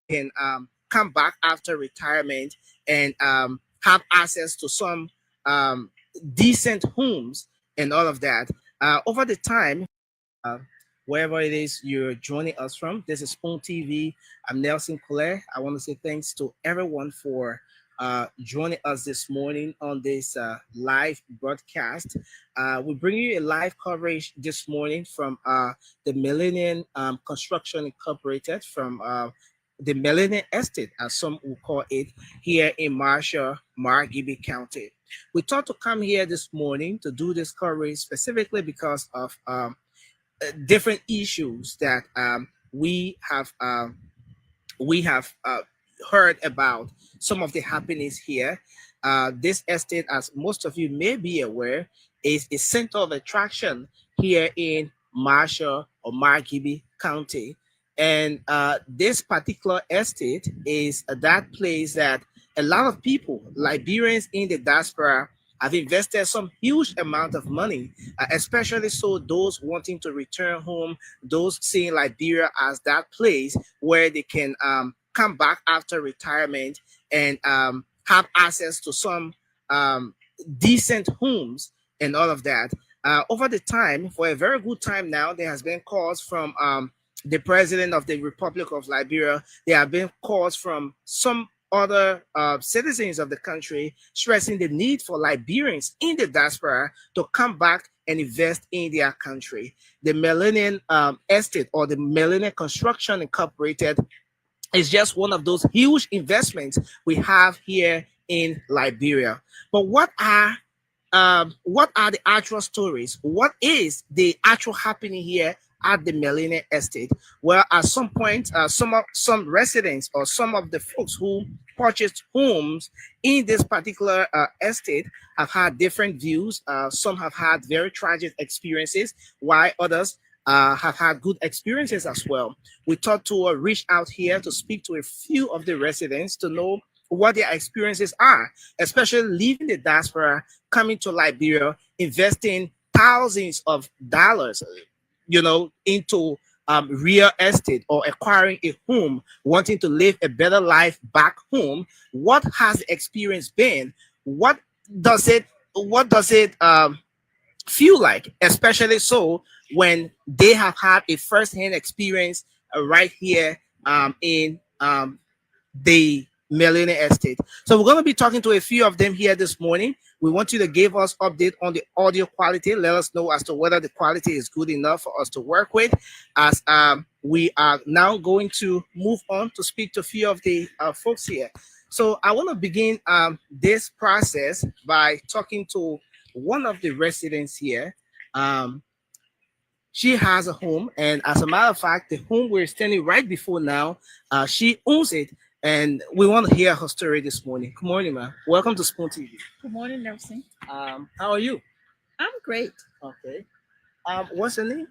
can come back after retirement and have access to some um, decent homes and all of that. Over the time, uh, wherever it is you're joining us from, this is Spoon TV. I'm Nelson Collet. I want to say thanks to everyone for joining us this morning on this live broadcast. We bring you a live coverage this morning from the Millennium Construction Incorporated from the Millennium Estate, as some will call it, here in Marshall, Margibi County. We thought to come here this morning to do this coverage specifically because of different issues that we have heard about some of the happenings here. This estate, as most of you may be aware, is a center of attraction here in Marshall or Margibi County. And this particular estate is that place that a lot of people, Liberians in the diaspora, have invested some huge amount of money, especially so those wanting to return home, those seeing Liberia as that place where they can come back after retirement and have access to some um, decent homes and all of that. Over the time, for a very good time now, there has been calls from the president of the Republic of Liberia. There have been calls from some other citizens of the country stressing the need for Liberians in the diaspora to come back and invest in their country. The Millennium Estate or the Millennium Construction Incorporated is just one of those huge investments we have here in Liberia. But what are the actual stories? What is the actual happening here at the Millennium Estate? Well, at some point, some residents or some of the folks who purchased homes in this particular estate have had different views. Some have had very tragic experiences, while others have had good experiences as well. We thought to reach out here to speak to a few of the residents to know what their experiences are, especially leaving the diaspora, coming to Liberia, investing thousands of dollars, into real estate or acquiring a home, wanting to live a better life back home. What has the experience been? What does it? What does it feel like, especially so when they have had a first-hand experience right here in the Millionaire Estate. So we're going to be talking to a few of them here this morning. We want you to give us update on the audio quality. Let us know as to whether the quality is good enough for us to work with. As we are now going to move on to speak to a few of the folks here. So I want to begin this process by talking to one of the residents here. Um, she has a home, and as a matter of fact, the home we're standing right before now, she owns it, and we want to hear her story this morning. Good morning, ma'am. Welcome to Spoon TV. Good morning, Nelson. How are you? I'm great. Okay. What's your name?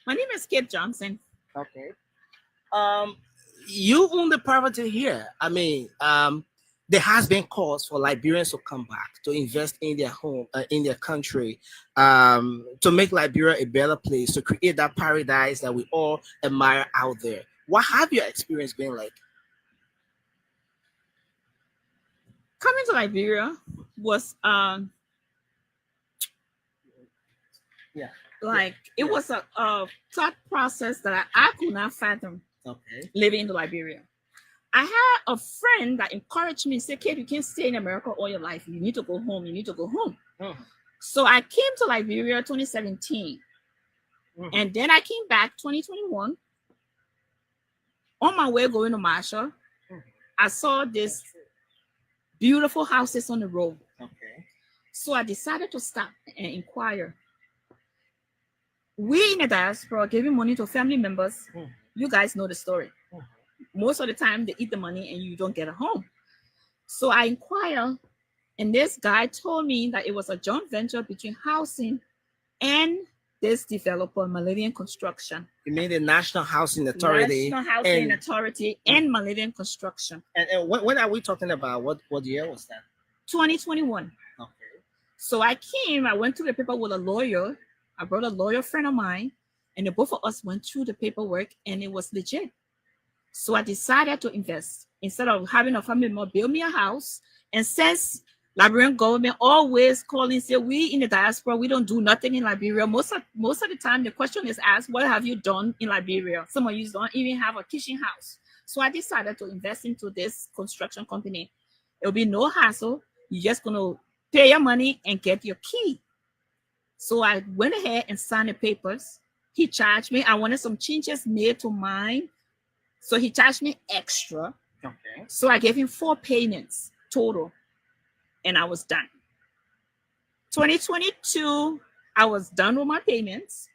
My name is Kate Johnson. Okay. Um, you own the property here. I mean, there has been calls for Liberians to come back to invest in their home, in their country, to make Liberia a better place, to create that paradise that we all admire out there. What have your experience been like? Coming to Liberia was Yeah. like it Yeah. was a thought process that I could not fathom Okay. living in Liberia. I had a friend that encouraged me, say, Kate, you can't stay in America all your life. You need to go home. You need to go home. Mhm. So I came to Liberia 2017. Mhm. And then I came back 2021. On my way going to Marshall, Mhm. I saw this beautiful houses on the road. Okay. So I decided to stop and inquire. We in the diaspora giving money to family members. Mhm. You guys know the story. Mhm. Most of the time they eat the money and you don't get a home. So I inquired, and this guy told me that it was a joint venture between housing and this developer, Millennium Construction. You mean the National Housing Authority? National Housing and, Authority and Millennium Construction. and when are we talking about? What year was that? 2021. Okay. So I went through the paper with a lawyer. I brought a lawyer friend of mine, and the both of us went through the paperwork, and it was legit. So I decided to invest instead of having a family member build me a house. And since Liberian government always calling say we in the diaspora we don't do nothing in Liberia. Most of the time the question is asked, what have you done in Liberia? Some of you don't even have a kitchen house. So I decided to invest into this construction company. It'll be no hassle. You're just gonna pay your money and get your key. So I went ahead and signed the papers. He charged me. I wanted some changes made to mine. So he charged me extra. Okay. So I gave him 4 payments total. And I was done. 2022, I was done with my payments.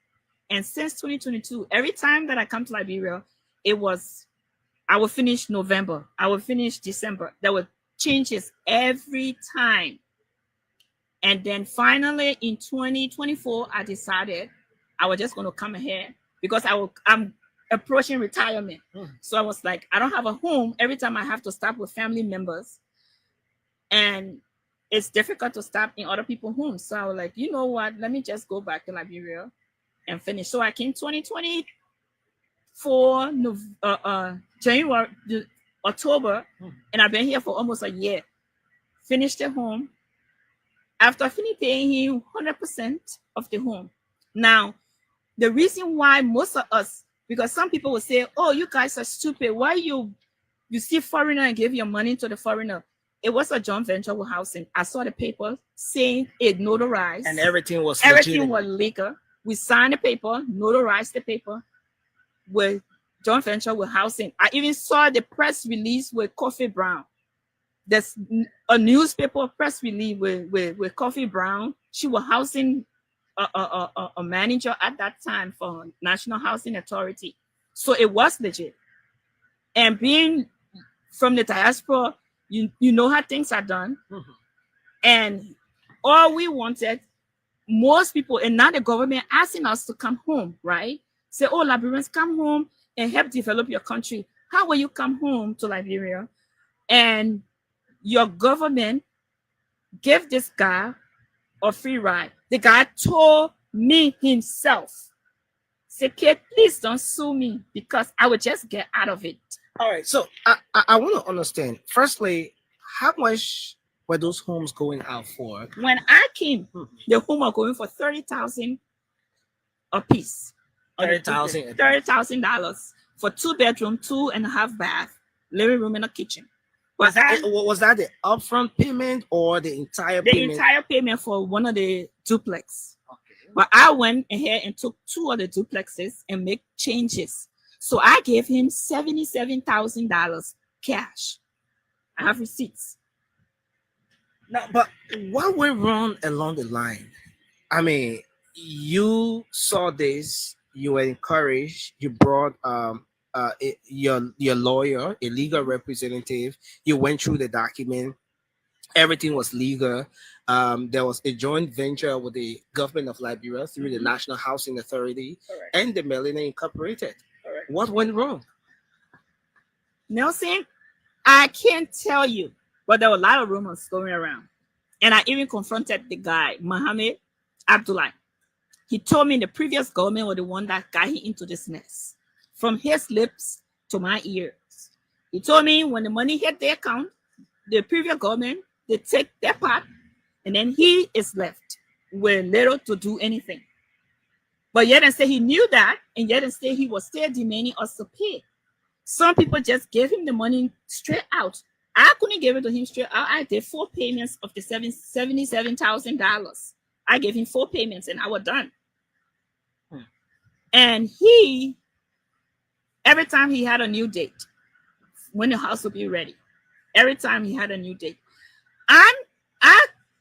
And since 2022, every time that I come to Liberia, I will finish November. I will finish December. There were changes every time. And then finally in 2024, I decided I was just going to come ahead because I'm approaching retirement. So I was like, I don't have a home. Every time I have to stop with family members. And it's difficult to stop in other people's homes. So I was like, you know what? Let me just go back to Liberia and finish. So I came 2024, January, October, and I've been here for almost a year. Finished the home. After finishing paying him 100% of the home. Now, the reason why most of us, because some people will say, oh, you guys are stupid. Why you see foreigner and give your money to the foreigner? It was a joint venture with housing. I saw the paper saying it notarized. And everything was legal. We signed the paper, notarized the paper with joint venture with housing. I even saw the press release with Coffee Brown. There's a newspaper press release with Coffee Brown. She was housing a manager at that time for National Housing Authority. So it was legit. And being from the diaspora, you know how things are done. And all we wanted, most people, and now the government asking us to come home, right? Say, oh, Liberians, come home and help develop your country. How will you come home to Liberia and your government give this guy a free ride? The guy told me himself, say, Kate, please don't sue me because I will just get out of it. All right. So I want to understand. Firstly, how much were those homes going out for? When I came, the home are going for $30,000 a piece. $30,000 for 2 bedroom, 2.5 bath, living room and a kitchen. Was that the upfront payment or the entire payment? The entire payment for one of the duplex. Okay. But I went ahead and took 2 of the duplexes and make changes. So I gave him $77,000 cash. I have receipts. Now, but what went wrong along the line? I mean, you saw this, you were encouraged, you brought your lawyer, a legal representative, you went through the document, everything was legal. There was a joint venture with the government of Liberia through the National Housing Authority and the Melina Incorporated. What went wrong? Nelson, I can't tell you, but there were a lot of rumors going around. And I even confronted the guy, Mohammed Abdullah. He told me the previous government was the one that got him into this mess. From his lips to my ears. He told me when the money hit their account, the previous government, they take their part, and then he is left with little to do anything. But yet and say he knew that, and yet and say he was still demanding us to pay. Some people just gave him the money straight out. I couldn't give it to him straight out. I did 4 payments of the $77,000. I gave him 4 payments and I was done. And he, every time he had a new date, when the house would be ready, every time he had a new date. I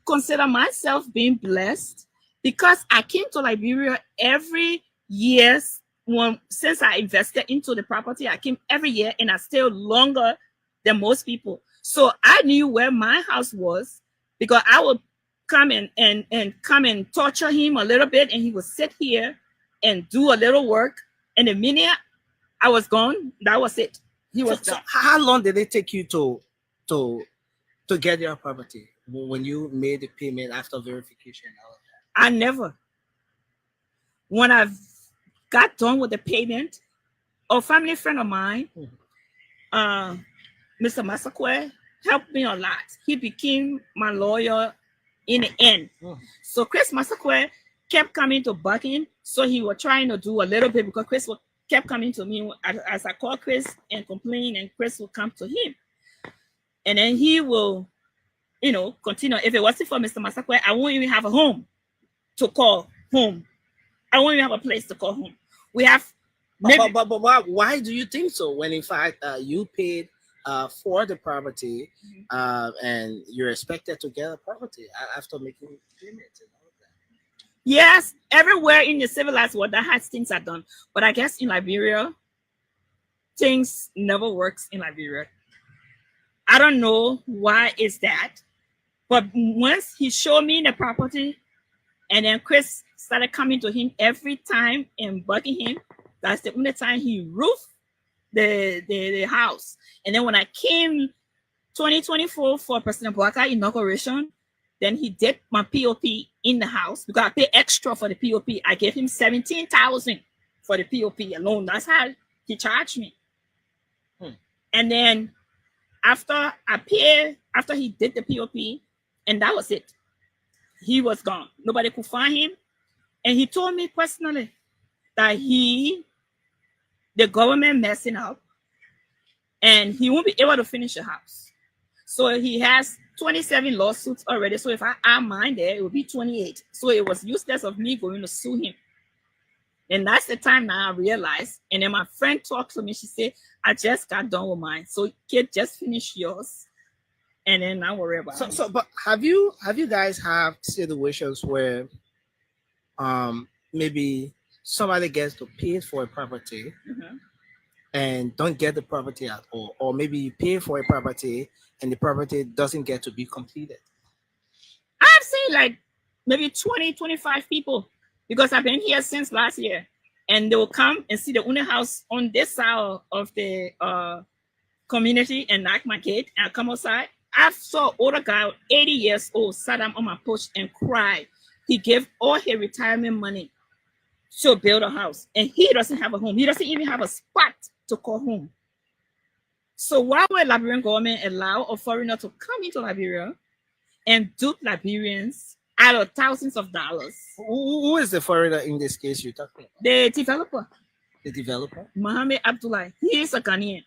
consider myself being blessed because I came to Liberia every year since I invested into the property. I came every year and I stayed longer than most people. So I knew where my house was because I would come and torture him a little bit, and he would sit here and do a little work. And the minute I was gone, that was it. He was done. So how long did it take you to get your property when you made the payment after verification? I never. When I got done with the payment, a family friend of mine, Mr. Masakwe helped me a lot. He became my lawyer in the end. Mhm. So Chris Masakwe kept coming to Bucking. So he was trying to do a little bit because kept coming to me as I called Chris and complain, and Chris will come to him. And then he will, continue. If it wasn't for Mr. Masakwe, I won't even have a home to call home. I won't even have a place to call home. We have But why do you think so? When in fact you paid for the property, and you're expected to get a property after making payments and all that. Yes, everywhere in the civilized world that has things are done. But I guess in Liberia, things never works in Liberia. I don't know why is that. But once he showed me the property, and then Chris started coming to him every time and bugging him, that's the only time he roofed the house. And then when I came 2024 for President Bouaka inauguration, then he did my POP in the house because I paid extra for the POP. I gave him 17,000 for the POP alone. That's how he charged me. And then after he did the POP, and that was it. He was gone. Nobody could find him. And he told me personally that the government messing up, and he won't be able to finish the house. So he has 27 lawsuits already. So if I add mine there, it will be 28. So it was useless of me going to sue him. And that's the time now I realized. And then my friend talked to me. She said, I just got done with mine. So kid, just finish yours. And then I worry about it. So but have you guys have situations where maybe somebody gets to pay for a property and don't get the property at all, or maybe you pay for a property and the property doesn't get to be completed? I've seen like maybe 20, 25 people, because I've been here since last year, and they will come and see the owner house on this side of the community and knock my gate and I come outside. I saw an older guy, 80 years old, sat down on my porch and cried. He gave all his retirement money to build a house, and he doesn't have a home. He doesn't even have a spot to call home. So why would Liberian government allow a foreigner to come into Liberia and dupe Liberians out of thousands of dollars? Who is the foreigner in this case you're talking about? The developer. The developer? Mohammed Abdullahi. He is a Ghanaian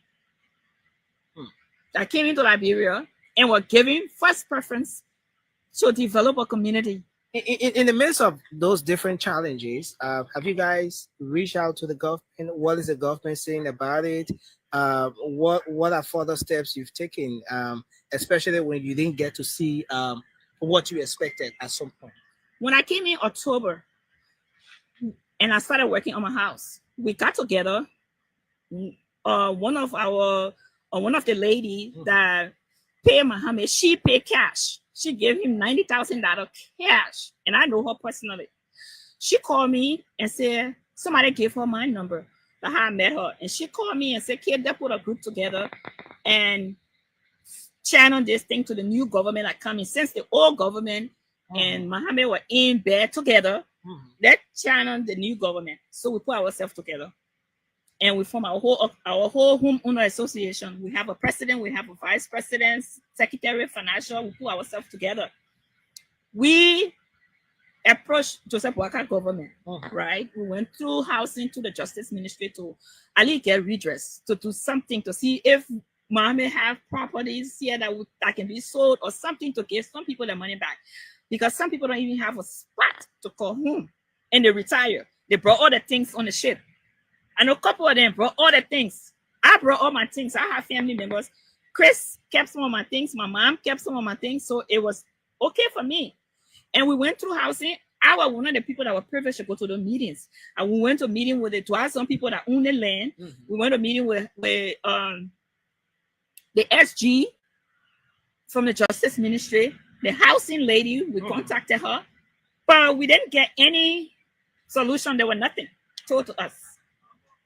that came into Liberia and were given first preference to develop a community. In the midst of those different challenges, have you guys reached out to the government? What is the government saying about it? What are further steps you've taken, especially when you didn't get to see what you expected at some point? When I came in October and I started working on my house, we got together. One of the ladies that paid Mohammed, she paid cash. She gave him $90,000 cash, and I know her personally. She called me and said somebody gave her my number. That's how I met her, and she called me and said, "Kid, they put a group together and channel this thing to the new government that coming. Since the old government and Mohammed were in bed together, let's channel the new government." So we put ourselves together. And we form our whole homeowner association. We have a president, we have a vice president, secretary, financial. We put ourselves together. We approached Joseph Bouaka government, right? We went through housing to the justice ministry to at least get redress, to do something to see if Mohammed have properties here that can be sold, or something to give some people their money back, because some people don't even have a spot to call home, and they retire. They brought all the things on the ship. I know a couple of them brought all the things. I brought all my things. I have family members. Chris kept some of my things. My mom kept some of my things. So it was okay for me. And we went through housing. I was one of the people that were privileged to go to the meetings. And we went to a meeting with some people that own the land. We went to a meeting with the SG from the Justice Ministry, the housing lady. We contacted her, but we didn't get any solution. There was nothing told to us.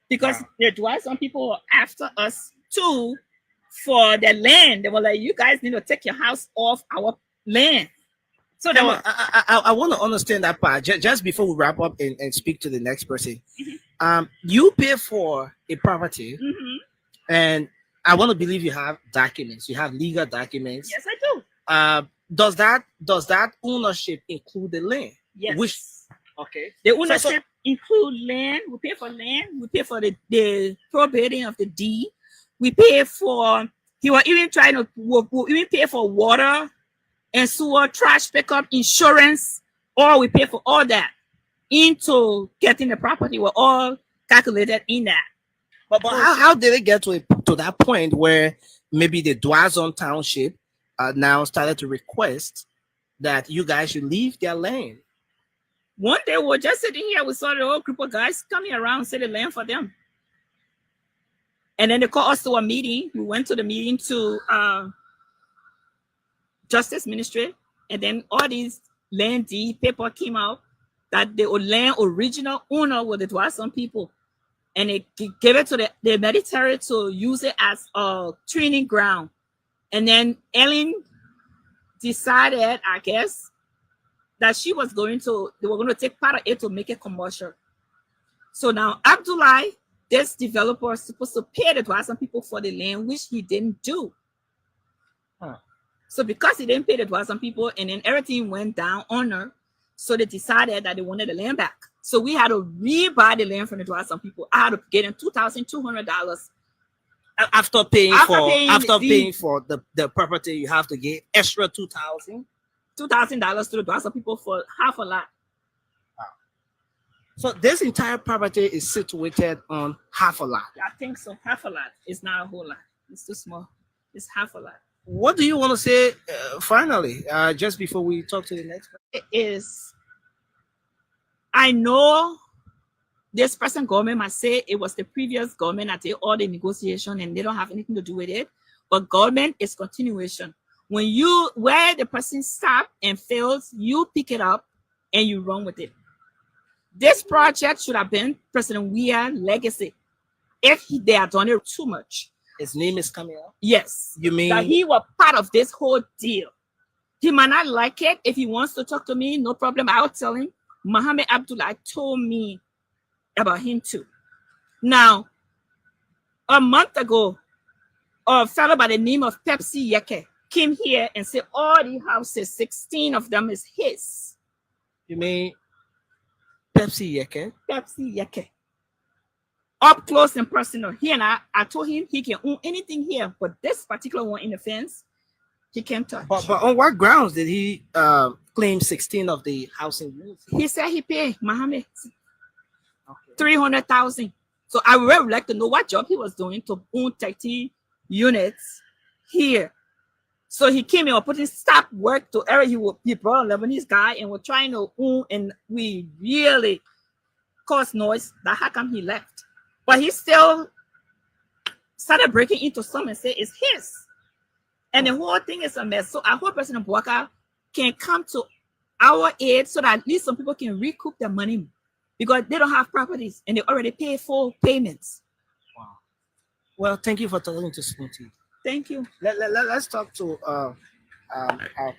Because there was some people after us too for the land. They were like, "You guys need to take your house off our land." So I want to understand that part just before we wrap up and speak to the next person. You pay for a property, and I want to believe you have documents. You have legal documents. Yes, I do. Does that ownership include the land? Yes. Which okay. The So ownership include land. We pay for land. We pay for the probating of the deed. We pay for. He was even trying to. We even pay for water and sewer, trash pickup, insurance. Or we pay for all that into getting the property. We're all calculated in that. but how did it get to that point where maybe the Dwazon Township now started to request that you guys should leave their land? One day we were just sitting here. We saw the whole group of guys coming around, say the land for them. And then they called us to a meeting. We went to the meeting to Justice Ministry, and then all these land deed paper came out that the land original owner were the Dwazon people, and they gave it to the military to use it as a training ground. And then Ellen decided, I guess, that they were going to take part of it to make it commercial. So now Abdullah, this developer, is supposed to pay the Dwazon people for the land, which he didn't do. Huh. So because he didn't pay the Dwazon people, and then everything went down on her, so they decided that they wanted the land back. So we had to rebuy the land from the Dwazon people. I had to get them $2,200. After paying paying for the property, you have to get extra $2,000 to the Dwazon people for half a lot. So this entire property is situated on half a lot. I think so. Half a lot. It's not a whole lot. It's too small. It's half a lot. What do you want to say finally, just before we talk to the next person? It is. I know this present government might say it was the previous government that did all the negotiation and they don't have anything to do with it. But government is continuation. Where the person stops and fails, you pick it up and you run with it. This project should have been President Weah legacy if they had done it too much. His name is coming up. Yes. You mean that he was part of this whole deal. He might not like it. If he wants to talk to me, no problem. I'll tell him. Mohammed Abdullah told me about him too. Now, a month ago, a fellow by the name of Pepsi Yeke came here and said all the houses, 16 of them is his. You mean Pepsi Yeke? Pepsi Yeke. Up close and personal. He and I told him he can own anything here, but this particular one in the fence, he can't touch. But on what grounds did he claim 16 of the housing units? He said he paid Mohammed 300,000. So I would like to know what job he was doing to own 30 units here. So he came and putting stop work to Eric. He brought a Lebanese guy and we're trying to own, and we really caused noise. That how come he left? But he still started breaking into some and say it's his. And the whole thing is a mess. So I hope President Bouaka can come to our aid so that at least some people can recoup their money because they don't have properties and they already pay full payments. Wow. Well, thank you for talking to Spoon TV. Thank you. Let's talk to our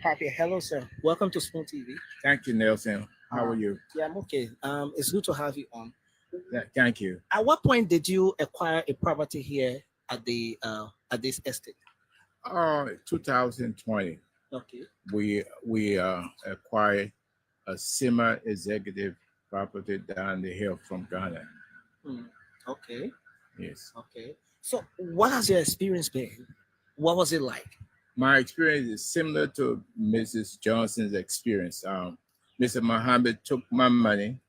papi. Hello, sir. Welcome to Spoon TV. Thank you, Nelson. How are you? Yeah, I'm okay. It's good to have you on. Yeah, thank you. At what point did you acquire a property here at this estate? 2020. Okay. We acquired a semi-executive property down the hill from Ghana. Okay. Yes. Okay. So, what has your experience been? What was it like? My experience is similar to Mrs. Johnson's experience. Mr. Muhammad took my money,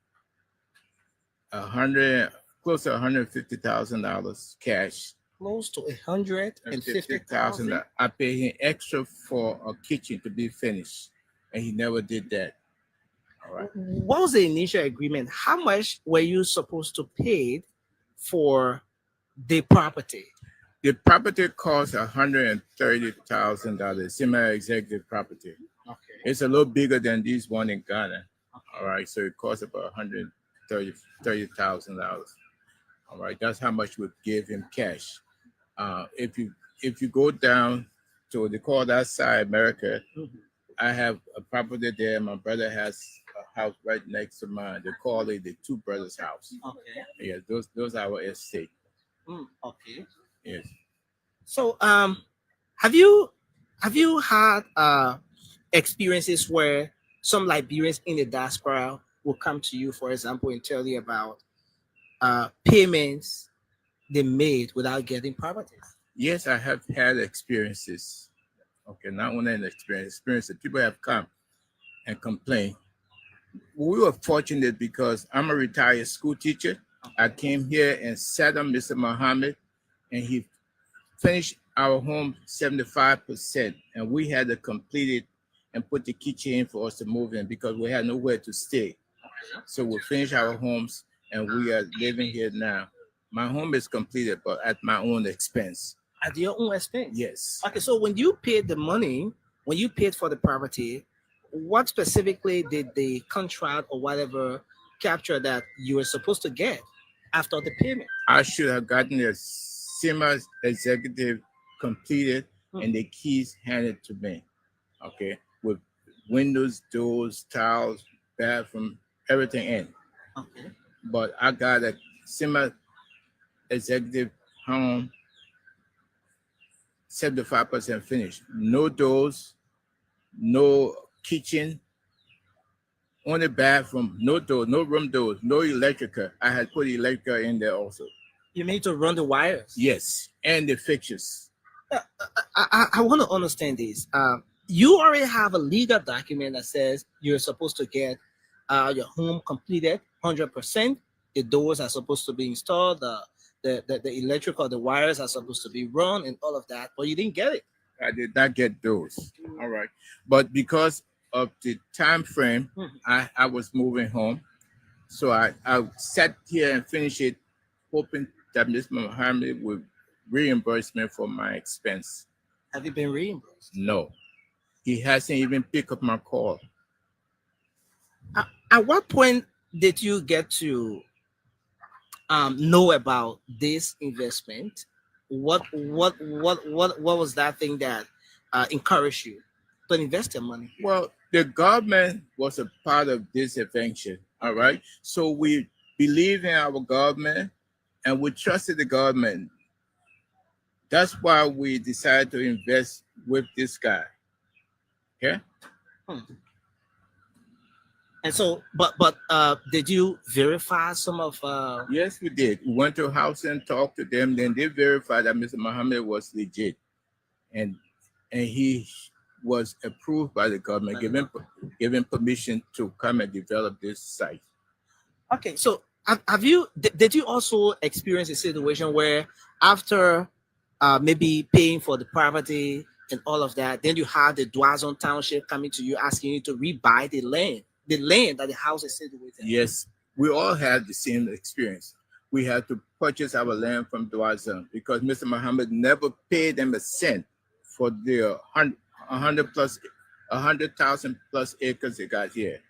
close to $150,000 cash. Close to $150,000. I paid him extra for a kitchen to be finished, and he never did that. All right. What was the initial agreement? How much were you supposed to pay for the property? The property cost $130,000. Semi-executive property. Okay. It's a little bigger than this one in Ghana. Okay. All right, so it costs about $130,000. All right, that's how much we give him cash. If you go down to the call that side, America, I have a property there. My brother has a house right next to mine. They call it the Two Brothers House. Okay. Yeah, those are our estate. Okay. Yes. So, have you had experiences where some Liberians in the diaspora will come to you, for example, and tell you about payments they made without getting properties? Yes, I have had experiences. Okay, not only an experience that people have come and complained. We were fortunate because I'm a retired school teacher. I came here and sat on Mr. Muhammad, and he finished our home 75%, and we had to complete it and put the kitchen in for us to move in because we had nowhere to stay. So we finished our homes, and we are living here now. My home is completed, but at my own expense. At your own expense? Yes. Okay, so when you paid the money, when you paid for the property, what specifically did the contract or whatever capture that you were supposed to get after the payment? I should have gotten a SEMA executive completed and the keys handed to me. Okay, with windows, doors, tiles, bathroom, everything in. Okay. But I got a SEMA executive home 75% finished. No doors, no kitchen, only bathroom, no door, no room doors, no electrical. I had put electrical in there also. You need to run the wires? Yes, and the fixtures. I want to understand this. You already have a legal document that says you're supposed to get your home completed 100%. The doors are supposed to be installed. The electrical, the wires are supposed to be run, and all of that. But you didn't get it. I did not get those. All right, but because of the time frame, I was moving home, so I sat here and finished it, hoping that Mr. Muhammad would reimburse me for my expense. Have you been reimbursed? No, he hasn't even picked up my call. At what point did you get to know about this investment? What was that thing that encouraged you to invest your money? Well, the government was a part of this adventure. All right, so we believe in our government and we trusted the government. That's why we decided to invest with this guy. Okay. And so, but did you verify some of? Yes, we did. We went to a house and talked to them. Then they verified that Mr. Muhammad was legit, and he was approved by the government, given permission to come and develop this site. Okay, so have you did you also experience a situation where after maybe paying for the property and all of that, then you have the Dwazon Township coming to you asking you to rebuy the land that the house is situated? Yes, we all had the same experience. We had to purchase our land from Dwazon because Mr. Muhammad never paid them a cent for the 100,000 plus acres they got here.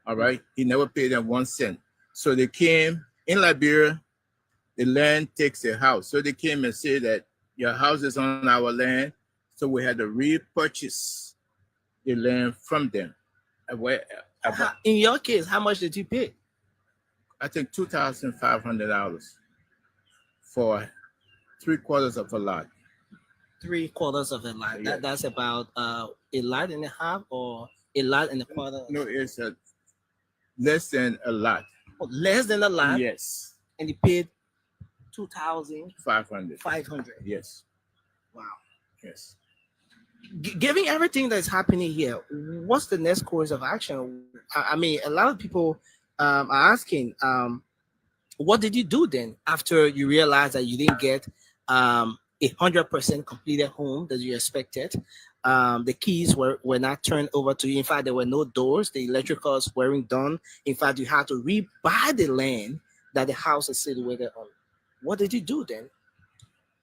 All right, he never paid them 1 cent. So they came in Liberia. The land takes their house. So they came and said that your house is on our land. So we had to repurchase the land from them. In your case, how much did you pay? I think $2,500 for 3/4 of a lot. 3/4 of a lot. Yeah. That's about a lot and a half or a lot and a quarter. No, it's less than a lot. Oh, less than a lot. Yes, And you paid 2,500. 500. Yes, Wow. yes. Given everything that's happening here, what's the next course of action? I mean, a lot of people are asking, what did you do then after you realized that you didn't get 100% completed home that you expected? The keys were not turned over to you. In fact, there were no doors. The electricals weren't done. In fact, you had to rebuy the land that the house is situated on. What did you do then?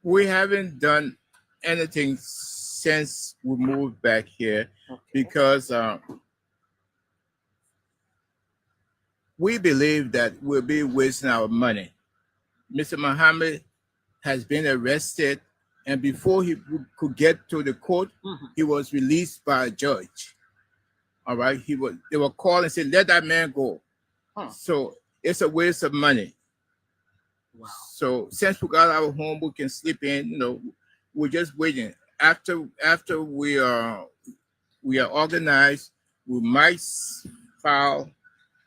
We haven't done anything since we moved back here because we believe that we'll be wasting our money. Mr. Muhammad has been arrested, and before he could get to the court, he was released by a judge. All right, they were called and said, "Let that man go." So it's a waste of money. Wow. So since we got our home, we can sleep in. we're just waiting. After we are organized, we might file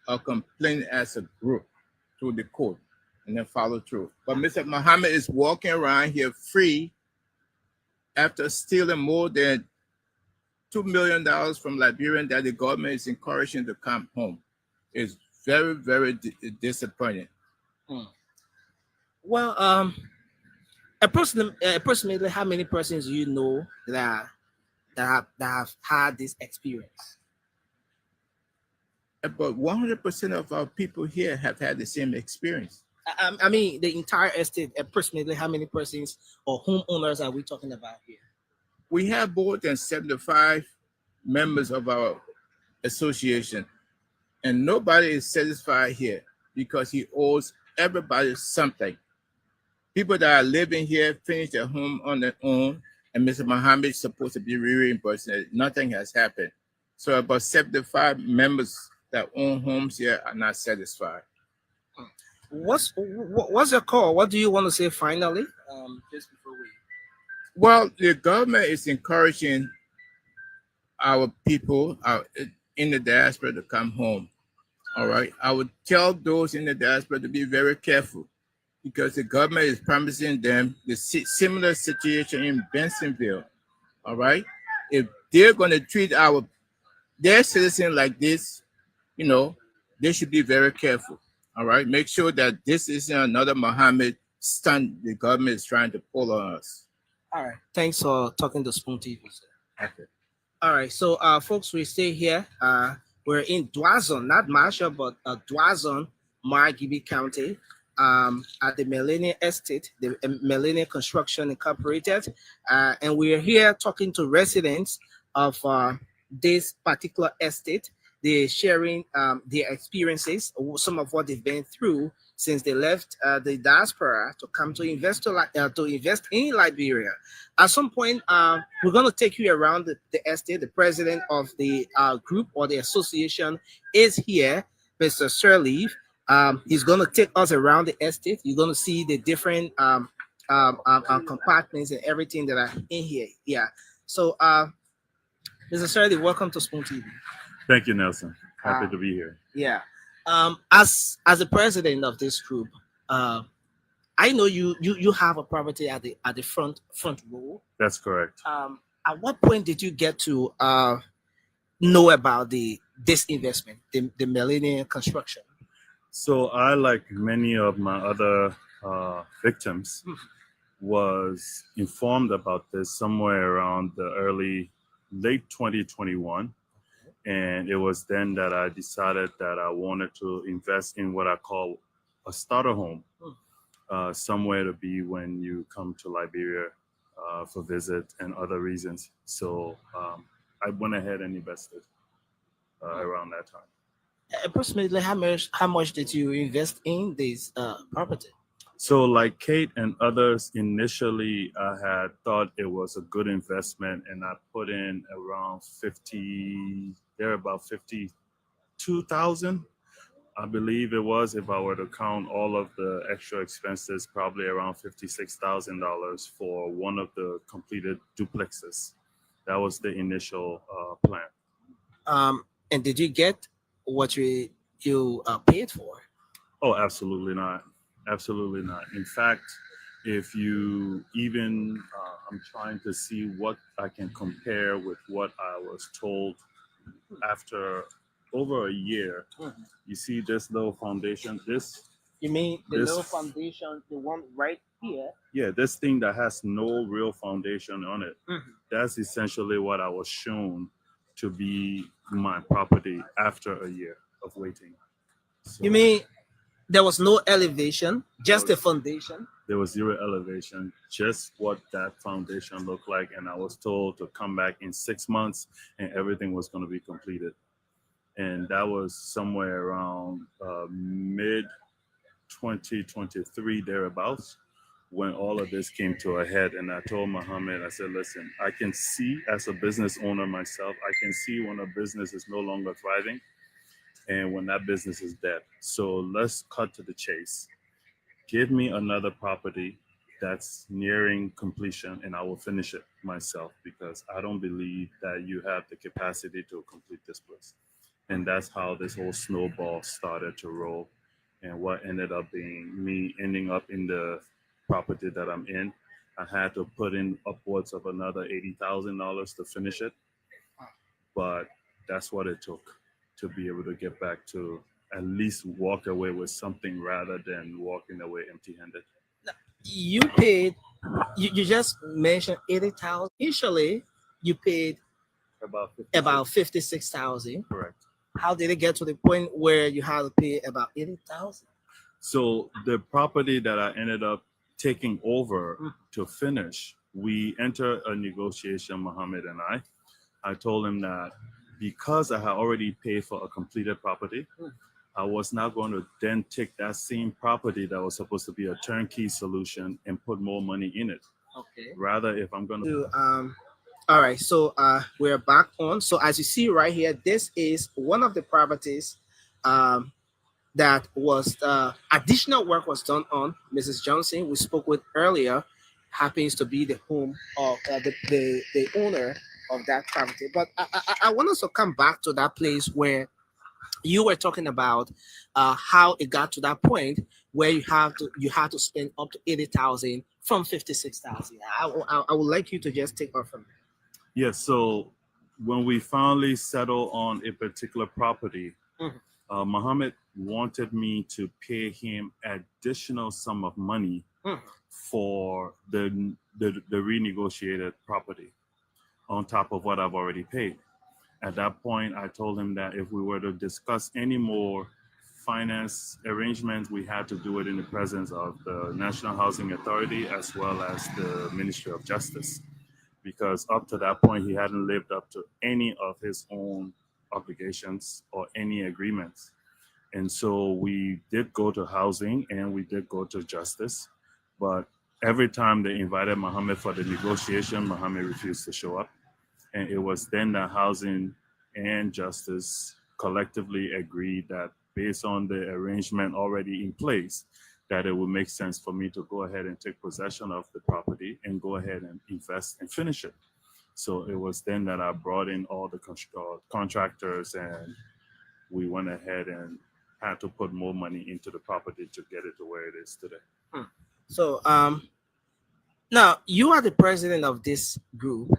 a complaint as a group to the court and then follow through. But Mr. Muhammad is walking around here free after stealing more than $2 million from Liberian that the government is encouraging to come home. It's very, very disappointing. Well, approximately how many persons do you know that have had this experience? About 100% of our people here have had the same experience. I mean, the entire estate. Approximately how many persons or homeowners are we talking about here? We have more than 75 members of our association, and nobody is satisfied here because he owes everybody something. People that are living here finish their home on their own, and Mr. Muhammad is supposed to be reimbursed. Nothing has happened. So about 75 members that own homes here are not satisfied. What's your call? What do you want to say finally? Just before we. Well, the government is encouraging our people in the diaspora to come home. All right. I would tell those in the diaspora to be very careful because the government is promising them the similar situation in Bensonville. All right. If they're going to treat their citizens like this, they should be very careful. All right. Make sure that this isn't another Muhammad stunt the government is trying to pull on us. All right. Thanks for talking to Spoon TV. Sir. Okay. All right. So, folks, we stay here. We're in Dwazon, not Marshall, but Dwazon, Margibi County, at the Millennium Estate, the Millennium Construction Incorporated. And we're here talking to residents of this particular estate. They're sharing their experiences, some of what they've been through since they left the diaspora to come to invest in Liberia. At some point, we're going to take you around the estate. The president of the group or the association is here, Mr. Sirleaf. He's going to take us around the estate. You're going to see the different compartments and everything that are in here. Yeah. So, Mr. Sirleaf, welcome to Spoon TV. Thank you, Nelson. Happy to be here. Yeah. As the president of this group, I know you have a property at the front row. That's correct. At what point did you get to know about this investment, the Millennium Construction? So I, like many of my other victims, was informed about this somewhere around the late 2021. And it was then that I decided that I wanted to invest in what I call a starter home, somewhere to be when you come to Liberia for visit and other reasons. So I went ahead and invested around that time. Approximately how much did you invest in this property? So like Kate and others, initially I had thought it was a good investment, and I put in around about 52,000, I believe it was. If I were to count all of the extra expenses, probably around $56,000 for one of the completed duplexes. That was the initial plan. And did you get what you paid for? Oh, absolutely not. Absolutely not. In fact, if you even, I'm trying to see what I can compare with what I was told after over a year. You see this little foundation, You mean the little foundation, the one right here? Yeah, this thing that has no real foundation on it. That's essentially what I was shown to be my property after a year of waiting. So, you mean there was no elevation, just a foundation? There was zero elevation, just what that foundation looked like. And I was told to come back in 6 months and everything was going to be completed. And that was somewhere around mid 2023, thereabouts, when all of this came to a head. And I told Muhammad, I said, listen, I can see as a business owner myself, I can see when a business is no longer thriving and when that business is dead. So let's cut to the chase. Give me another property that's nearing completion, and I will finish it myself because I don't believe that you have the capacity to complete this place. And that's how this whole snowball started to roll. And what ended up being me ending up in the property that I'm in, I had to put in upwards of another $80,000 to finish it. But that's what it took to be able to get back to at least walk away with something rather than walking away empty handed. You paid. You just mentioned 80,000. Initially, you paid About 50. about 56,000. Correct. How did it get to the point where you had to pay about 80,000? So the property that I ended up taking over to finish, we entered a negotiation, Mohammed and I told him that because I had already paid for a completed property, I was not going to then take that same property that was supposed to be a turnkey solution and put more money in it. Okay. Rather, if I'm going to All right, so we're back on. So as you see right here, this is one of the properties that was additional work was done on. Mrs. Johnson, we spoke with earlier, happens to be the home of the owner of that property. But I want us to come back to that place where you were talking about how it got to that point where you had to spend up to 80,000 from 56,000. I would like you to just take off from there. Yes. So when we finally settled on a particular property, Mohammed wanted me to pay him additional sum of money for the renegotiated property on top of what I've already paid. At that point, I told him that if we were to discuss any more finance arrangements, we had to do it in the presence of the National Housing Authority as well as the Ministry of Justice, because up to that point, he hadn't lived up to any of his own obligations or any agreements. And so we did go to housing and we did go to justice, but every time they invited Mohammed for the negotiation, Mohammed refused to show up. And it was then that housing and justice collectively agreed that based on the arrangement already in place, that it would make sense for me to go ahead and take possession of the property and go ahead and invest and finish it. So it was then that I brought in all the contractors and we went ahead and had to put more money into the property to get it to where it is today. So now you are the president of this group,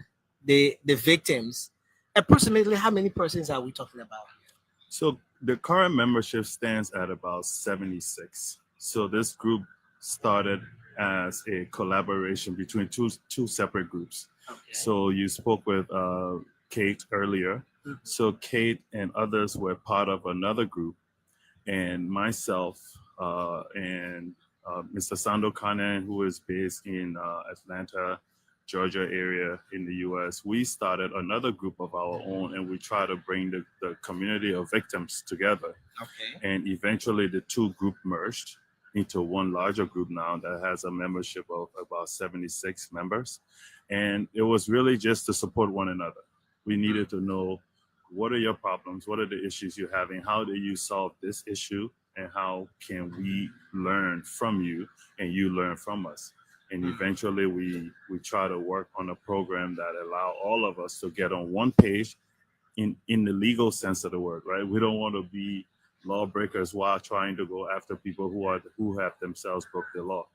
the victims. Approximately how many persons are we talking about? So the current membership stands at about 76. So this group started as a collaboration between two separate groups. Okay. So you spoke with Kate earlier. So Kate and others were part of another group, and myself and Mr. Sando Kanen, who is based in Atlanta, Georgia area in the US, we started another group of our own, and we try to bring the community of victims together. Okay. And eventually the two groups merged into one larger group now that has a membership of about 76 members. And it was really just to support one another. We needed to know, what are your problems? What are the issues you're having? How do you solve this issue? And how can we learn from you and you learn from us? And eventually we try to work on a program that allow all of us to get on one page in the legal sense of the word, right? We don't want to be lawbreakers while trying to go after people who have themselves broke the law.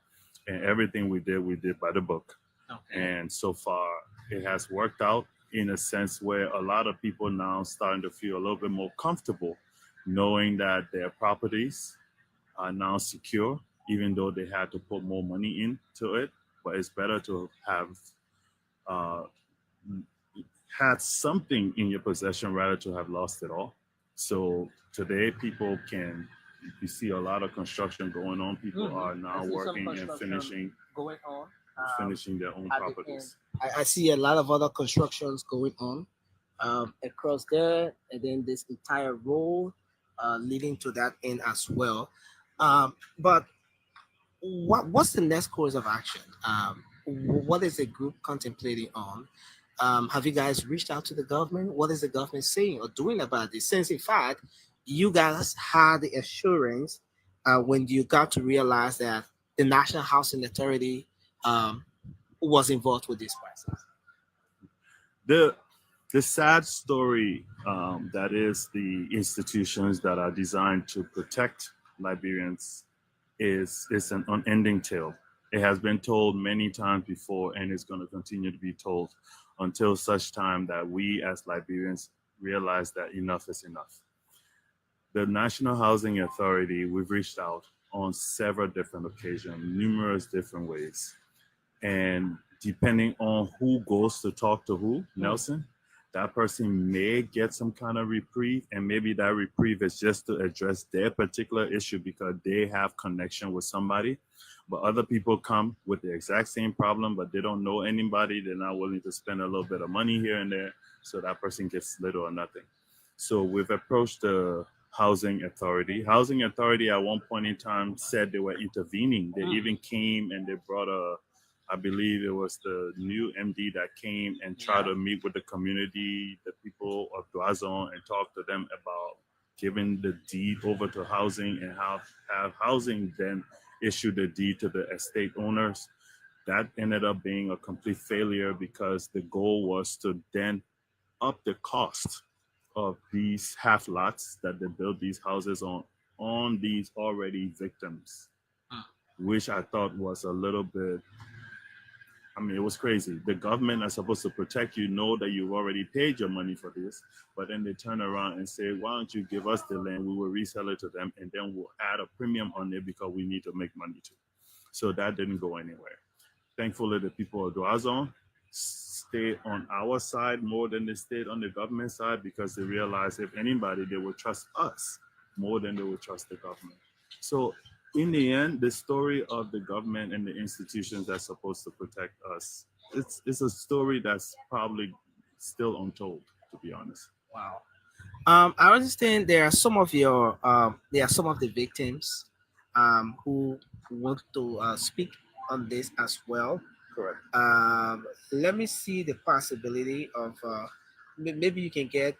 And everything we did by the book. Okay. And so far it has worked out in a sense where a lot of people now starting to feel a little bit more comfortable knowing that their properties are now secure, even though they had to put more money into it. But it's better to have had something in your possession rather to have lost it all. So today people you see a lot of construction going on. People are now working and finishing going on. Finishing their own at the properties. I see a lot of other constructions going on across there, and then this entire road leading to that end as well. But what's the next course of action? What is the group contemplating on? Have you guys reached out to the government? What is the government saying or doing about this? Since in fact, you guys had the assurance when you got to realize that the National Housing Authority was involved with this crisis? The sad story that is the institutions that are designed to protect Liberians is an unending tale. It has been told many times before, and it's going to continue to be told until such time that we as Liberians realize that enough is enough. The National Housing Authority, we've reached out on several different occasions, numerous different ways. And depending on who goes to talk to who, Nelson, that person may get some kind of reprieve, and maybe that reprieve is just to address their particular issue because they have connection with somebody. But other people come with the exact same problem, but they don't know anybody. They're not willing to spend a little bit of money here and there, so that person gets little or nothing. So we've approached the Housing Authority. Housing Authority at one point in time said they were intervening. They even came and they brought I believe it was the new MD that came and tried to meet with the community, the people of Doazon, and talk to them about giving the deed over to housing and have housing then issue the deed to the estate owners. That ended up being a complete failure because the goal was to then up the cost of these half lots that they built these houses on these already victims, which I thought was a little bit, I mean, it was crazy. The government is supposed to protect you, know that you've already paid your money for this, but then they turn around and say, why don't you give us the land? We will resell it to them, and then we'll add a premium on it because we need to make money too. So that didn't go anywhere. Thankfully, the people of Doazon stayed on our side more than they stayed on the government side because they realized if anybody, they would trust us more than they would trust the government. So in the end, the story of the government and the institutions that's supposed to protect us, it's a story that's probably still untold, to be honest. Wow. I understand there are some of the victims who want to speak on this as well. Correct. Let me see the possibility of maybe you can get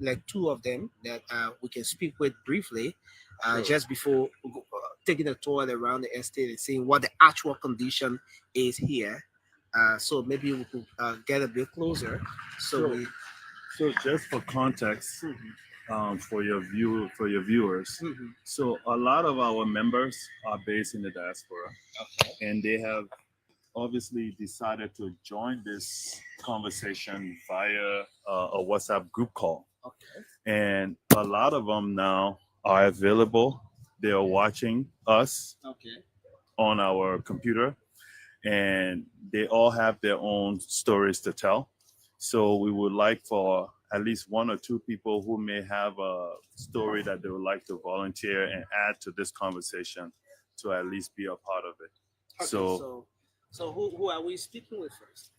like two of them that we can speak with briefly Sure. just before taking a tour around the estate and seeing what the actual condition is here. So maybe we could get a bit closer. So Sure. So just for context, for your viewers, so a lot of our members are based in the diaspora, okay. and they have obviously decided to join this conversation via a WhatsApp group call. Okay. And a lot of them now are available. They are watching us Okay. on our computer, and they all have their own stories to tell. So we would like for at least one or two people who may have a story that they would like to volunteer and add to this conversation to at least be a part of it. Okay, So so who are we speaking with first?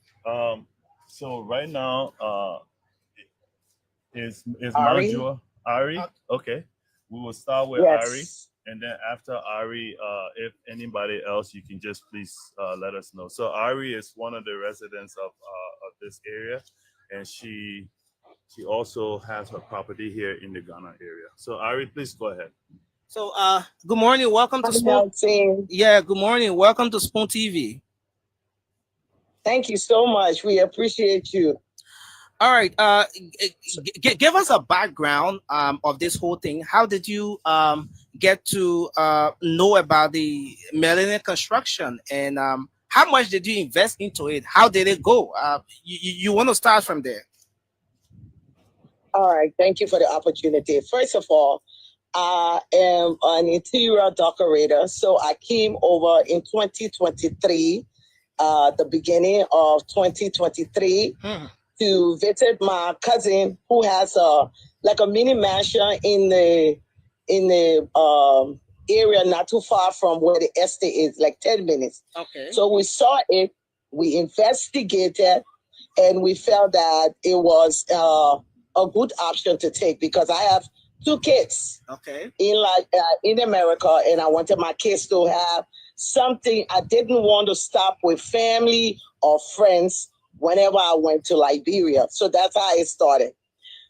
so right now is Ari? Manjua Ari? Okay. We will start with Yes. Ari, and then after Ari, if anybody else, you can just please let us know. So Ari is one of the residents of this area, and she also has her property here in the Ghana area. So Ari, please go ahead. So good morning, welcome to Spoon. Announcing. Yeah, good morning, welcome to Spoon TV. Thank you so much. We appreciate you. All right, give us a background of this whole thing. How did you get to know about the Millennium Construction, and how much did you invest into it? How did it go? You want to start from there? All right. Thank you for the opportunity. First of all, I am an interior decorator. So I came over in 2023, the beginning of 2023, to visit my cousin who has a mini mansion in the area not too far from where the estate is, like 10 minutes. Okay. So we saw it, we investigated, and we felt that it was a good option to take because I have 2 kids. Okay. In America, and I wanted my kids to have something. I didn't want to stop with family or friends whenever I went to Liberia. So that's how it started.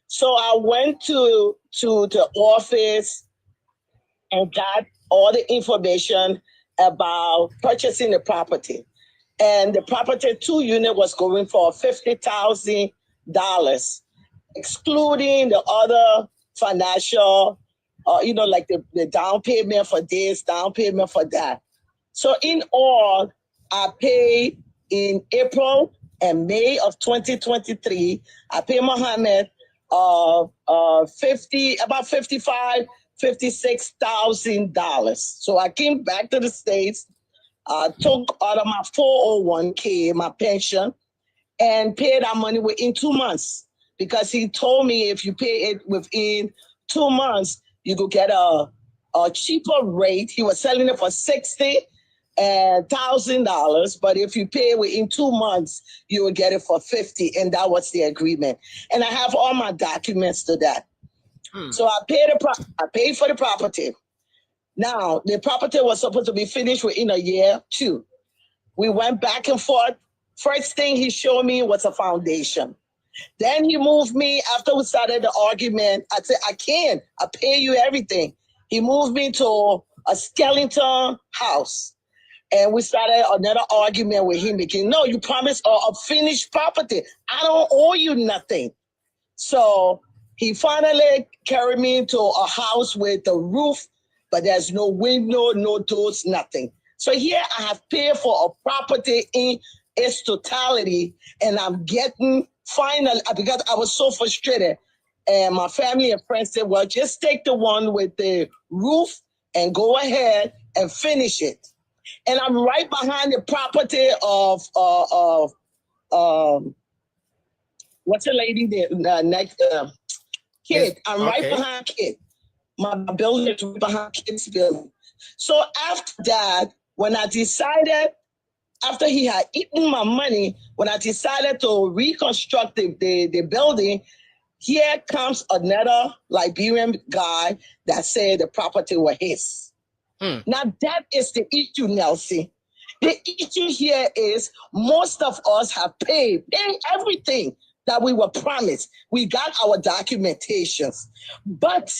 So I went to the office and got all the information about purchasing the property. and the property 2 unit was going for $50,000, excluding the other financial, like the down payment for this, down payment for that. So in all, I paid in April and May of 2023, I paid Mohammed about $56,000. So I came back to the States, took out of my 401k, my pension, and paid that money within 2 months, because he told me if you pay it within 2 months, you could get a cheaper rate. He was selling it for $60,000, but if you pay within 2 months, you will get it for $50,000, and that was the agreement. And I have all my documents to that. So I paid for the property. Now the property was supposed to be finished within a year too. We went back and forth. First thing he showed me was a foundation. Then he moved me after we started the argument. I said, I pay you everything. He moved me to a skeleton house. And we started another argument with him because, no, you promised a finished property. I don't owe you nothing. So he finally carried me to a house with a roof, but there's no window, no doors, nothing. So here I have paid for a property in its totality, and I'm getting finally, because I was so frustrated, and my family and friends said, well, just take the one with the roof and go ahead and finish it. And I'm right behind the property of what's the lady there next Kid. I'm right behind Kid. My building is right behind Kid's building. So after that, when I decided, after he had eaten my money, when I decided to reconstruct the building, here comes another Liberian guy that said the property was his. Now that is the issue, Nelson. The issue here is most of us have paid everything that we were promised. We got our documentations, but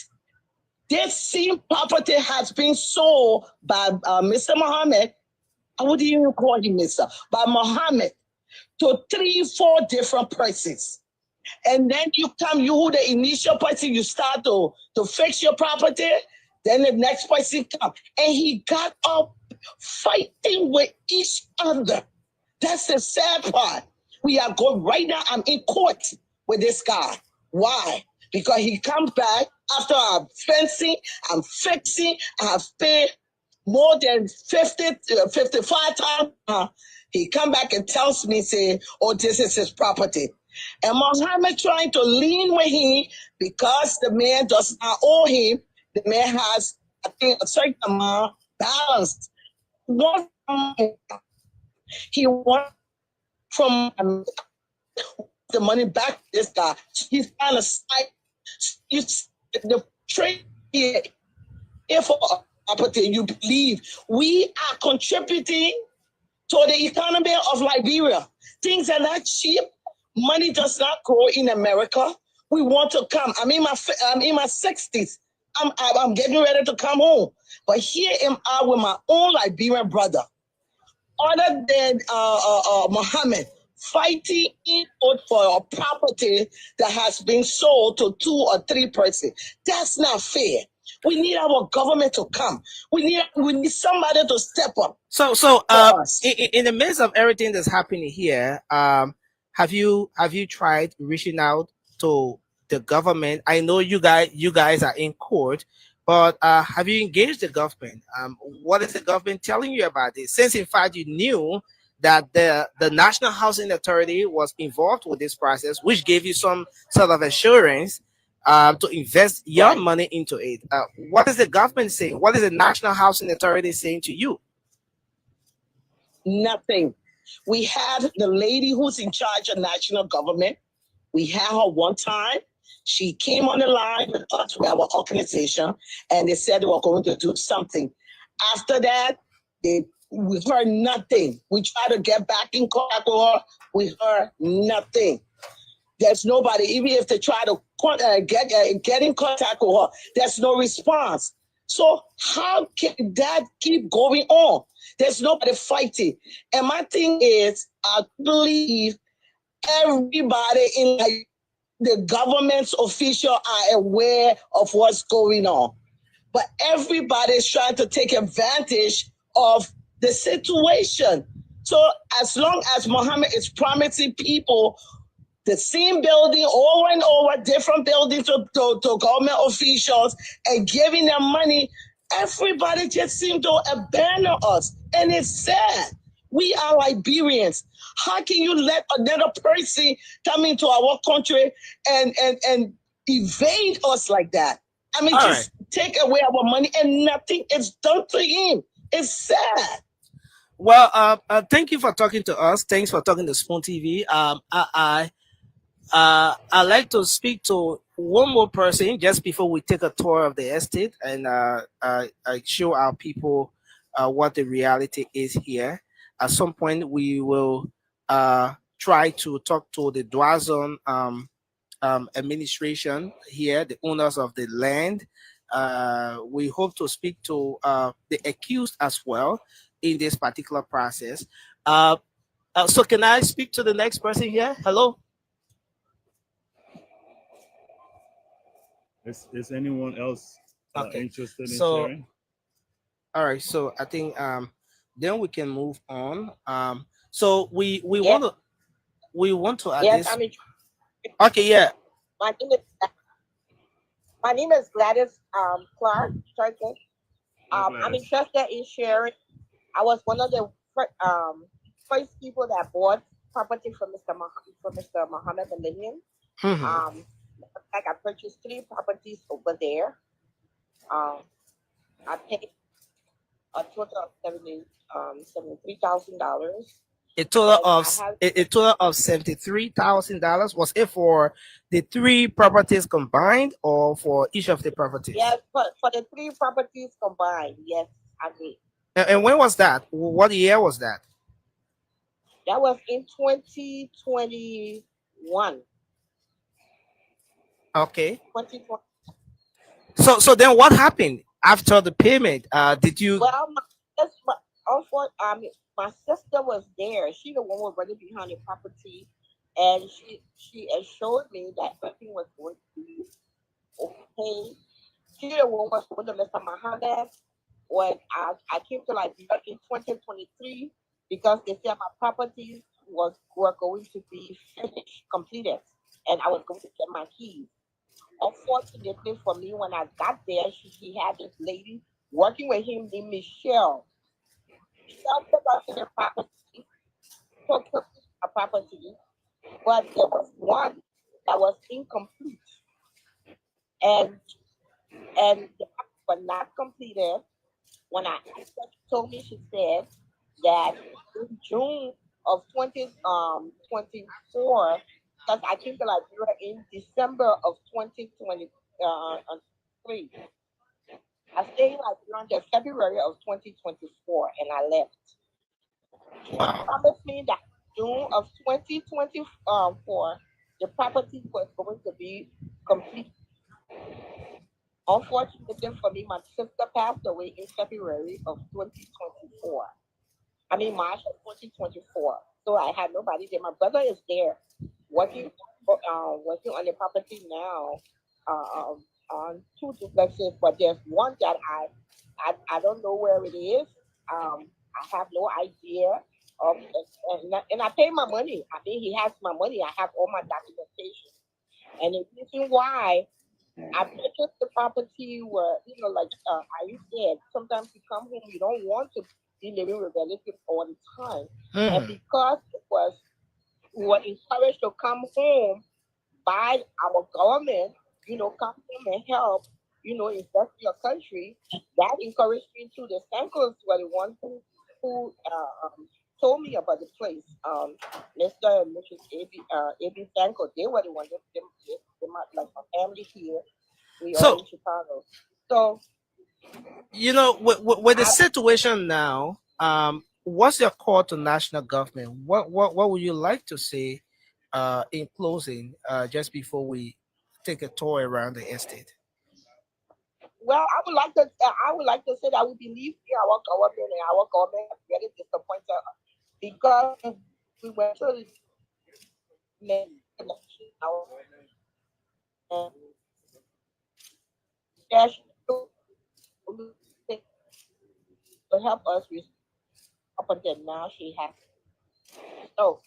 this same property has been sold by Mr. Mohammed. I wouldn't even call him Mr. By Mohammed to 3-4 different persons. And then you the initial person, you start to fix your property. Then the next person come, and he got up fighting with each other. That's the sad part. We are going right now. I'm in court with this guy. Why? Because he comes back after I'm fencing, I'm fixing, I've paid more than 55 times. He come back and tells me, say, oh, this is his property. And Mohammed trying to lean with him because the man does not owe him. The man has, I think, a certain amount balanced. He wants from the money back to this guy. He's trying to fight. The trade here, if for property, you believe we are contributing to the economy of Liberia. Things are not cheap. Money does not grow in America. We want to come. I'm in my 60s. I'm getting ready to come home. But here am I with my own Liberian brother, other than Mohammed, fighting in court for a property that has been sold to 2 or 3 persons. That's not fair. We need our government to come. We need somebody to step up. So in the midst of everything that's happening here, have you tried reaching out to the government? I know you guys are in court, but have you engaged the government? What is the government telling you about this? Since in fact you knew that the National Housing Authority was involved with this process, which gave you some sort of assurance to invest your money into it. What is the government saying? What is the National Housing Authority saying to you? Nothing. We have the lady who's in charge of national government. We had her one time. She came on the line with us, with our organization, and they said they were going to do something. After that, we heard nothing. We tried to get back in contact with her. We heard nothing. There's nobody, even if they try to get in contact with her, there's no response. So how can that keep going on? There's nobody fighting. And my thing is, I believe everybody in like the government's official are aware of what's going on. But everybody's trying to take advantage of the situation. So as long as Mohammed is promising people the same building over and over, different buildings to government officials and giving them money, everybody just seems to abandon us. And it's sad. We are Liberians. How can you let another person come into our country and evade us like that? I mean, All just take away our money and nothing is done to him. It's sad. Well, thank you for talking to us. Thanks for talking to Spoon TV. I'd like to speak to one more person just before we take a tour of the estate and I show our people what the reality is here. At some point, we will try to talk to the Dwazon administration here, the owners of the land. We hope to speak to the accused as well in this particular process. So, can I speak to the next person here? Hello. Is anyone else Okay. interested in So- sharing? All right, so I think then we can move on. So we Yeah. want to add Yes, this. I mean, Okay, yeah. my name is Gladys Clark Turkey. I'm Gladys. interested in sharing. I was one of the first people that bought property from Mr. Muhammad Millennium. Mhm. Like I purchased 3 properties over there. I paid a total of $73,000. A total And of I have- a total of $73,000. Was it for the 3 properties combined or for each of the properties? Yes, for the 3 properties combined, yes, I did. And when was that? What year was that? That was in 2021. Okay. 2020. So then what happened after the payment? Did you? Well, my sister was there. She the one who was running behind the property, and she assured me that everything was going to be okay. She the one was with Mr. Muhammad when I came to Liberia in 2023 because they said my properties were going to be finished, completed, and I was going to get my keys. Unfortunately for me, when I got there, he had this lady working with him named Michelle. Michelle took us to the property, took a property, but there was one that was incomplete, and the property was not completed. When I asked her, she told me, she said that in June of 2024, because I came to Liberia in December of 2023. I stayed in Liberia until February of 2024 and I left. She promised me that June of 2024, the property was going to be complete. Unfortunately for me, my sister passed away in February of 2024. I mean March of 2024. So I had nobody there. My brother is there working on the property now on 2 duplexes, but there's one that I don't know where it is. I have no idea of, and I pay my money. I mean, he has my money. I have all my documentation, and the reason why I purchased the property where, I said, sometimes you come home, you don't want to be living with relatives all the time. And because we were encouraged to come home by our government, come home and help, invest in your country, that encouraged me to. The Sankos were the ones who told me about the place. Mr. and Mrs. A.B. Sanko, they were the ones, they like a family here. We are in Chicago. So, with the situation now, what's your call to national government? What would you like to say in closing, just before we take a tour around the estate? Well, I would like to say that we believe in our government, and our government is very disappointed because we went to the election, and there's no thing to help us with up until now. She has so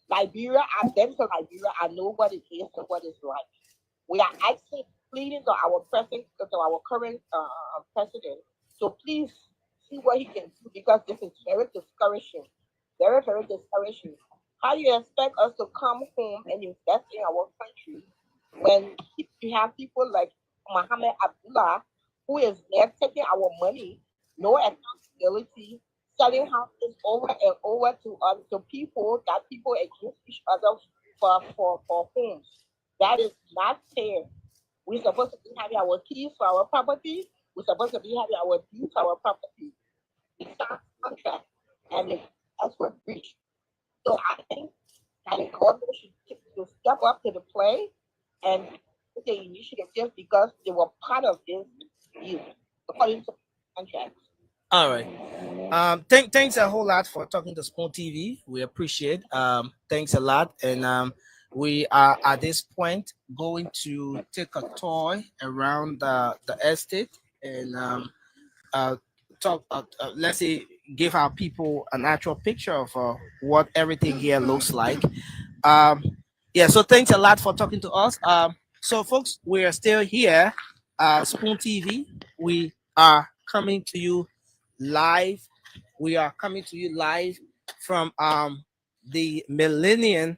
Liberia. I've been to Liberia. I know what it is and what it's like. We are actually pleading to our current president, to please see what he can do because this is very discouraging, very very discouraging. How do you expect us to come home and invest in our country when you have people like Mohammed Abdullah, who is there taking our money, no accountability, selling houses over and over to people that people against each other for homes. That is not fair. We're supposed to be having our keys for our property. We're supposed to be having our deeds for our property. We signed contract and that's what breach. So I think that the government should step up to the plate and take the initiative because they were part of this deal according to contracts. All right. Thanks a whole lot for talking to Spoon TV. We appreciate. Thanks a lot, and we are at this point going to take a tour around the estate and uh, talk. Let's say give our people an actual picture of what everything here looks like. Um, yeah. So thanks a lot for talking to us. So folks, we are still here. Spoon TV. We are coming to you live. We are coming to you live from the Millennium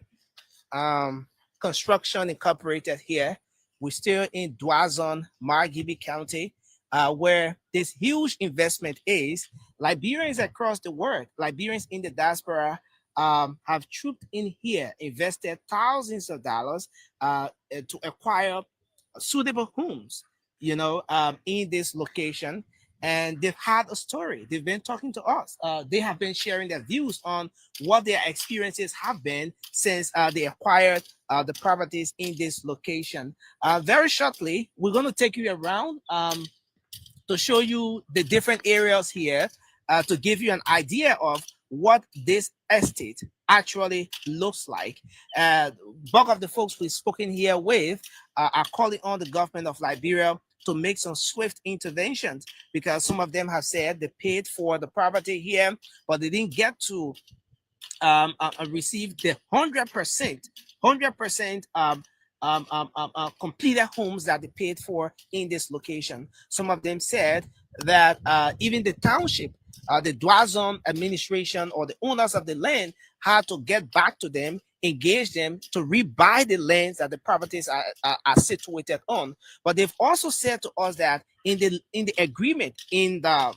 um, Construction Incorporated here. We're still in Dwazon, Margibi County, where this huge investment is. Liberians across the world, Liberians in the diaspora, have trooped in here, invested thousands of dollars to acquire suitable homes, in this location. And they've had a story. They've been talking to us. They have been sharing their views on what their experiences have been since they acquired the properties in this location. Very shortly, we're going to take you around to show you the different areas here to give you an idea of what this estate actually looks like. Bulk of the folks we've spoken here with are calling on the government of Liberia to make some swift interventions because some of them have said they paid for the property here, but they didn't get to receive the 100% completed homes that they paid for in this location. Some of them said that even the township, the Dwazon administration or the owners of the land had to get back to them, engage them to rebuy the lands that the properties are situated on. But they've also said to us that in the agreement, in the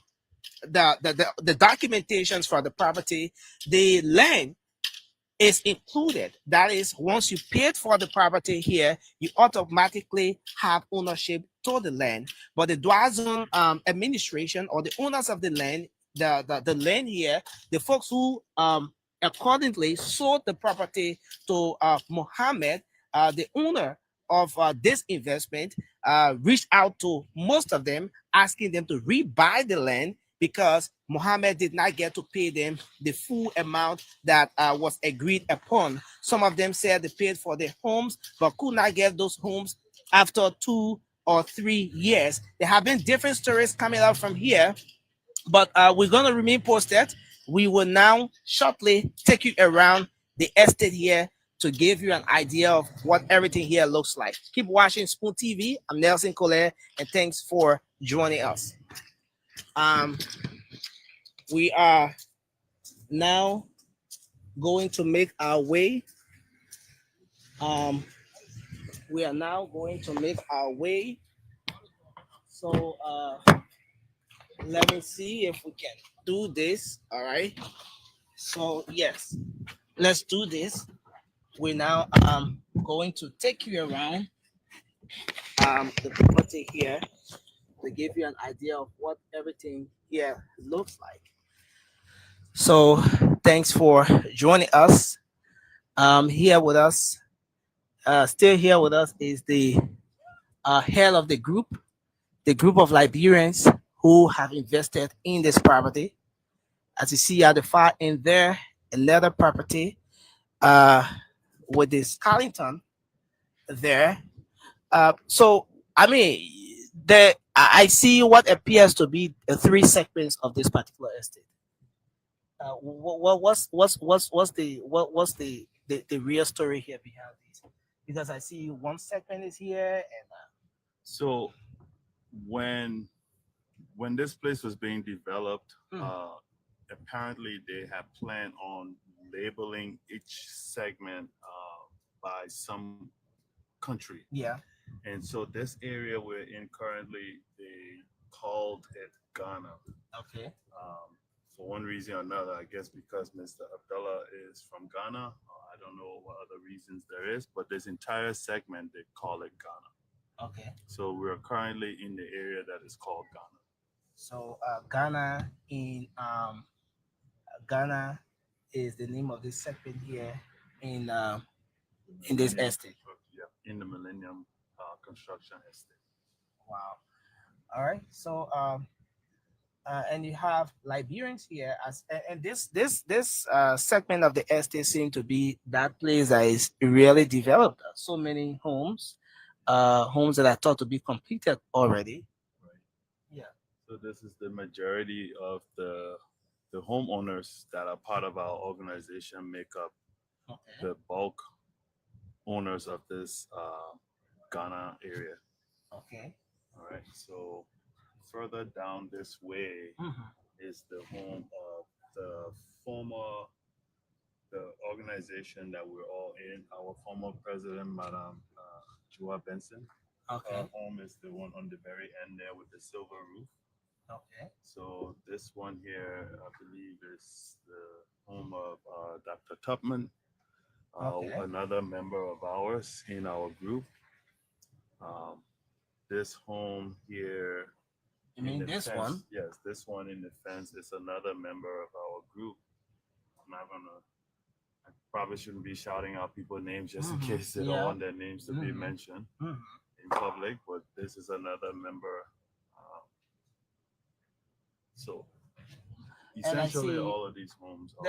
documentations for the property, the land is included. That is, once you paid for the property here, you automatically have ownership to the land. But the Dwazon administration or the owners of the land, the land here, the folks who accordingly sold the property to Mohammed, the owner of this investment, reached out to most of them, asking them to rebuy the land because Mohammed did not get to pay them the full amount that was agreed upon. Some of them said they paid for their homes, but could not get those homes after 2 or 3 years. There have been different stories coming out from here, but we're going to remain posted. We will now shortly take you around the estate here to give you an idea of what everything here looks like. Keep watching Spoon TV. I'm Nelson Collier, and thanks for joining us. We are now going to make our way. We are now going to make our way. So let me see if we can do this. All right. So yes, let's do this. We're now going to take you around the property here to give you an idea of what everything here looks like. So thanks for joining us. Here with us, still here with us is the head of the group, the group of Liberians who have invested in this property. As you see at the far end there, another property uh, with this Carlington there. So I mean, I see what appears to be three segments of this particular estate. What's the real story here behind this? Because I see one segment is here, and So when this place was being developed, Mm. apparently they had planned on labeling each segment by some country. yeah, And so this area we're in currently, they called it Ghana. okay, For one reason or another, I guess because Mr. Abdullah is from Ghana. I don't know what other reasons there is, but this entire segment, they call it Ghana. okay. So we're currently in the area that is called Ghana. So Ghana is the name of this segment here in this Millennium estate. Yeah, in the Millennium Construction Estate. Wow. All right. So and you have Liberians here and this segment of the estate seem to be that place that is really developed. So many homes, homes that are thought to be completed already. Right. Yeah. So this is the majority of the homeowners that are part of our organization make up Okay. the bulk owners of this Ghana area. Okay. All right. So further down this way Mhm. is the home of the organization that we're all in. Our former president, Madam Joa Benson. Okay. Her home is the one on the very end there with the silver roof. Okay. So this one here, I believe, is the home of Dr. Tupman, Okay. another member of ours in our group. This home here. You mean in the this fence, one? Yes, this one in the fence is another member of our group. I'm not gonna. I probably shouldn't be shouting out people's names just in Mhm. case they Yeah. don't want their names to be Mhm. mentioned Mhm. in public. But this is another member. So And I essentially, see all of these homes are.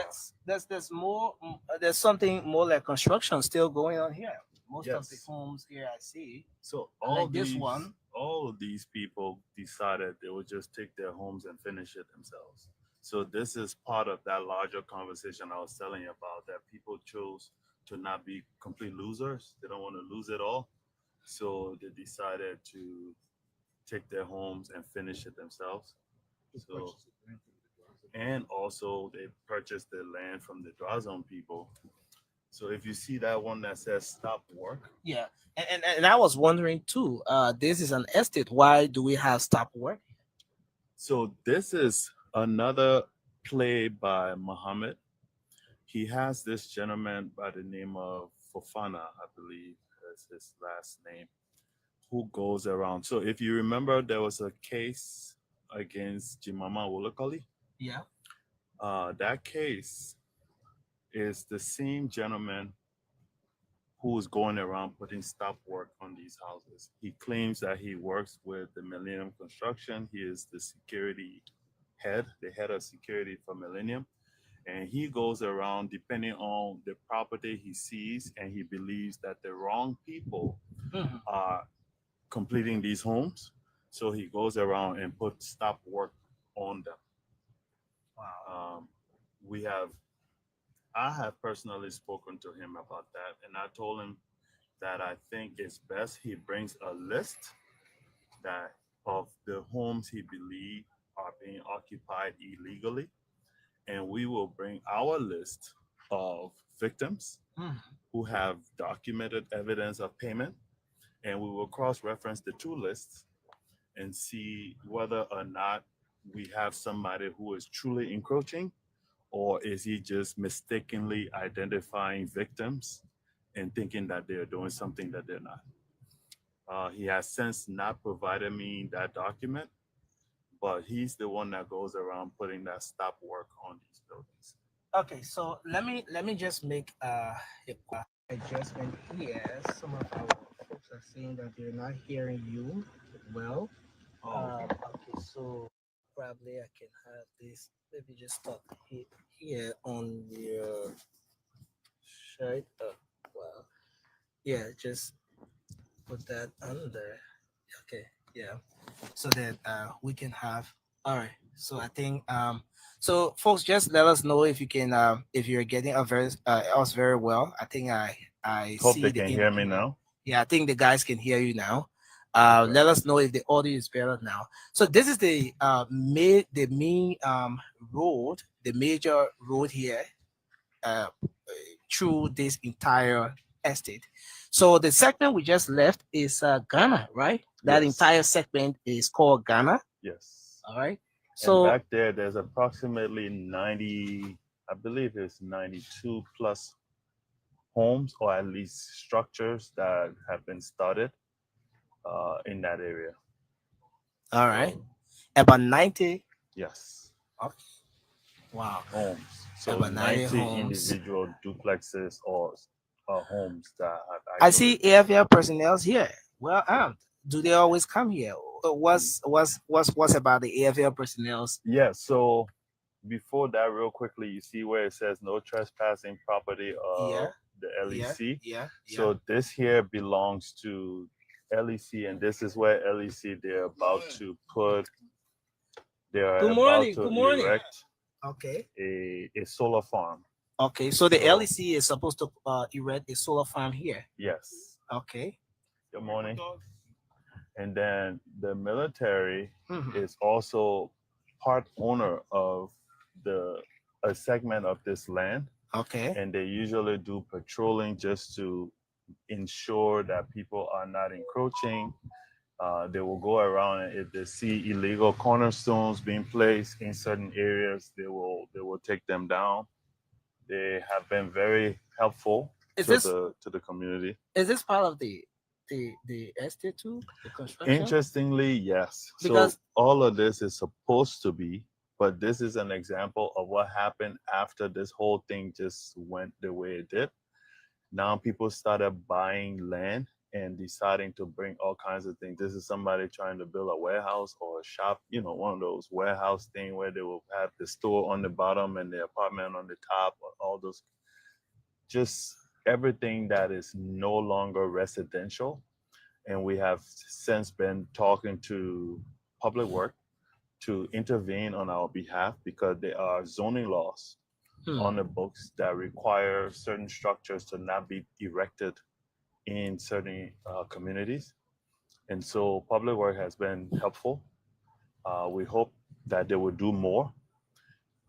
there's more there's something more like construction still going on here. Most of the Yes. homes here I see. So Like this one. all of these people decided they would just take their homes and finish it themselves. So this is part of that larger conversation I was telling you about, that people chose to not be complete losers. They don't want to lose it all. So they decided to take their homes and finish it themselves. So and also they purchased the land from the Drazon people. So if you see that one that says stop work, Yeah. And I was wondering too, this is an estate. Why do we have stop work? so this is another play by Muhammad. He has this gentleman by the name of Fofana, I believe is his last name, who goes around. So if you remember, there was a case against Jimama Wolokoli. Yeah. That case is the same gentleman who is going around putting stop work on these houses. He claims that he works with the Millennium Construction. He is the security head, the head of security for Millennium. And he goes around depending on the property he sees, and he believes that the wrong people Mhm. are completing these homes. So he goes around and puts stop work on them. Wow. We have I have personally spoken to him about that, and I told him that I think it's best he brings a list that of the homes he believes are being occupied illegally, and we will bring our list of victims Mhm. who have documented evidence of payment, and we will cross-reference the two lists and see whether or not we have somebody who is truly encroaching, or is he just mistakenly identifying victims and thinking that they're doing something that they're not. He has since not provided me that document, but he's the one that goes around putting that stop work on these buildings. Okay, so let me just make a quick adjustment here. Some of our folks are saying that they're not hearing you well. Okay, so probably I can have this. Maybe just stop here on your shirt. Oh, well, yeah, just put that under. Okay, yeah. So that we can have. All right. So I think so folks, just let us know if you can if you're getting us very well. I think I Hope see they the can in hear me now. yeah, I think the guys can hear you now. Okay. Let us know if the audio is better now. So this is the main road, the major road here uh, through this entire estate. So the segment we just left is Ghana, right? That Yes. entire segment is called Ghana. Yes. All right. And So back there, there's approximately 90, I believe it's 92 plus homes or at least structures that have been started in that area. all right, So, about 90. yes, Okay. Wow, homes. So about 90 90 homes. individual duplexes or homes that have I actually see been. AFL personnel here. Well armed. Do they always come here? What's about the AFL personnel? Yeah, so before that, real quickly, you see where it says no trespassing property Yeah, of the yeah, LEC. yeah, yeah. So this here belongs to LEC, and this is where LEC they're Good about morning. to Good morning. erect Okay. a solar farm. Okay. So the So LEC is supposed to erect a solar farm here. yes, Okay. good morning. And then the military Mhm. is also part owner of the a segment of this land, Okay. and they usually do patrolling just to ensure that people are not encroaching. They will go around, and if they see illegal cornerstones being placed in certain areas, they will take them down. They have been very helpful Is to this the community. is this part of the estate too? The construction? Interestingly, yes. So Because all of this is supposed to be, but this is an example of what happened after this whole thing just went the way it did. Now people started buying land and deciding to bring all kinds of things. This is somebody trying to build a warehouse or a shop, one of those warehouse thing where they will have the store on the bottom and the apartment on the top, or all those, just everything that is no longer residential. And we have since been talking to Public Work to intervene on our behalf because there are zoning laws hmm, on the books that require certain structures to not be erected in certain communities. And so Public Work has been helpful. We hope that they will do more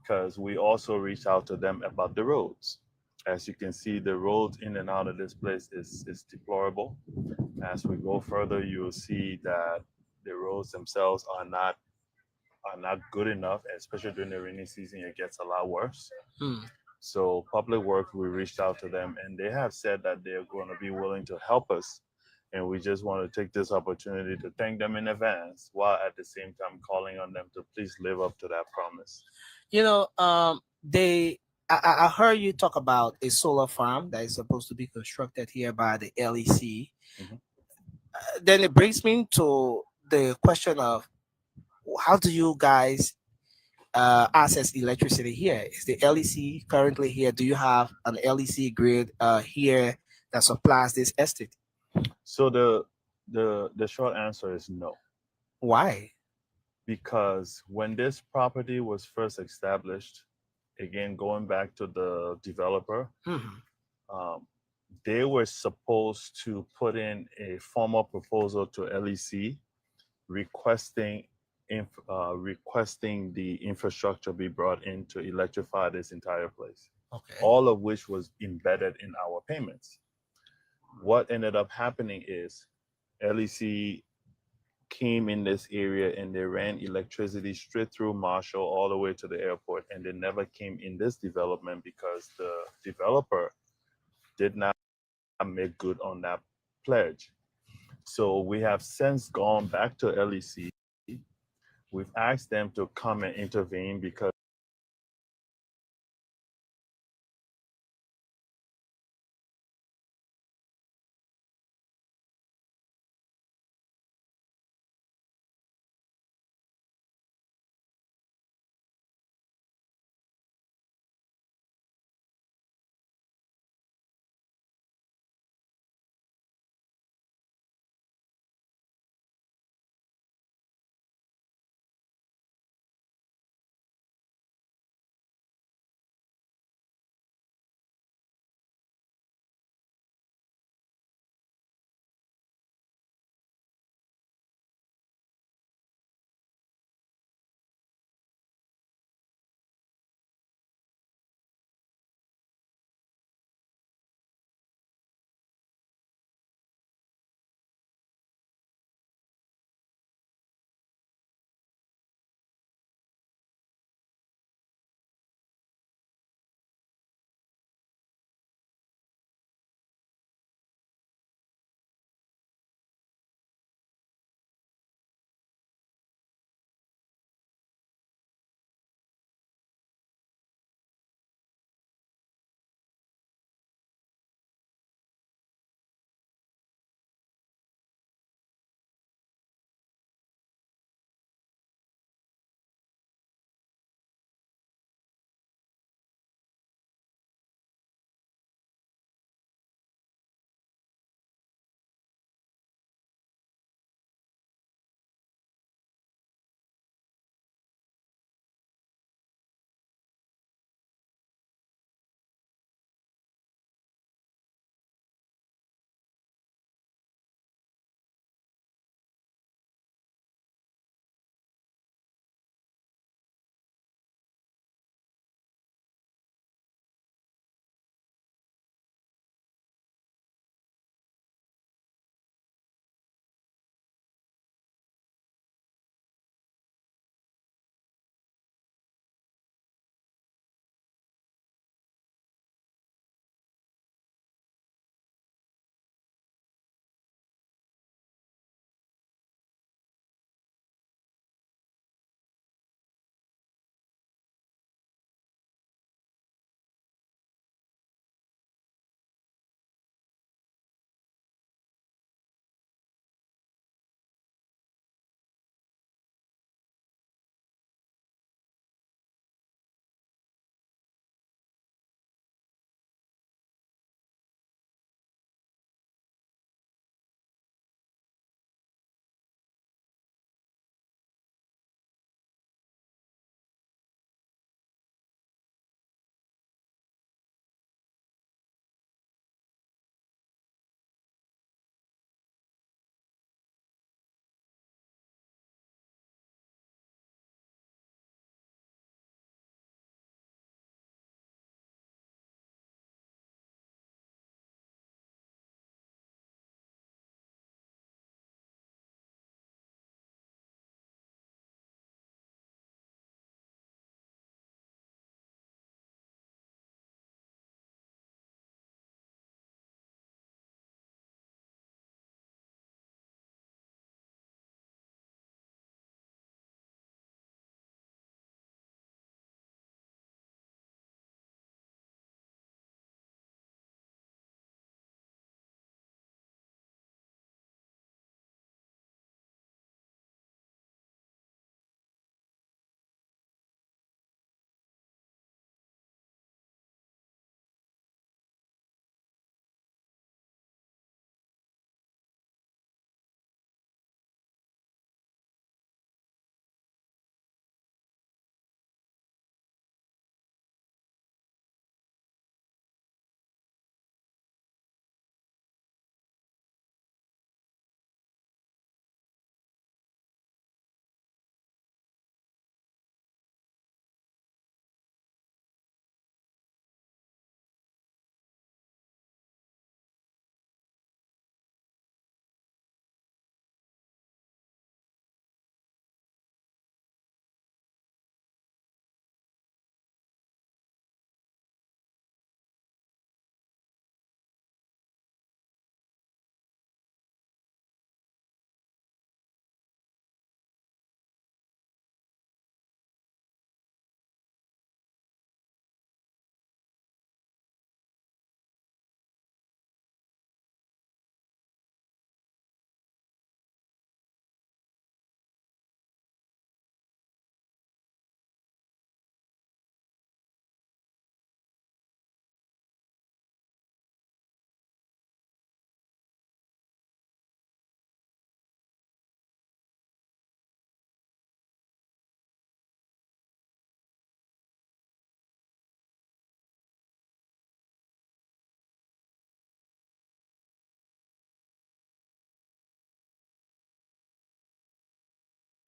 because we also reached out to them about the roads. As you can see, the roads in and out of this place is deplorable. As we go further, you will see that the roads themselves are not good enough, especially during the rainy season. It gets a lot worse. hmm. So Public Works, we reached out to them, and they have said that they're going to be willing to help us. And we just want to take this opportunity to thank them in advance, while at the same time calling on them to please live up to that promise. You know, they I heard you talk about a solar farm that is supposed to be constructed here by the LEC. Mhm. Then it brings me to the question of how do you guys access electricity here? Is the LEC currently here? Do you have an LEC grid here that supplies this estate? So the short answer is no, Why? because when this property was first established, again going back to the developer, Mhm. um, they were supposed to put in a formal proposal to LEC requesting requesting the infrastructure be brought in to electrify this entire place, Okay. all of which was embedded in our payments. What ended up happening is LEC came in this area and they ran electricity straight through Marshall all the way to the airport, and they never came in this development because the developer did not make good on that pledge. So we have since gone back to LEC. We've asked them to come and intervene because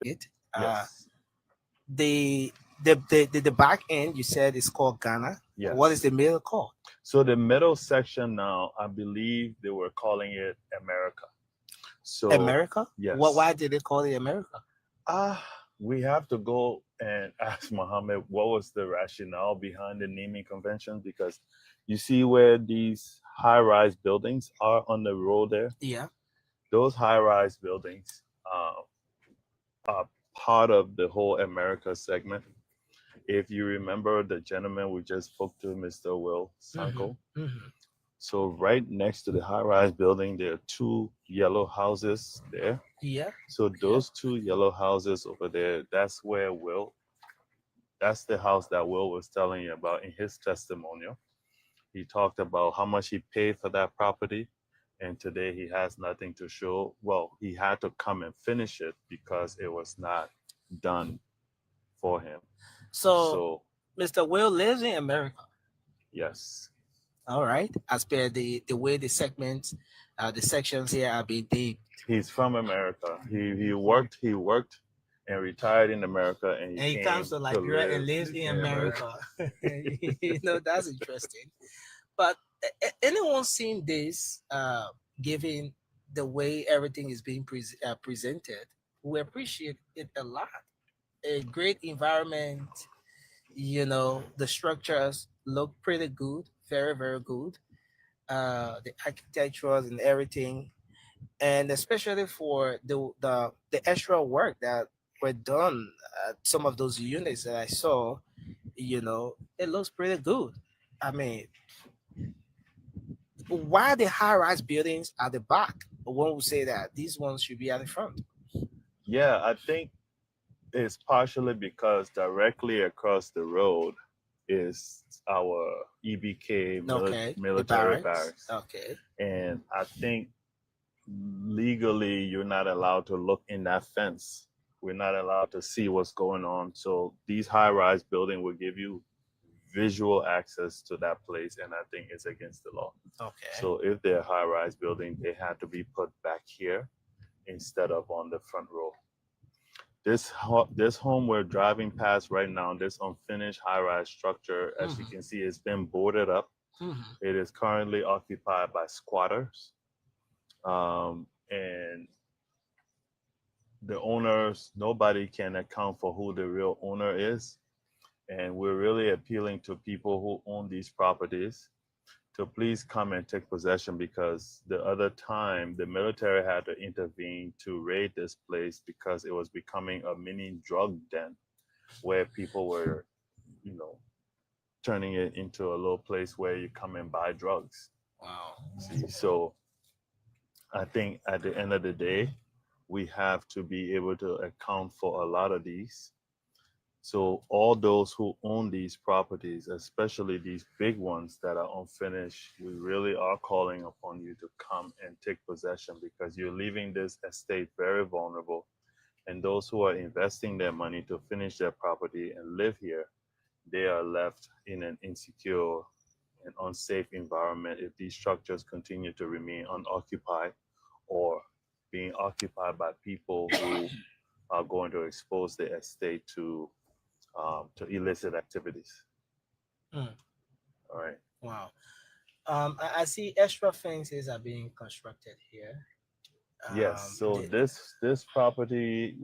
it. Yes. The the back end you said is called Ghana. Yes. What is the middle called? So the middle section now, I believe they were calling it America. So America? yes. Why did they call it America? We have to go and ask Mohammed what was the rationale behind the naming convention, because you see where these high-rise buildings are on the road there. Yeah. Those high-rise buildings are part of the whole America segment. If you remember the gentleman we just spoke to, Mr. Will Sanko. Mm-hmm. So right next to the high-rise building, there are two yellow houses there. Yeah. So those two yellow houses over there, that's the house that Will was telling you about in his testimonial. He talked about how much he paid for that property, and today he has nothing to show. Well, he had to come and finish it because it was not done for him. So Mr. Will lives in America. Yes. All right. As per the way the segments, the sections here are being named. He's from America. He worked and retired in America, and he comes to Liberia and lives in America. That's interesting. But anyone seen this, given the way everything is being presented, we appreciate it a lot. A great environment, the structures look pretty good, very, very good. The architectures and everything, and especially for the extra work that were done at some of those units that I saw, it looks pretty good. I mean, why the high-rise buildings at the back? One would say that these ones should be at the front. Yeah, I think it's partially because directly across the road is our EBK military barracks. Okay. And I think legally you're not allowed to look in that fence. We're not allowed to see what's going on. So these high-rise buildings will give you visual access to that place, and I think it's against the law. Okay. So if they're high-rise building, they had to be put back here instead of on the front row. This home we're driving past right now, this unfinished high-rise structure, as you can see, it's been boarded up. It is currently occupied by squatters. And the owners, nobody can account for who the real owner is. And we're really appealing to people who own these properties to please come and take possession, because the other time the military had to intervene to raid this place because it was becoming a mini drug den where people were, turning it into a little place where you come and buy drugs. Wow. See, so I think at the end of the day, we have to be able to account for a lot of these. So all those who own these properties, especially these big ones that are unfinished, we really are calling upon you to come and take possession, because you're leaving this estate very vulnerable. And those who are investing their money to finish their property and live here, they are left in an insecure and unsafe environment if these structures continue to remain unoccupied or being occupied by people who are going to expose the estate to illicit activities. All right. Wow. I see extra fences are being constructed here. Yes. So this property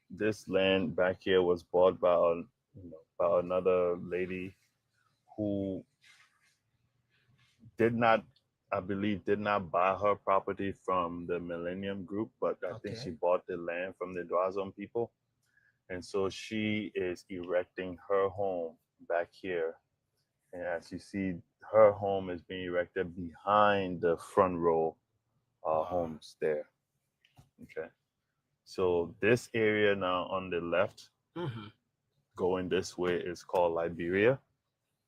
this land back here was bought by by another lady who I believe did not buy her property from the Millennium Group, but I think she bought the land from the Dwazon people. And so she is erecting her home back here. And as you see, her home is being erected behind the front row homes there. Okay. So this area now on the left, going this way, is called Liberia.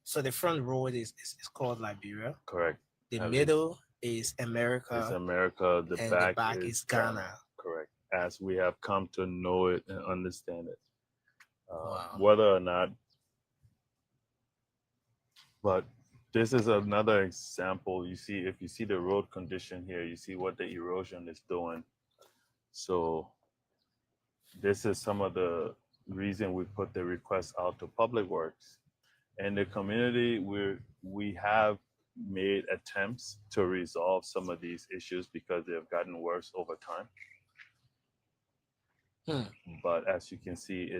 So the front road is called Liberia. Correct. The middle is America. It's America. The back is Ghana. Correct. As we have come to know it and understand it. Wow. Whether or not, but this is another example. You see, if you see the road condition here, you see what the erosion is doing. So this is some of the reason we put the request out to Public Works. And the community, we have made attempts to resolve some of these issues because they have gotten worse over time. But as you can see,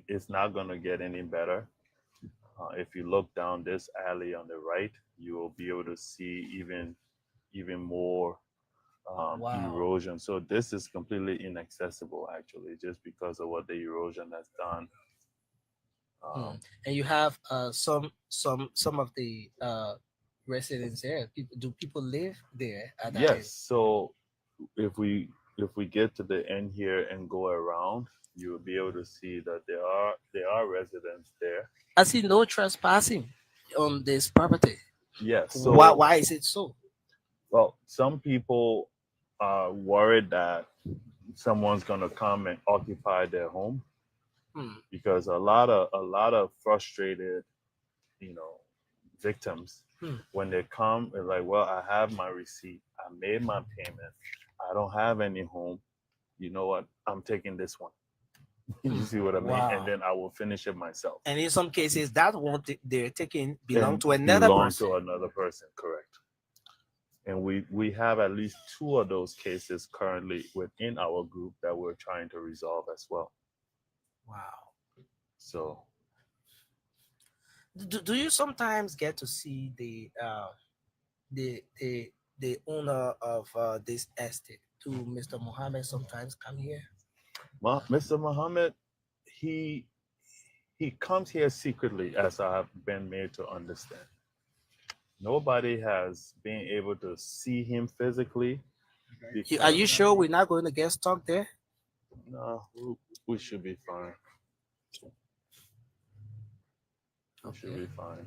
it's not going to get any better. If you look down this alley on the right, you will be able to see even more Wow. erosion. So this is completely inaccessible, actually, just because of what the erosion has done. And you have some of the residents there. Do people live there at that Yes. So if we get to the end here and go around, you will be able to see that there are residents there. I see no trespassing on this property. Yes. So Why is it so? well, some people are worried that someone's gonna come and occupy their home because a lot of frustrated, victims when they come, they're like, well, I have my receipt, I made my payment, I don't have any home. You know what? I'm taking this one. You see what I mean? Wow. And then I will finish it myself. And in some cases, that one they're taking belong And to another belong person. to another person, correct. And we have at least 2 of those cases currently within our group that we're trying to resolve as well. Wow. So Do you sometimes get to see the owner of this estate? Do Mr. Mohammed sometimes come here? Mr. Muhammad, he comes here secretly, as I have been made to understand. Nobody has been able to see him physically. Are you sure we're not going to get stuck there? No, we should be fine. We should be fine.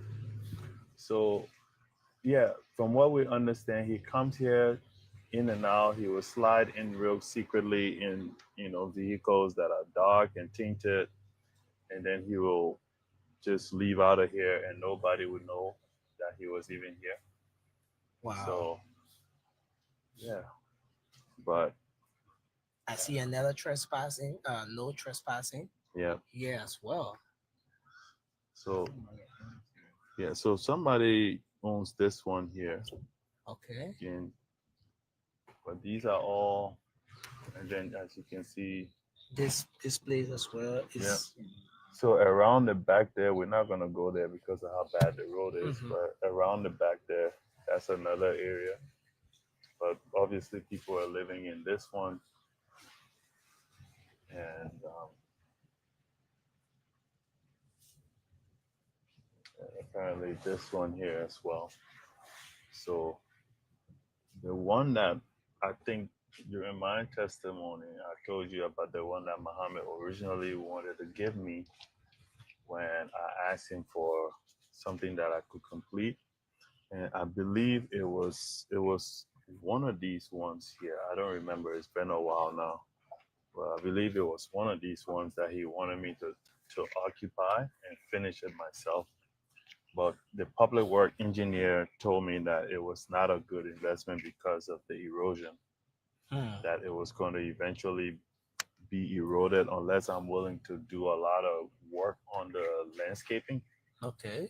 So, yeah, from what we understand, he comes here in and out. He will slide in real secretly in, vehicles that are dark and tinted, and then he will just leave out of here, and nobody would know that he was even here. Wow. So, yeah, but I see another trespassing. No trespassing. yeah. Here as well. So, yeah, so somebody owns this one here. Okay. Again, but these are all, and then as you can see, This place as well is. yeah. So around the back there, we're not gonna go there because of how bad the road is. But around the back there, that's another area. But obviously, people are living in this one, and apparently this one here as well. So the one that I think during my testimony, I told you about the one that Muhammad originally wanted to give me when I asked him for something that I could complete. And I believe it was one of these ones here. I don't remember. It's been a while now. But I believe it was one of these ones that he wanted me to occupy and finish it myself. But the public work engineer told me that it was not a good investment because of the erosion, that it was going to eventually be eroded unless I'm willing to do a lot of work on the landscaping. Okay.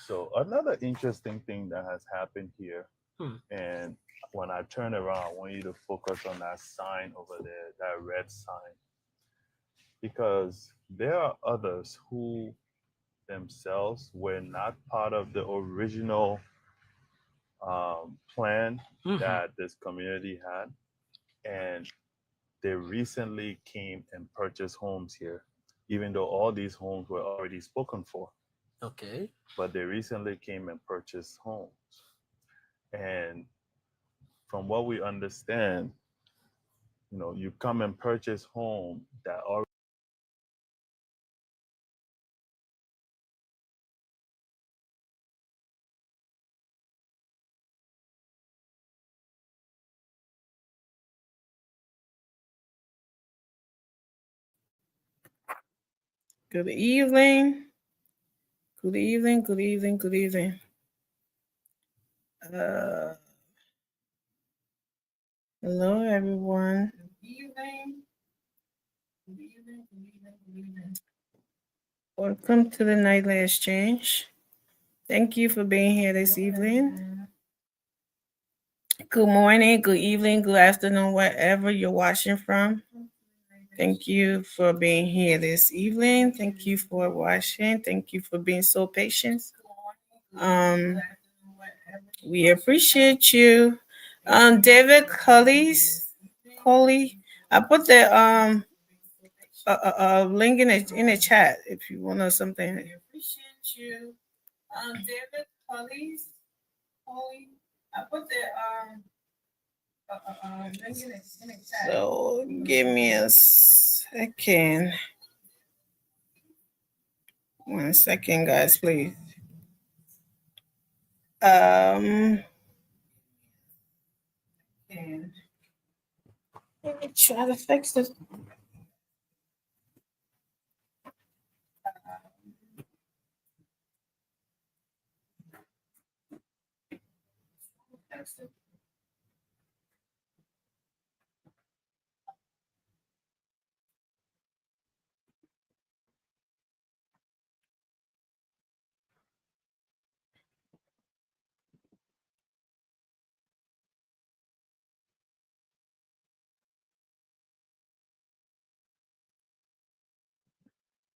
So another interesting thing that has happened here, and when I turn around, I want you to focus on that sign over there, that red sign, because there are others who themselves were not part of the original plan that this community had, and they recently came and purchased homes here, even though all these homes were already spoken for. Okay. But they recently came and purchased homes. And from what we understand, you come and purchase home that already Good evening. Good evening. Good evening. Good evening. Hello, everyone. Good evening. Welcome to the Nightly Exchange. Thank you for being here this evening. Good morning, good evening, good afternoon, wherever you're watching from. Thank you for being here this evening. Thank you for watching. Thank you for being so patient. We appreciate you. David Coley, I put the link in the chat if you want to know something. I appreciate you. David Coley, I put the link in the chat. So give me a second. 1 second, guys, please. Let me try to fix this.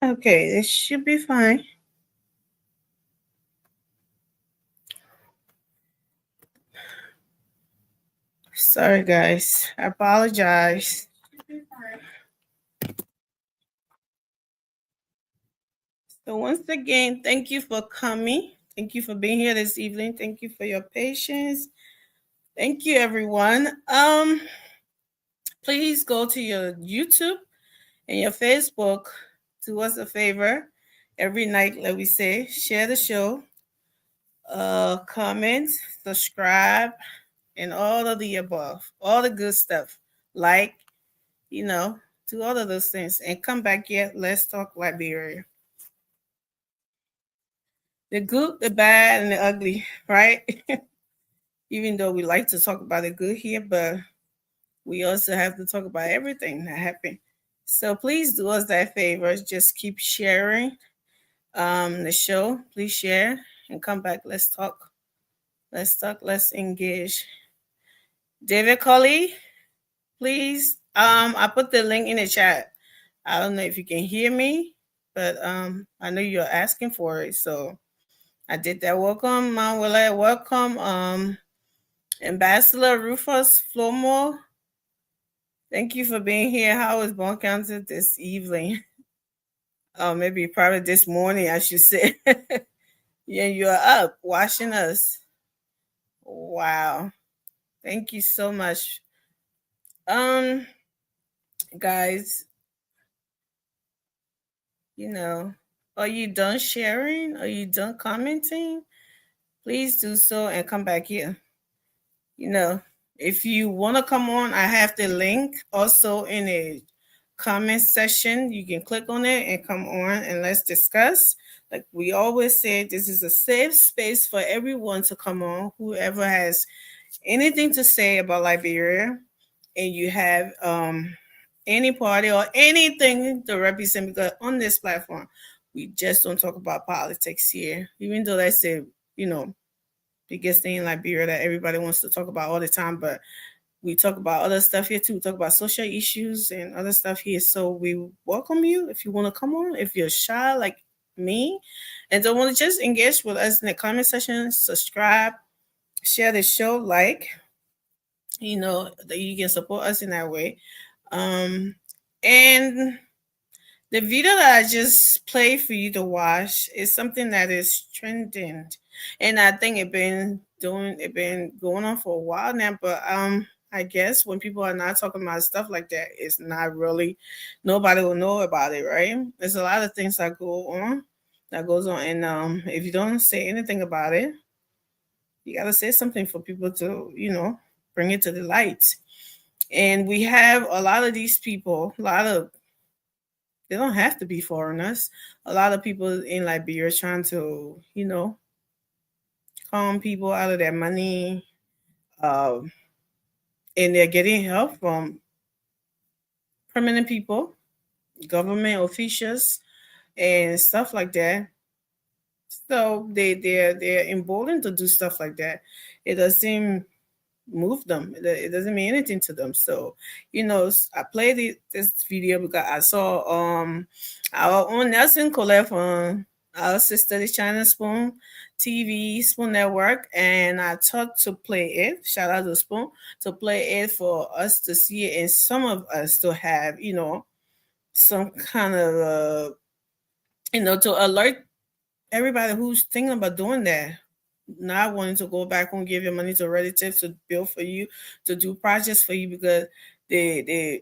Okay, this should be fine. Sorry, guys. I apologize. So once again, thank you for coming. Thank you for being here this evening. Thank you for your patience. Thank you, everyone. Please go to your YouTube and your Facebook. Do us a favor. Every night, let me say, share the show, comment, subscribe, and all of the above, all the good stuff. Like, do all of those things and come back here. Let's talk Liberia. The good, the bad, and the ugly, right? Even though we like to talk about the good here, but we also have to talk about everything that happened. So please do us that favor. Just keep sharing the show. Please share and come back. Let's talk. Let's talk. Let's engage. David Colley, please. I put the link in the chat. I don't know if you can hear me, but I know you're asking for it. So I did that. Welcome, Willette. Welcome, Ambassador Rufus Flomo. Thank you for being here. How was Bone County this evening? Maybe probably this morning, I should say. Yeah, you're up watching us. Wow. Thank you so much. Guys, are you done sharing? Are you done commenting? Please do so and come back here. If you want to come on, I have the link also in the comment section. You can click on it and come on and let's discuss. Like we always say, this is a safe space for everyone to come on. Whoever has anything to say about Liberia and you have any party or anything to represent, because on this platform, we just don't talk about politics here, even though that's the, biggest thing in Liberia that everybody wants to talk about all the time. But we talk about other stuff here too. We talk about social issues and other stuff here. So we welcome you if you want to come on. If you're shy like me and don't want to just engage with us in the comment section, subscribe, share the show, that you can support us in that way. And the video that I just played for you to watch is something that is trending, and I think it been going on for a while now. But I guess when people are not talking about stuff like that, it's not really, nobody will know about it, right? There's a lot of things that goes on, and if you don't say anything about it, you gotta say something for people to bring it to the light. And we have a lot of these people, they don't have to be foreigners. A lot of people in Liberia trying to, calm people out of their money. And they're getting help from permanent people. government officials and stuff like that. So they're emboldened to do stuff like that. It doesn't move them. It doesn't mean anything to them. So, I played this video because I saw our own Nelson Colette from our sister, the China Spoon TV, Spoon Network, and I thought to play it. Shout out to Spoon to play it for us to see it, and some of us to have, some kind of, to alert everybody who's thinking about doing that, not wanting to go back and give your money to relatives to build for you, to do projects for you, because they're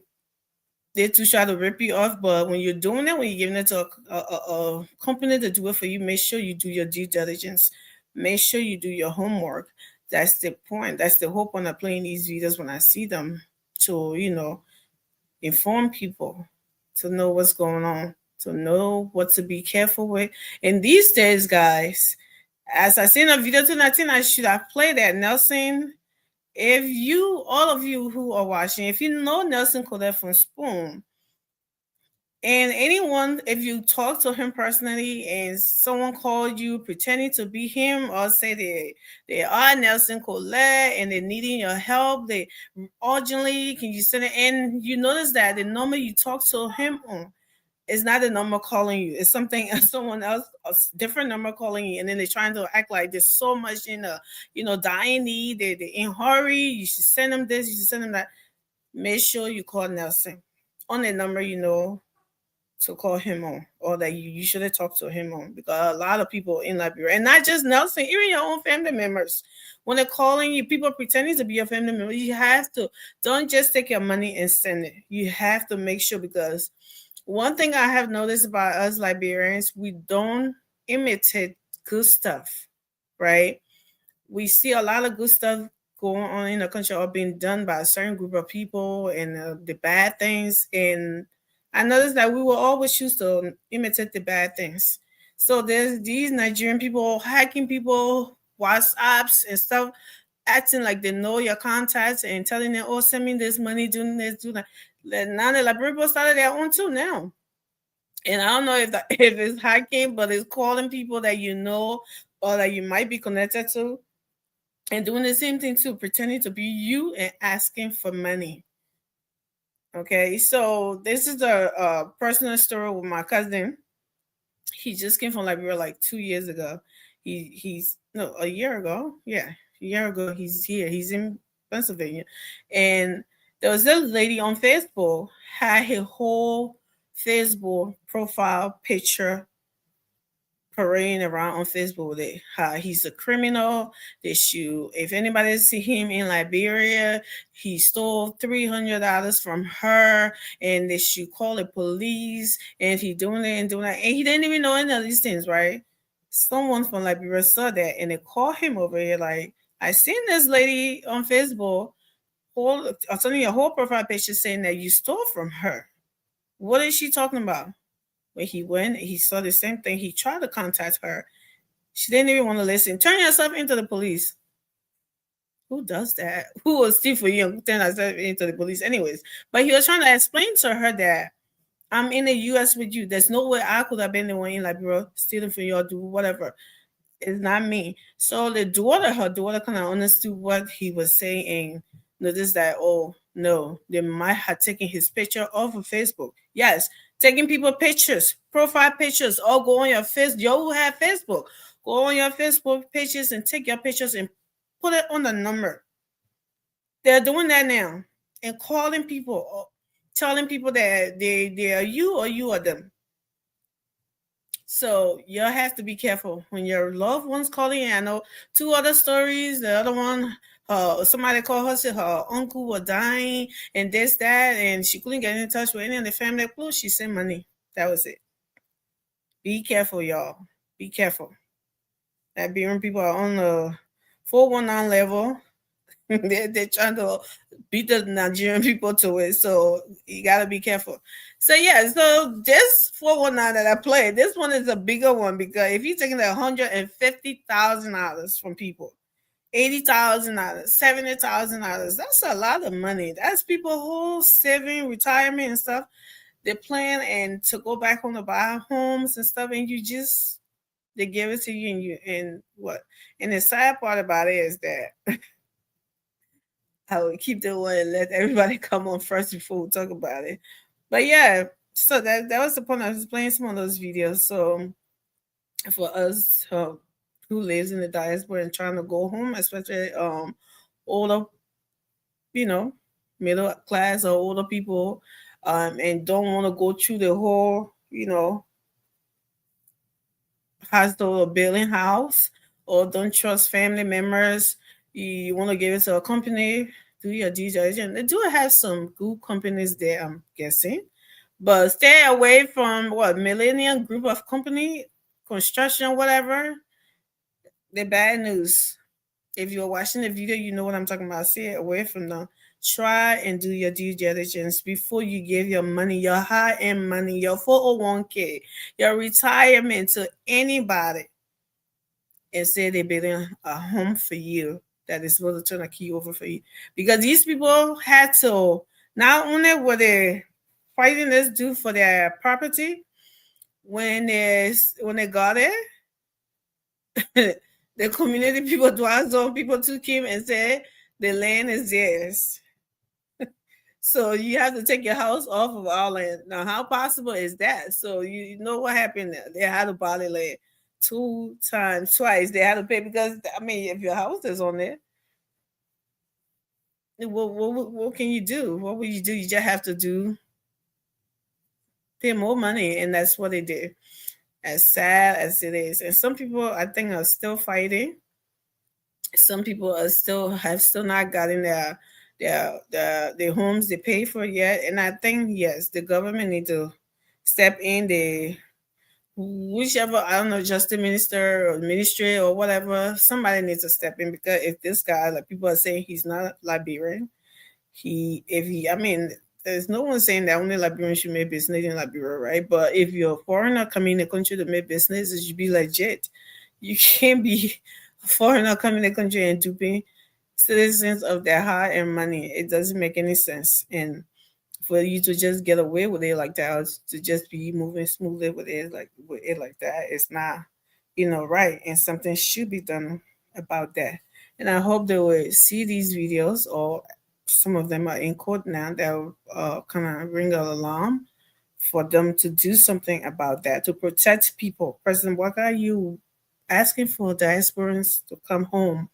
too shy to rip you off. But when you're doing it, when you're giving it to a company to do it for you, make sure you do your due diligence. Make sure you do your homework. That's the point. That's the whole point of playing these videos when I see them, to inform people, to know what's going on, to know what to be careful with. And these days, guys, as I seen a video tonight, I should have played that. Nelson, if you, all of you who are watching, if you know Nelson Colette from Spoon, and anyone, if you talk to him personally and someone called you pretending to be him, or say they are Nelson Colette and they're needing your help, they urgently, can you send it in? You notice that the number you talk to him on is not the number calling you. It's someone else, a different number calling you, and then they're trying to act like there's so much in a dying need. They're in hurry. You should send them this. You should send them that. Make sure you call Nelson on the number to call him on, or that you should have talked to him on, because a lot of people in Liberia, and not just Nelson, even your own family members, when they're calling you, people pretending to be your family member, you have to, don't just take your money and send it. You have to make sure, because one thing I have noticed about us Liberians, we don't imitate good stuff, right? We see a lot of good stuff going on in the country, or being done by a certain group of people, and the bad things. And I noticed that we will always choose to imitate the bad things. So there's these Nigerian people hacking people, WhatsApps and stuff, acting like they know your contacts and telling them, oh, send me this money, do this, do that. Now the Liberian people started their own too now. And I don't know if it's hacking, but it's calling people that you know or that you might be connected to, and doing the same thing too, pretending to be you and asking for money. Okay, so this is a personal story with my cousin. He just came from Liberia like 2 years ago. He's no, a year ago. Yeah, a year ago he's here. He's in Pennsylvania, and there was this lady on Facebook had her whole Facebook profile picture parading around on Facebook with it. He's a criminal. If anybody see him in Liberia, he stole $300 from her, and they should call the police. And he doing it and doing that, and he didn't even know any of these things, right? Someone from Liberia saw that, and they called him over here. Like, I seen this lady on Facebook, telling your whole profile picture saying that you stole from her. What is she talking about? When he went, he saw the same thing. He tried to contact her. She didn't even want to listen. Turn yourself into the police. Who does that? Who will steal for you and turn yourself into the police? Anyways, but he was trying to explain to her that I'm in the U.S. with you. There's no way I could have been the one in Liberia stealing from you or do whatever. It's not me. So her daughter kind of understood what he was saying and noticed that, oh, no, they might have taken his picture off of Facebook. Yes, taking people pictures, profile pictures, or go on your Facebook. You who have Facebook, go on your Facebook pictures and take your pictures and put it on the number. They're doing that now and calling people, telling people that they are you or you are them. So you have to be careful when your loved one's calling. I know 2 other stories. The other one, somebody called her, said her uncle was dying and this, that, and she couldn't get in touch with any of the family. Plus, she sent money. That was it. Be careful, y'all. Be careful. Liberian people are on the 419 level. They're trying to beat the Nigerian people to it. So you got to be careful. So, yeah, so this 419 that I played, this one is a bigger one, because if you're taking $150,000 from people, $80,000, $70,000, that's a lot of money. That's people who saving, retirement and stuff. they plan and to go back home to buy homes and stuff, and they give it to you, and what? And the sad part about it is that I would keep the one and let everybody come on first before we talk about it. But yeah, so that was the point. I was playing some of those videos. So for us who lives in the diaspora and trying to go home, especially older, middle class or older people, and don't want to go through the whole, hospital or building house, or don't trust family members. You want to give it to a company, do your due diligence. They do have some good companies there, I'm guessing. But stay away from millennium group of company, construction, whatever. The bad news. If you're watching the video, you know what I'm talking about. Stay away from them. Try and do your due diligence before you give your money, your high-end money, your 401k, your retirement to anybody, and say they're building a home for you that is supposed to turn a key over for you. Because these people had to, not only were they fighting this dude for their property, when they got it, the community people, Dwa Zone people took him and said the land is theirs. So you have to take your house off of our land. Now, how possible is that? So you know what happened there? They had to buy the land twice. They had to pay because, I mean, if your house is on there, what can you do? What will you do? You just have to pay more money, and that's what they did. As sad as it is, and some people I think are still fighting. Some people have still not gotten their homes they pay for yet, and I think yes, the government need to step in. Whichever, I don't know, justice minister or ministry or whatever, somebody needs to step in, because if this guy, like people are saying, he's not Liberian, I mean, there's no one saying that only Liberians should make business in Liberia, right? But if you're a foreigner coming in the country to make business, it should be legit. You can't be a foreigner coming in the country and duping citizens of their hard-earned money. It doesn't make any sense. And for you to just get away with it like that, or to just be moving smoothly with it like that, it's not, right. And something should be done about that. And I hope they will see these videos, or some of them are in court now, that will kind of ring an alarm for them to do something about that, to protect people. President, what are you asking for diasporans to come home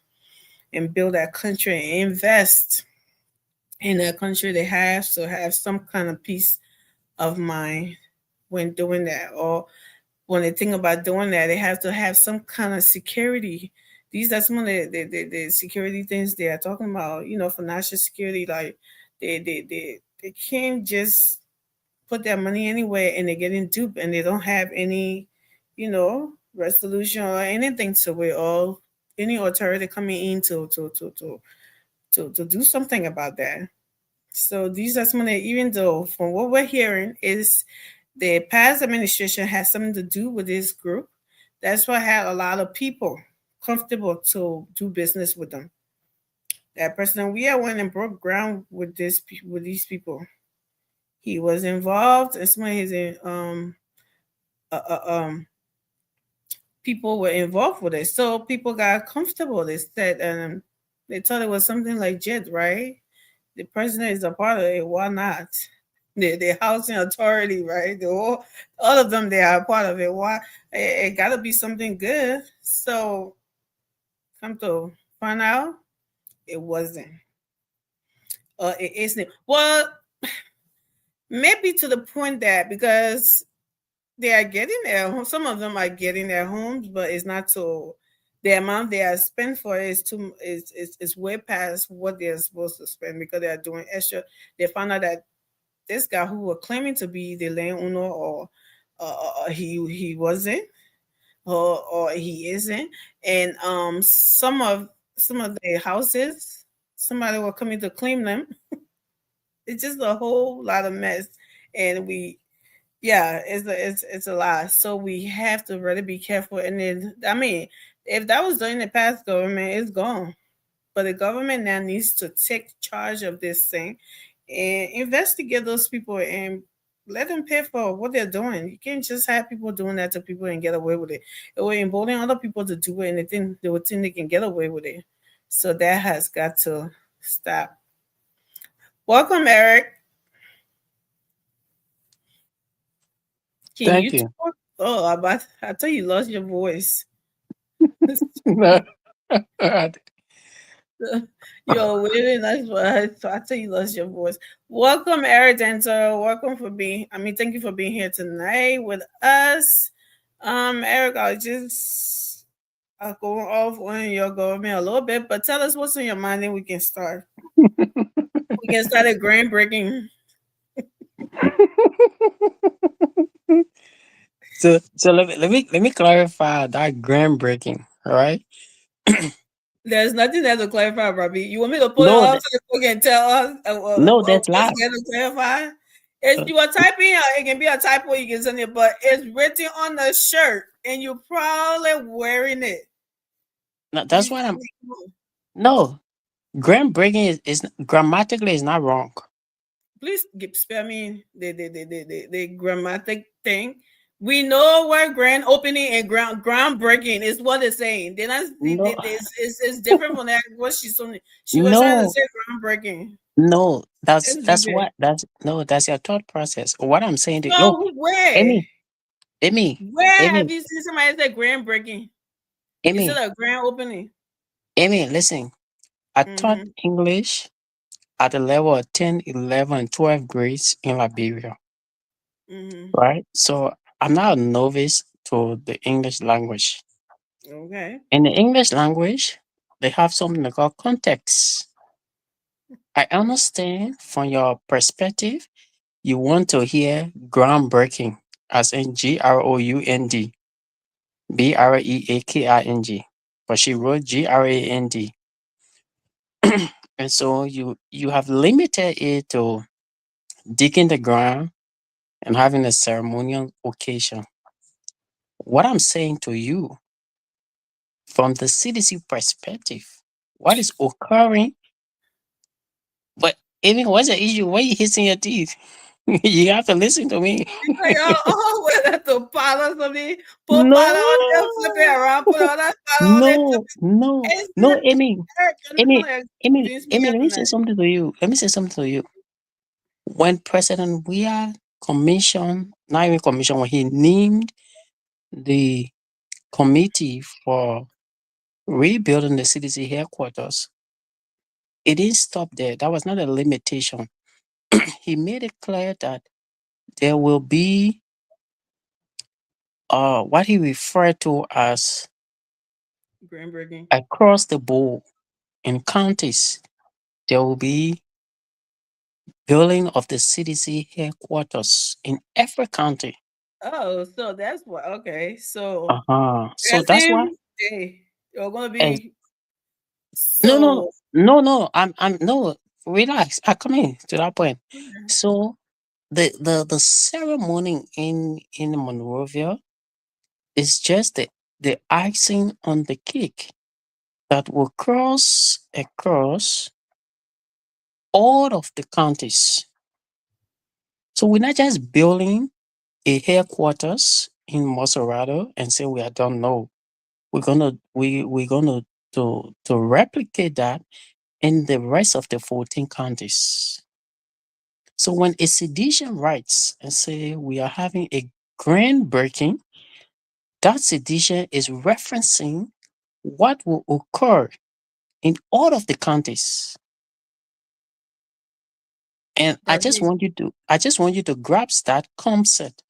and build that country and invest in that country? They have to have some kind of peace of mind when doing that, or when they think about doing that, they have to have some kind of security. These are some of the security things they are talking about, for national security. Like they can't just put their money anywhere and they're getting duped, and they don't have any, resolution or anything to it, or any authority coming in to do something about that. So these are some of the, even though from what we're hearing is the past administration has something to do with this group, that's what had a lot of people comfortable to do business with them. That President Weah went and broke ground with these people. He was involved, and some of his people were involved with it. So people got comfortable. They said, they thought it was something legit, right? The president is a part of it. Why not? The housing authority, right? All of them, they are a part of it. Why? It got to be something good. So come to find out, it wasn't. It isn't. Well, maybe to the point that, because they are getting their home, some of them are getting their homes, but it's not so. The amount they are spent for is way past what they're supposed to spend, because they are doing extra. They found out that this guy who was claiming to be the landowner, or he wasn't, or he isn't, and some of the houses, somebody were coming to claim them. It's just a whole lot of mess, and it's a lot. So we have to really be careful. And then, I mean, if that was done in the past government, it's gone. But the government now needs to take charge of this thing and investigate those people and let them pay for what they're doing. You can't just have people doing that to people and get away with it. It will embolden other people to do it, and they would think they can get away with it. So that has got to stop. Welcome, Eric. Can Thank you you. talk? Oh, I thought you lost your voice. No. You're really nice, but I thought you lost your voice. Welcome, Eric Denzel. Welcome for being. Thank you for being here tonight with us. Eric, I'll go off on your government a little bit, but tell us what's on your mind, and we can start. We can start a groundbreaking. So let me clarify that groundbreaking. All right. There's nothing there to clarify, Robbie. You want me to put it No, up so you can tell us no, what's that's live. there to clarify? If Uh, you are typing, it can be a typo, you can send it, but it's written on the shirt and you're probably wearing it. That's what I'm. No, groundbreaking is grammatically is not wrong. Please spare me the grammatic thing. We know what grand opening and groundbreaking is what it's saying. Then No, it's different from that. What she was trying to no, say groundbreaking. no. It's That's weird. what that's no. That's your thought process. What I'm saying to no, So where? Amy, Amy, Where have Amy, you seen somebody say groundbreaking Amy, instead of grand opening? Amy. Listen, I taught Mm-hmm. English at the level of 10, 11, and 12 grades in Liberia. Mm-hmm. Right? So I'm not a novice to the English language. Okay. In the English language, they have something they call context. I understand from your perspective, you want to hear groundbreaking, as in GROUND, BREAKING, but she wrote GRAND. And so you have limited it to digging the ground and having a ceremonial occasion. What I'm saying to you, from the CDC perspective, what is occurring? But even what's the issue? Why you hitting your teeth? You have to listen to me. Like, whether to polish something, put No, powder on there, flip it around, put all that powder on there. no, no, It's no, not, Amy, Eric, you're not Amy, gonna Amy, convince me Amy. of Let me say tonight. something to you. Let me say something to you. When President Weah commissioned, not even commissioned, when he named the committee for rebuilding the CDC headquarters, it didn't stop there. That was not a limitation. He made it clear that there will be what he referred to as Groundbreaking. across the board in counties, there will be building of the CDC headquarters in every county. Oh, so that's what. Okay, so Uh-huh. So as that's why in, hey, you're gonna as be no no so. no, I'm no, relax. I come in to that point. So the ceremony in Monrovia is just the icing on the cake that will cross across all of the counties. So we're not just building a headquarters in Moserado and say we are done. No, we're gonna to replicate that in the rest of the 14 counties. So when a sedition writes and say we are having a groundbreaking, that sedition is referencing what will occur in all of the counties. And Okay, I just want you to grasp that concept.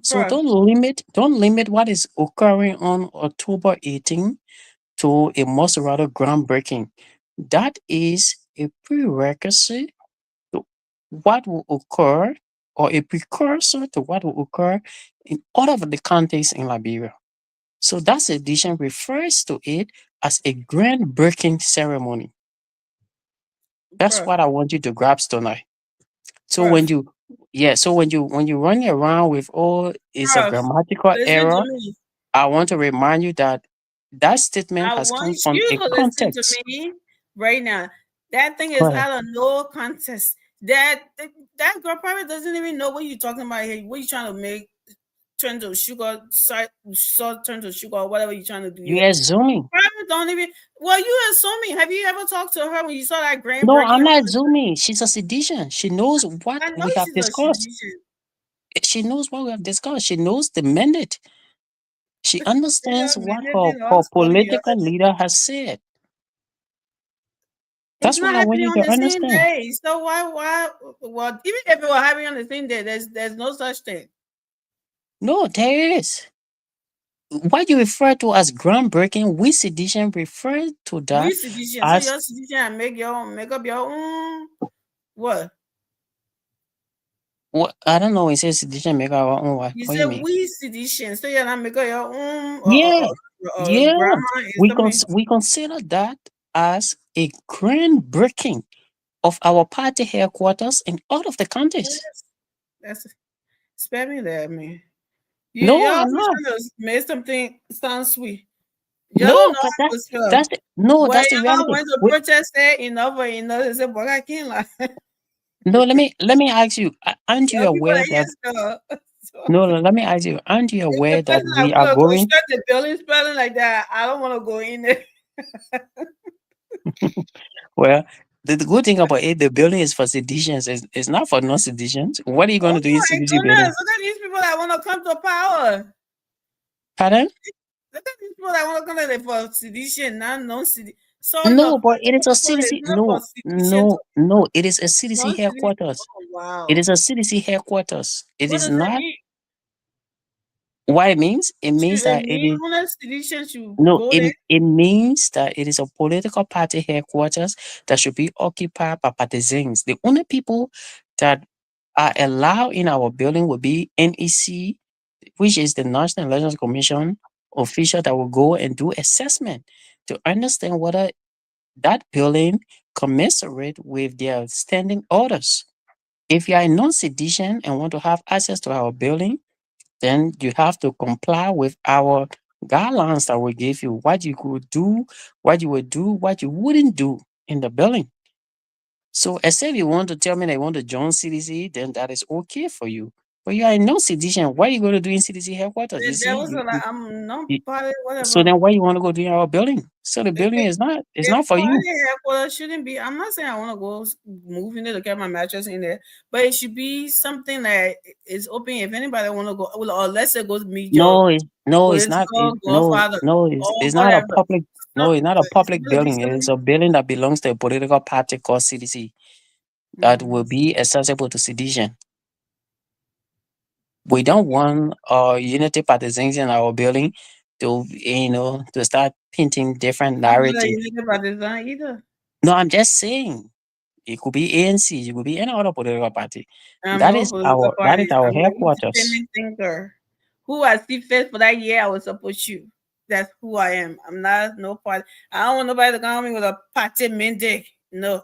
So Prof. don't limit what is occurring on October 18 to a Maserati groundbreaking. That is a prerequisite to what will occur, or a precursor to what will occur in all of the counties in Liberia. So that edition refers to it as a groundbreaking ceremony. That's Prof. what I want you to grasp tonight. So when Prof. you yeah, so when you run around with oh it's a Prof. grammatical Listen to error, me. I want to remind you that that statement I has come want from you a to listen to context. me right now. That thing Go is ahead. out of no context. That girl probably doesn't even know what you're talking about here. What you trying to make? Turn to sugar, salt turn to sugar, or whatever you're trying to do You here. assuming. Probably don't even. Well, you assuming. Have you ever talked to her when you saw that grand No, breaking? I'm not assuming. She's a seditious. She knows what I know we have she's a discussed. seditious. She knows what we have discussed. She knows the mandate. She understands what her political leader has said. It's That's not what I want happening you on to the same understand. day. So why? Well, even if it were happening on the same day, there's no such thing. No, there is. What you refer to as groundbreaking, we sedition refer to We that sedition. So as you're sedition and make up your own what? what I don't know. It says sedition make our own. What? You What you said mean? we sedition. So you're not make up your own Yeah, yeah. grammar and something. We consider that as a groundbreaking of our party headquarters in all of the counties. That's spare me that, man. No, Y'all I'm always not. trying to make something sound sweet. Y'all No, don't know but how to spell. that's the, no, But that's the y'all reality. went to protest there enough or enough. They said, "Boy, I can't lie." No, let me ask you. Aren't you Y'all people aware that that? yes, spell. So, No, no, let me ask you. Aren't you if aware the that person I we are want to going? construct the building spelling like that, I don't want to go in there. Well, the good thing about it, the building is for seditions. It's not for non-seditions. What are you going Oh to do in my CDC goodness! building? Look at these people that want to come to power. Pardon? Look at these people that want to come there for sedition, not non-sedition. So No, your but it is a party is CDC. not for No, sedition to no. It is a CDC non-sedition. headquarters. Oh wow! It is a CDC headquarters. It What is does that not mean? what it means. It means Should a that it is new sedition should no. go there? It means that it is a political party headquarters that should be occupied by partisans. The only people that are allowed in our building will be NEC, which is the National Elections Commission official that will go and do assessment to understand whether that building commensurate with their standing orders. If you are a non-sedition and want to have access to our building, then you have to comply with our guidelines that we give you, what you could do, what you would do, what you wouldn't do in the building. So except you want to tell me that you want to join CDC, then that is okay for you. But you are a non-sedition. What are you going to do in CDC headquarters? You There see, was a lot. I'm not you- party, so whatever. then why you want to go do in our building? So the building is not, it's not for you. Party headquarters shouldn't be. I'm not saying I want to go move in there to get my mattress in there, but it should be something that is open. If anybody want to go, or let's say go meet your No, it's not. political godfather or It's not a whatever. public. No, it's not a It's public gonna be building. It is a building that belongs to a political party called CDC that will be accessible to sedition. We don't want unity partisans in our building to to start painting different narratives. either. No, I'm just saying it could be ANC, it could be any other political party. I'm That no is political that is party. our I'm an headquarters. independent thinker. Who I see fit for that year, I will support you. That's who I am. I'm not no party. I don't want nobody to come me with a party mandate. No.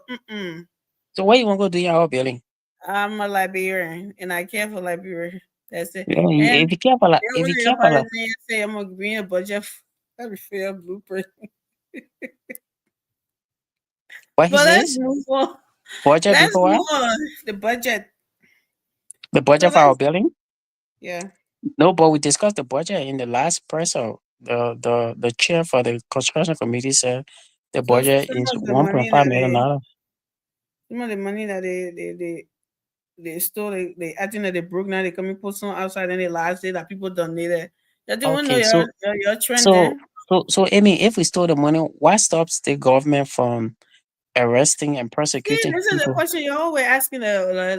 So what you want to go do in our building? I'm a Liberian and I care for Liberia. That's it. You know, And if you care for then if when you your care for party say I'm gonna bring a budget, every fair blueprint. what he But let's says, move on. budget Let's before move on. The budget. the budget So for our let's building. yeah. No, but we discussed the budget in the last presser. The chair for the construction committee said the So budget some is of the money $1.5 that million. some of the money that they stole, they I think that they broke now. They come and put some outside and they last day that people donated. You don't want to Okay, know your trend then. so Amy, if we stole the money, what stops the government from arresting and See, prosecuting this is the people? question you're always asking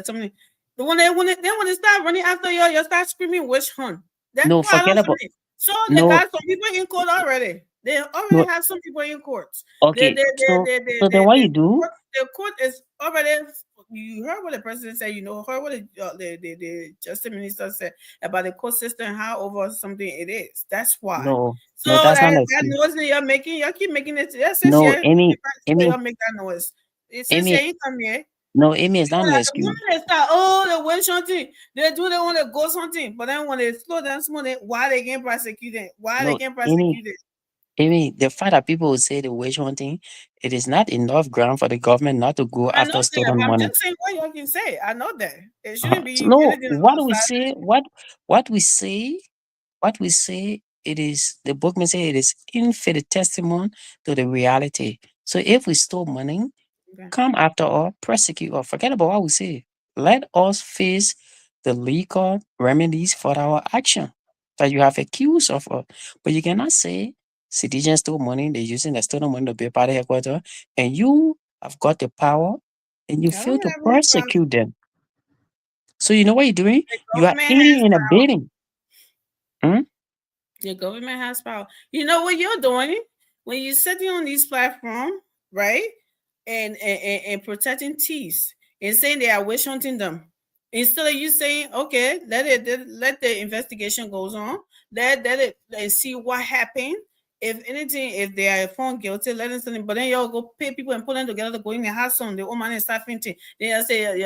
somebody. The when they start running after you start screaming witch hunt. That's No, why I don't forget about see it. So they no got some people in court already. They already no. have some people in courts. Okay, so then what you do? The court is already. You heard what the president said. You know, heard what the justice minister said about the court system, how over something it is. That's why. No, So no, that's not that an excuse. noise that you're making, you keep making it. Yes, No, yeah. Amy, You make that noise. It says Amy, yeah, you come here. no, Amy is not an The excuse. women they start, oh, they went something. They want to go something. But then when they slow down small, why they can't prosecute it? Why they No, can't prosecute it? Amy, the fact that people will say the witch hunting it is not enough ground for the government not to go I know after that, stolen but I'm money. just saying what y'all can say. I know that it shouldn't be No, anything what we outside. say, what we say, it is the bookman say it is infinite testimony to the reality. So if we stole money, Okay. come after or persecute or forget about what we say. Let us face the legal remedies for our action that you have accused of us. But you cannot say citizens stole money, they're using the stolen money to be party headquarters, and you have got the power and you I fail don't to have any problem. persecute them. So you know what you're doing? The You are government aiding has and power. abetting. Hmm? The government has power. You know what you're doing when you're sitting on this platform, right? And protecting thieves and saying they are witch hunting them. Instead of you saying, okay, let the investigation goes on, let it let's see what happened. If anything, if they are found guilty, let them send. But then y'all go pay people and put them together to go in the house on the old man and start fainting. Then I say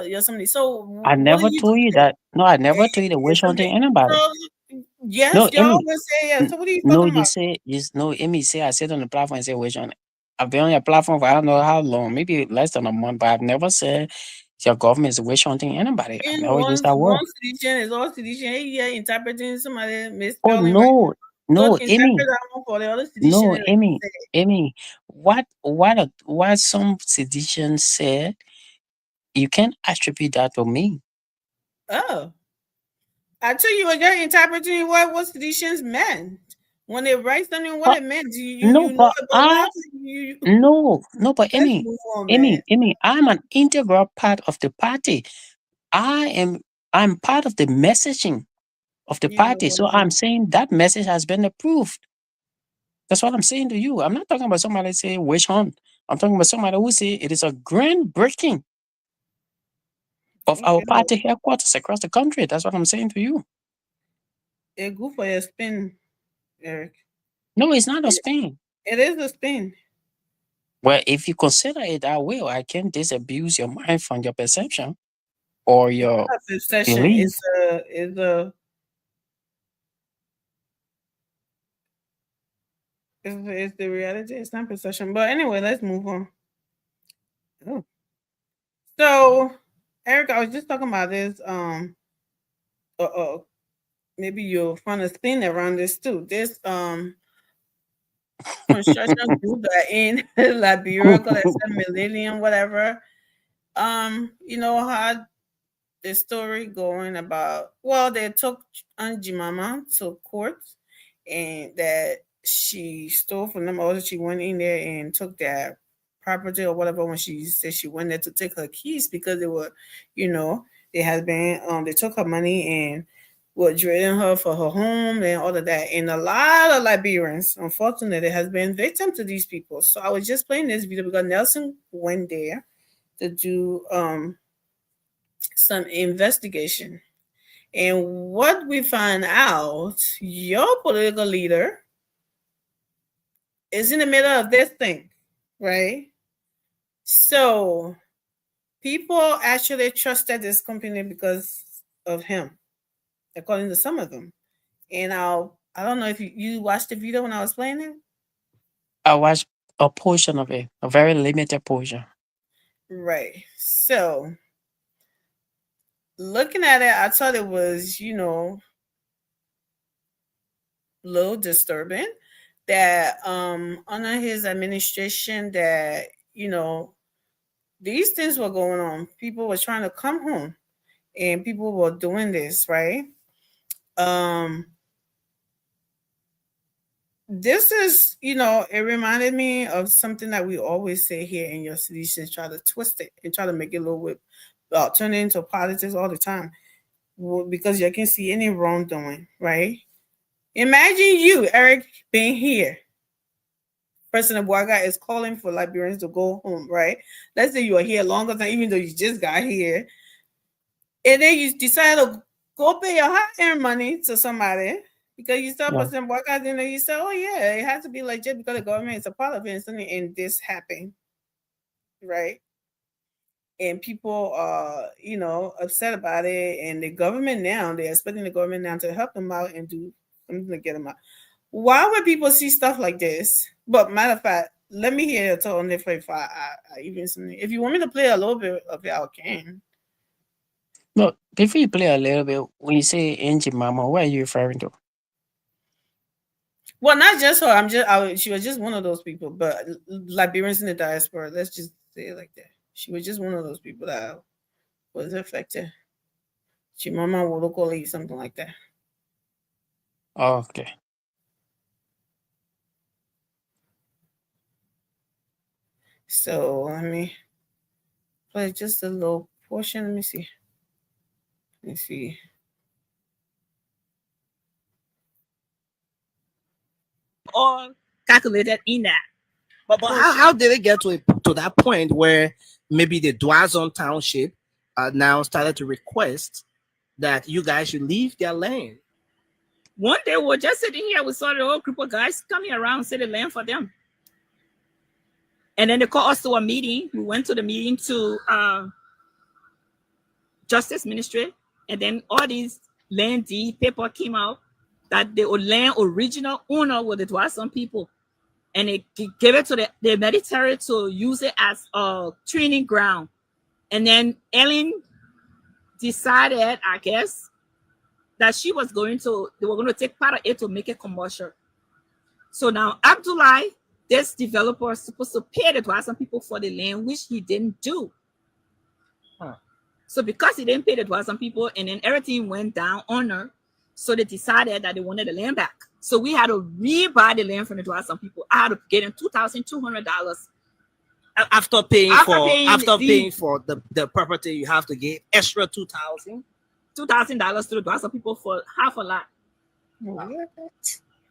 you're somebody. So I what are never you told you doing? that. No, I never told you the witch hunting anybody. So No, yes, y'all Emmy. will say yes. So what are you No, talking you about? say no, Emmy say I sit on the platform and say witch hunting. I've been on your platform for I don't know how long, maybe less than a month, but I've never said your government is witch hunting anybody. I've And never used that word. one sedition is all sedition. Hey, yeah, interpreting somebody Oh misspelling right. no, So no, interpret Emmy. that one for the other sedition. No, Emmy. Emmy. What some seditions said, you can't attribute that to me. Oh, I tell you, you're interpreting what seditions meant when they write something. What But it meant. no, You know but about what you. no, but Let's Emmy, move on, man. I'm an integral part of the party. I am I'm part of the messaging of the You know party. So what? I'm saying that message has been approved. That's what I'm saying to you. I'm not talking about somebody say wish hunt. I'm talking about somebody who say it is a groundbreaking of our Okay, party headquarters across the country. That's what I'm saying to you. a good for your spin, Eric. No, it's not a It, spin. it is a spin. Well, if you consider it that way, I can disabuse your mind from your perception or It's your not a obsession. belief. It's the reality. It's not perception. But anyway, let's move on. Oh. So, Eric, I was just talking about this. Maybe you'll find a spin around this too. This construction group that in Liberia called it Millennium, whatever. You know how the story going about? Well, they took Aunt Jemima to court, and that she stole from them. Also, she went in there and took their property or whatever. When she said she went there to take her keys because they were, you know, they had been they took her money and were draining her for her home and all of that. And a lot of Liberians, unfortunately, has been victim to these people. So I was just playing this video because Nelson went there to do some investigation. And what we find out, your political leader is in the middle of this thing, right? So people actually trusted this company because of him, according to some of them. And I don't know if you watched the video when I was playing it. I watched a portion of it, a very limited portion. Right. So looking at it, I thought it was, a little disturbing that under his administration that, these things were going on. People were trying to come home and people were doing this, right? Um this is, it reminded me of something that we always say here in your solutions, try to twist it and try to make it a little bit turn it into politics all the time. Well, because you can see any wrongdoing, right? Imagine you, Eric, being here. President Bouaga is calling for Liberians to go home, right? Let's say you are here longer than even though you just got here. And then you decide to go pay your hard-earned money to somebody because you saw Yeah. President Bouaga, and then you say, oh yeah, it has to be legit because the government is a part of it, and this happened, right? And people are, upset about it. And the government now, they're expecting the government now to help them out and do something to get them out. Why would people see stuff like this? But matter of fact, let me hear your tone if I even something. If you want me to play a little bit of it, I can. Look, before you play a little bit, when you say Angie Mama, what are you referring to? Well, not just her. She was just one of those people. But Liberians in the diaspora, let's just say it like that. She was just one of those people that was affected. Chimama Wolokoli, something like that. Oh, okay. So let me play just a little portion. Let me see. Let me see. All calculated in that. But how did it get to that point where maybe the Dwazon Township now started to request that you guys should leave their land? One day we were just sitting here, we saw the whole group of guys coming around, say the land for them. And then they called us to a meeting. We went to the meeting to Justice Ministry, and then all these land deed paper came out that the land original owner were the Dwazon people. And they gave it to the military to use it as a training ground. And then Ellen decided, I guess, that they were going to take part of it to make it commercial. So now Abdullah, this developer, is supposed to pay the Dwazon people for the land, which he didn't do. So because he didn't pay the Dwazon people, and then everything went down on her, so they decided that they wanted the land back. So we had to rebuy the land from the Dwazon people. I had to get in $2,200 after paying for the property. You have to give extra $2,000 to the Dwazon people for half a lot.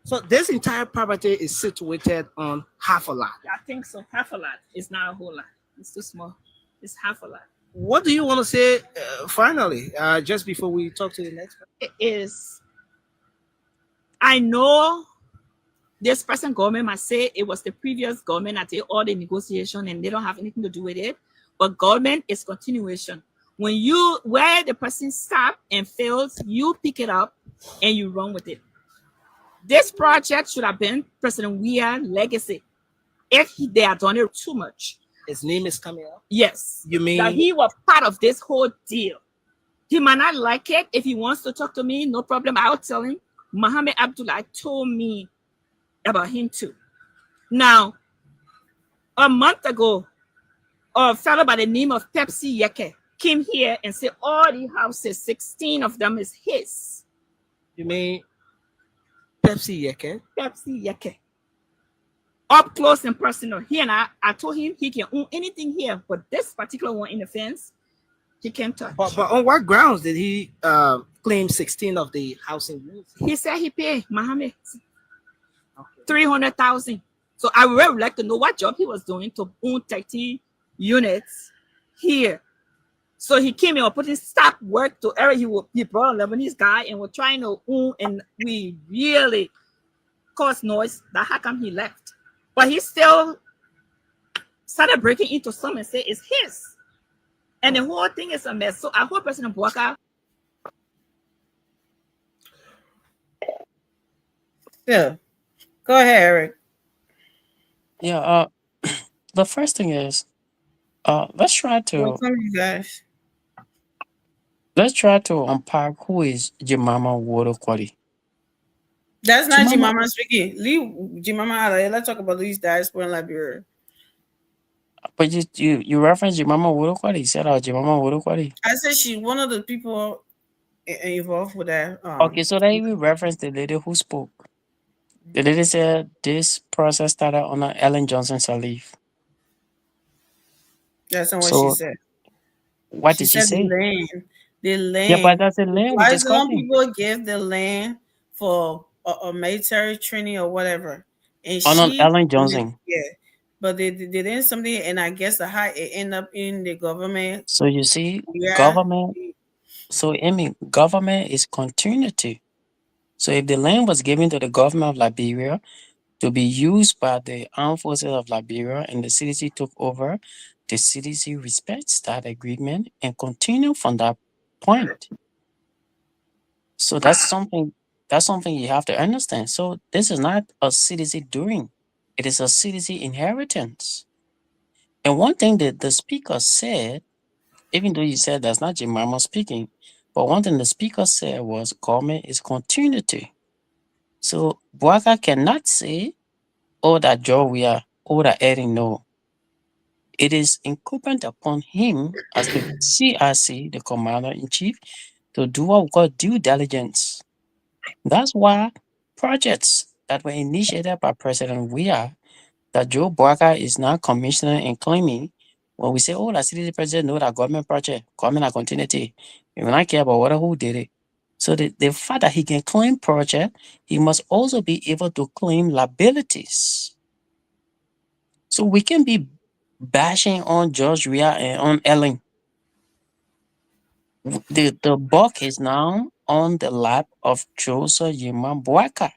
So this entire property is situated on half a lot. I think so. Half a lot. It's not a whole lot. It's too small. It's half a lot. What do you want to say finally, just before we talk to the next person? It is, I know this present government might say it was the previous government that did all the negotiation and they don't have anything to do with it, but government is continuation. Where the person stops and fails, you pick it up and you run with it. This project should have been President Weah's legacy if they had done it too much. His name is coming up? Yes. You mean that he was part of this whole deal? He might not like it. If he wants to talk to me, no problem. I'll tell him. Mohammed Abdullah told me about him too. Now, a month ago, a fellow by the name of Pepsi Yeke came here and said all the houses, 16 of them is his. You mean Pepsi Yeke? Pepsi Yeke. Up close and personal. He and I told him he can own anything here, but this particular one in the fence, he can't touch. But on what grounds did he claim 16 of the housing units? He said he paid Mohammed 300,000. So I would really like to know what job he was doing to own 30 units here. So he came in and putting stop work to Eric. He brought a Lebanese guy and was trying to own, and we really caused noise. That how come he left? But he still started breaking into some and say it's his. And the whole thing is a mess. So I hope President Bouaka. Yeah. Go ahead, Eric. Yeah, the first thing is, let's try to Welcome, you guys. unpack who is Jemama Wodokwadi. That's not Jemama- Jimama speaking. Leave Jimama out of it. Let's talk about these diaspora in Liberia. But you referenced Jemama Wodokwadi. You said Jemama Wodokwadi. I said she's one of the people involved with that. Okay, so then we referenced the lady who spoke. The lady said this process started on Ellen Johnson Sirleaf. That's not what So she said. what did she said say? The land. Yeah, but that's the land we're Why some discussing. people give the land for a military training or whatever? And On Ellen Johnson. Yeah. But they did something, and I guess it end up in the government. So you see, Yeah. government. So government is continuity. So if the land was given to the government of Liberia to be used by the armed forces of Liberia and the CDC took over, the CDC respects that agreement and continue from that point. So that's something you have to understand. So this is not a CDC doing. It is a citizen inheritance. And one thing that the speaker said, even though you said that's not Jemima speaking, but one thing the speaker said was government is continuity. So Bwaka cannot say, oh, that Joria, oh, that Eddie, no. It is incumbent upon him as the CRC, the commander in chief, to do what we call due diligence. That's why projects that were initiated by President Weah, that Joe Bwaka is now commissioning and claiming, when we say, oh, the city president know that government project, government are continuity, we don't care about what who did it. So the fact that he can claim project, he must also be able to claim liabilities. So we can be bashing on George Weah and on Ellen. The buck is now on the lap of Joseph Yema Bwaka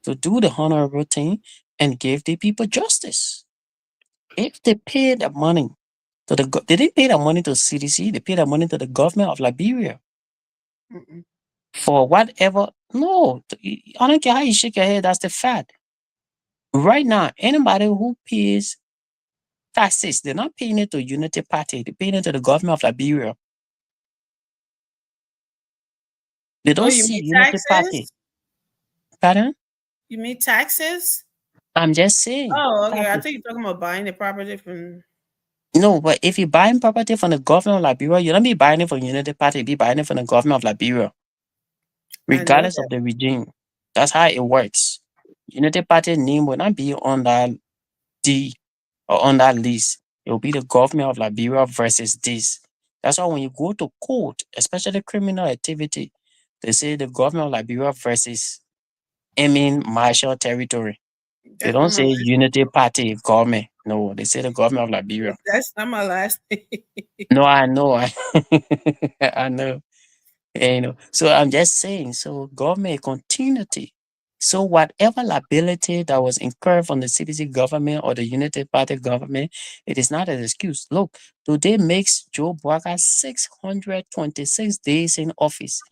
to do the honorable thing and give the people justice. If they pay the money to they didn't pay the money to CDC, they paid the money to the government of Liberia for whatever. No, I don't care how you shake your head, that's the fact. Right now, anybody who pays taxes, they're not paying it to Unity Party, they're paying it to the government of Liberia. They Oh, don't you see mean Unity Party. taxes? Pardon? You mean taxes? I'm just saying. Oh, okay. I taxes. think you're talking about buying the property from. No, but if you're buying property from the government of Liberia, you don't be buying it from Unity Party, you be buying it from the government of Liberia, I know regardless that. of the regime. That's how it works. Unity Party name will not be on that D or on that list. It will be the government of Liberia versus this. That's why when you go to court, especially criminal activity, they say the government of Liberia versus Marshall territory. They That's don't not my say last. Unity Party government. No, they say the government of Liberia. That's not my last name. No, I know. I know. So I'm just saying, so government continuity. So whatever liability that was incurred from the CBC government or the Unity Party government, it is not an excuse. Look, today makes Joe Bwaka 626 days in office.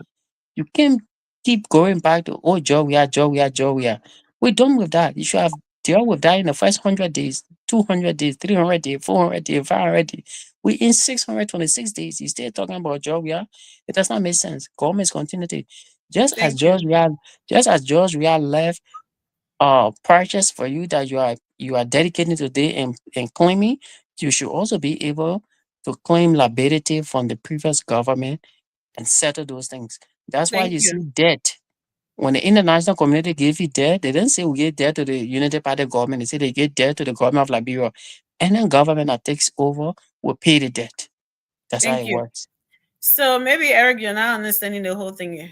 You can't keep going back to, oh, Joe. We're done with that. You should have dealt with that in the first 100 days, 200 days, 300 days, 400 days, 500 days. We in 626 days. You still talking about Joe. It does not make sense. Government's continuity. Just as Thank you. George Weah left purchase for you that you are dedicating today and claiming, you should also be able to claim liability from the previous government and settle those things. That's why Thank you see you. debt. When the international community gave you debt, they didn't say we give debt to the Unity Party government. They say they give debt to the government of Liberia. And then government that takes over will pay the debt. That's how Thank it you. works. So maybe Eric, you're not understanding the whole thing here.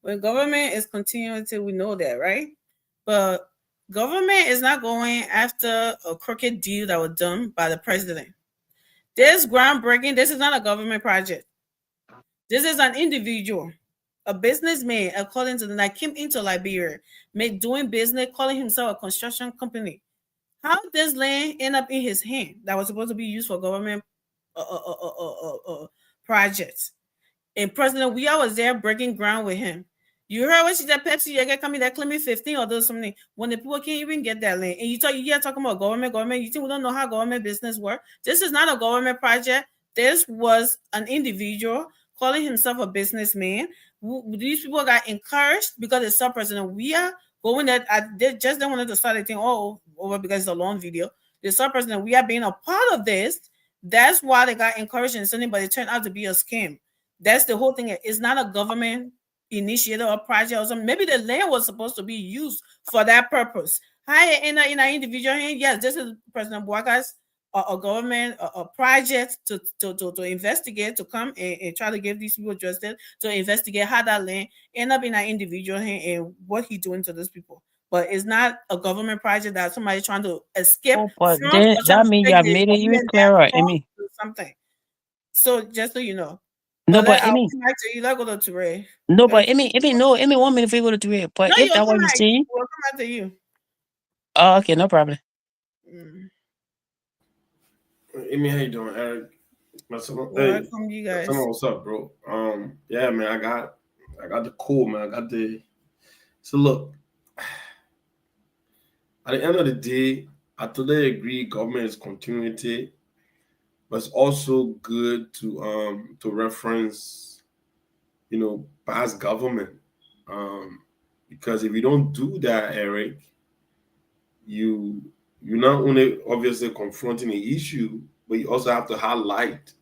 When government is continuity, we know that, right? But government is not going after a crooked deal that was done by the president. This groundbreaking, this is not a government project. This is an individual, a businessman, according to that came into Liberia, doing business, calling himself a construction company. How did this land end up in his hand that was supposed to be used for government projects? And President Weah was there breaking ground with him. You heard what she said, Pepsi, you get coming that claiming 15 or those something when the people can't even get that land. And you talking about government. You think we don't know how government business work? This is not a government project. This was an individual calling himself a businessman. These people got encouraged because they saw President Weah going that they just didn't want to start a thing over because it's a long video. They saw President Weah being a part of this. That's why they got encouraged and something, but it turned out to be a scam. That's the whole thing. It's not a government initiative or project or something. Maybe the land was supposed to be used for that purpose. Hi, in an individual hand, yes, this is President Bwaka's a government a project to investigate, to come and try to give these people justice, to investigate how that land end up in an individual hand and what he's doing to those people. But it's not a government project that somebody trying to escape Oh, but from then or trying that to means you take have the made it even government clearer, down Amy. or something. So just so you know. No, But but I'll Amy, come back to you. Let's go to Ray. no, but Amy, no, Amy, 1 minute for you to do it. But No, if you'll that come what you back. saying, We'll come back to you. oh, okay, no problem. Amy, how you doing, Eric? Welcome, you guys. What's up, bro? Yeah, man, I got the cool, man. I got the. So look, at the end of the day, I totally agree. Government is continuity, but it's also good to reference, past government. Because if you don't do that, Eric, you you're not only obviously confronting the issue, but you also have to highlight.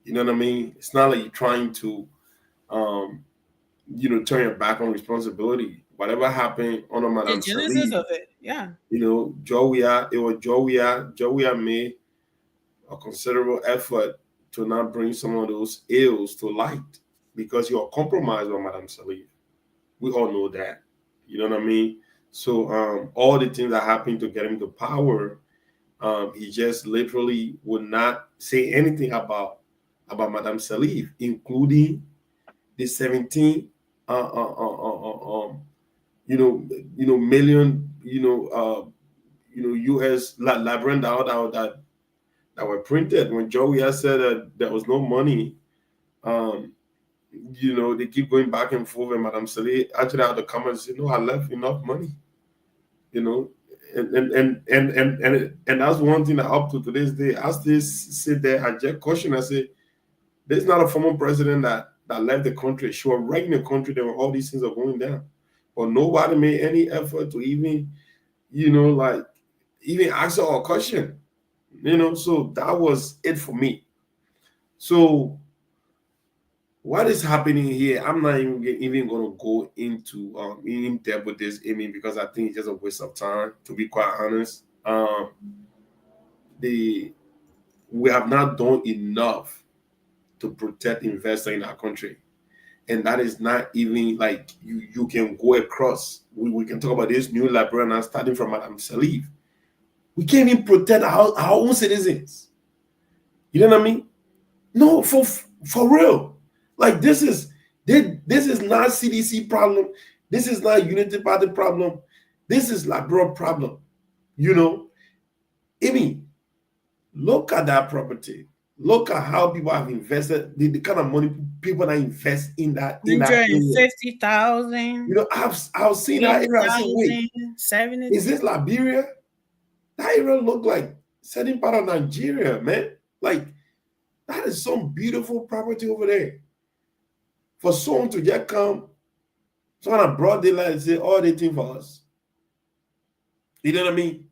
You know what I mean? It's not like you're trying to um turn your back on responsibility. Whatever happened under The Madame genesis Salih, of it, yeah. Joia made a considerable effort to not bring some of those ills to light because you're compromised by Madame Salih. We all know that. You know what I mean? So all the things that happened to get him to power, he just literally would not say anything about Madame Salih, including the 17 million US Labrador that were printed. When Joey has said that there was no money, they keep going back and forth, and Madame Salih actually out the comments, I left enough money, you know. And that's one thing that up to today's day, I still sit there and just caution. I say, there's not a former president that left the country. She was right in the country when all these things are going down. But nobody made any effort to even, even ask her a question. So that was it for me. So what is happening here? I'm not even going to go into in depth with this, Amy, because I think it's just a waste of time, to be quite honest. We have not done enough to protect investors in our country. And that is not even like you can go across. We can talk about this new Liberian starting from Madame Salih. We can't even protect our own citizens. You know what I mean? No, for real. Like this is not CDC problem. This is not Unity Party problem. This is Liberal problem. I mean, look at that property. Look at how people have invested, the kind of money people that invest in that. 150,000. I've seen that area. I say, wait, 70. is this Liberia? That area look like certain part of Nigeria, man. Like that is some beautiful property over there. For someone to just come, someone at broad daylight and say, all they think for us. You know what I mean?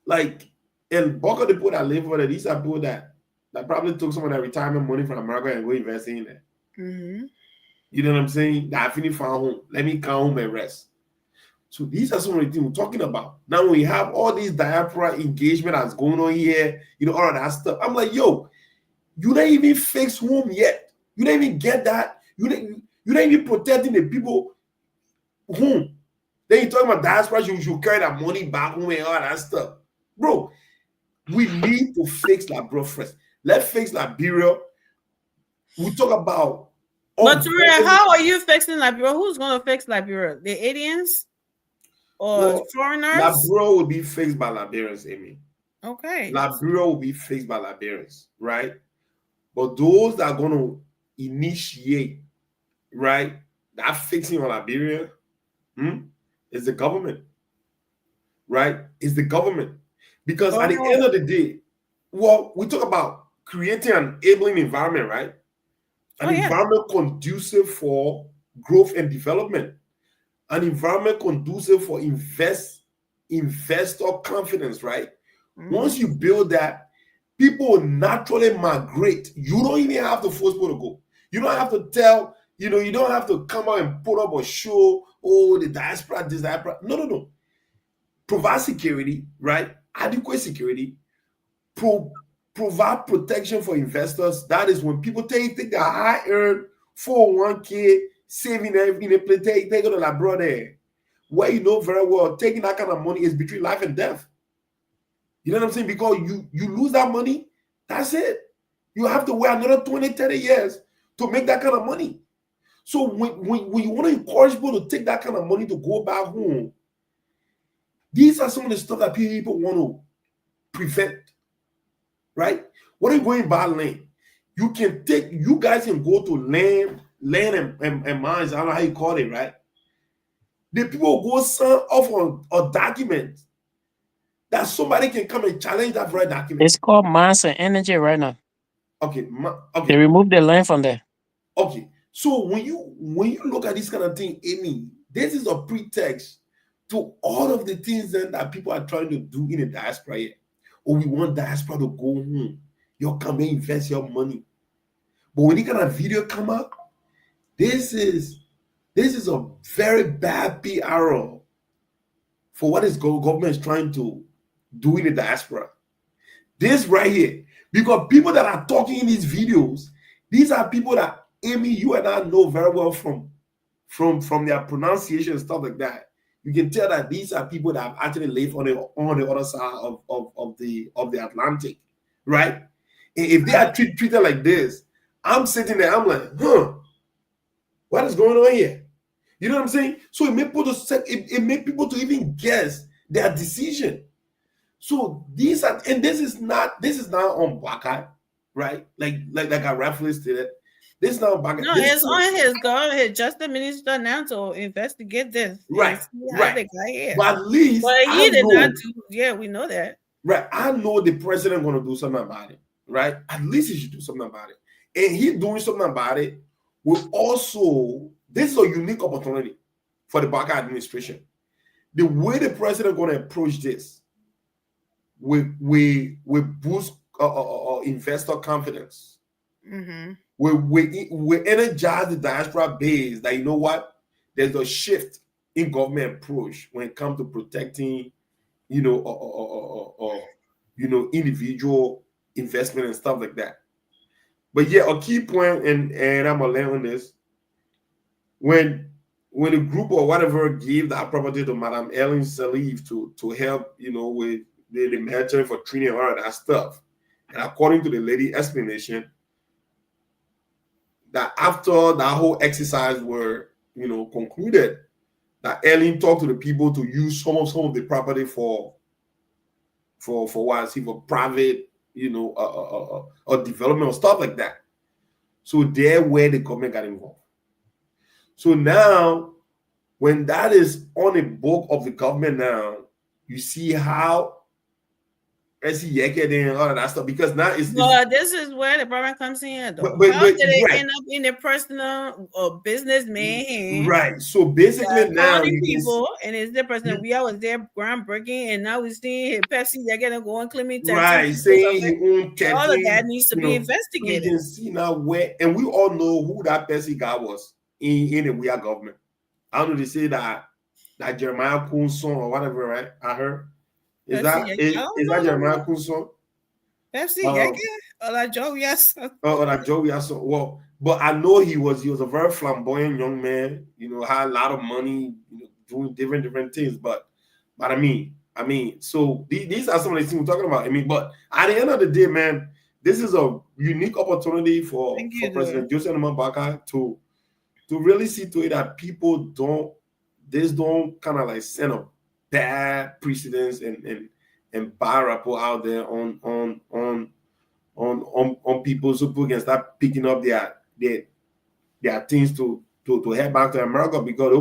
Like, and bulk of the people that live over there, these are people that probably took some of their retirement money from America and go investing in it. Mm-hmm. You know what I'm saying? That I finished found home. Let me come home and rest. So these are some of the things we're talking about. Now we have all these diaspora engagement that's going on here, all of that stuff. I'm like, yo, you don't even fix home yet. You don't even get that. You don't even protecting the people home. Then you talking about diaspora, you should carry that money back home and all that stuff. Bro, we need to fix Liberia first. Let's fix Liberia. We talk about. But how are you fixing Liberia? Who's going to fix Liberia? The aliens or foreigners? Liberia will be fixed by Liberians, Amy. Okay. Liberia will be fixed by Liberians, right? But those that are going to initiate, right, that fixing of Liberia is the government, right? Is the government. Because at the end of the day, we talk about creating an enabling environment, right? An environment conducive for growth and development. An environment conducive for investor confidence, right? Mm-hmm. Once you build that, people will naturally migrate. You don't even have to force people to go. You don't have to tell, you don't have to come out and put up a show, the diaspora, this diaspora. No. Provide security, right? Adequate security, provide protection for investors. That is when people take their high-earned 401k, saving everything, they go to Liberia there, where very well taking that kind of money is between life and death. You know what I'm saying? Because you lose that money, that's it. You have to wait another 20, 30 years to make that kind of money. So when you want to encourage people to take that kind of money to go back home, these are some of the stuff that people want to prevent, right? When you go in bad land, you guys can go to land and mines, I don't know how you call it, right? The people go sign off on a document that somebody can come and challenge that very document. It's called Mass and Energy right now. Okay, They okay, removed the line from there. okay. So when you look at this kind of thing, Amy, this is a pretext to all of the things then that people are trying to do in the diaspora here. Or we want diaspora to go home. You come and invest your money. But when this kind of video come up, this is a very bad PR for what is government is trying to do in the diaspora. This right here, because people that are talking in these videos, these are people that Amy, you and I know very well from their pronunciation and stuff like that. You can tell that these are people that have actually lived on the other side of the Atlantic, right? And if they are treated like this, I'm sitting there, I'm like, what is going on here? You know what I'm saying? So it made people to even guess their decision. So these are, and this is not on Black Eye, right? Like I rightfully stated. This is not on Black Eye. No, it's on his government, just the minister now to investigate this. Right, right. The guy here. But at least But he did not do. Yeah, we know that. Right. I know the president going to do something about it. Right. At least he should do something about it. And he doing something about it will also, this is a unique opportunity for the Barker administration. The way the president going to approach this will boost investor confidence. Mm-hmm. We energize the diaspora base that, you know what, there's a shift in government approach when it comes to protecting, individual investment and stuff like that. But yeah, a key point, and I'm gonna land on this. When a group or whatever gave that property to Madame Ellen Salive to help, with the mentoring for training and all of that stuff, and according to the lady explanation, that after that whole exercise were concluded, that Ellen talked to the people to use some of the property for what, see, for private, or development or stuff like that. So there where the government got involved. So now, when that is on the book of the government now, you see how and all of that stuff, because now it's well, this is where the problem comes in. Though. How did it end up in the personal or businessman hand? Right. So basically now people and it's the person we was there groundbreaking, and now we see Pepsi they're gonna go and claiming right, saying all of that needs to be investigated. You can see now where, and we all know who that Pepsi guy was in the WEA government. I don't know, they say that Jeremiah Kuhn's son or whatever, right? I heard. Is that Jeremiah Kuhn's son? Pepsi, or that Joe Yasso. Or that Joe Yasso. Well, but I know he was a very flamboyant young man, had a lot of money, doing different things. But I mean, so these are some of the things we're talking about. I mean, but at the end of the day, man, this is a unique opportunity for President Joseph Numa Baka to really see to it that people don't kind of like send up bad precedents and bad rapport out there on people, so people can start picking up their things to head back to America, because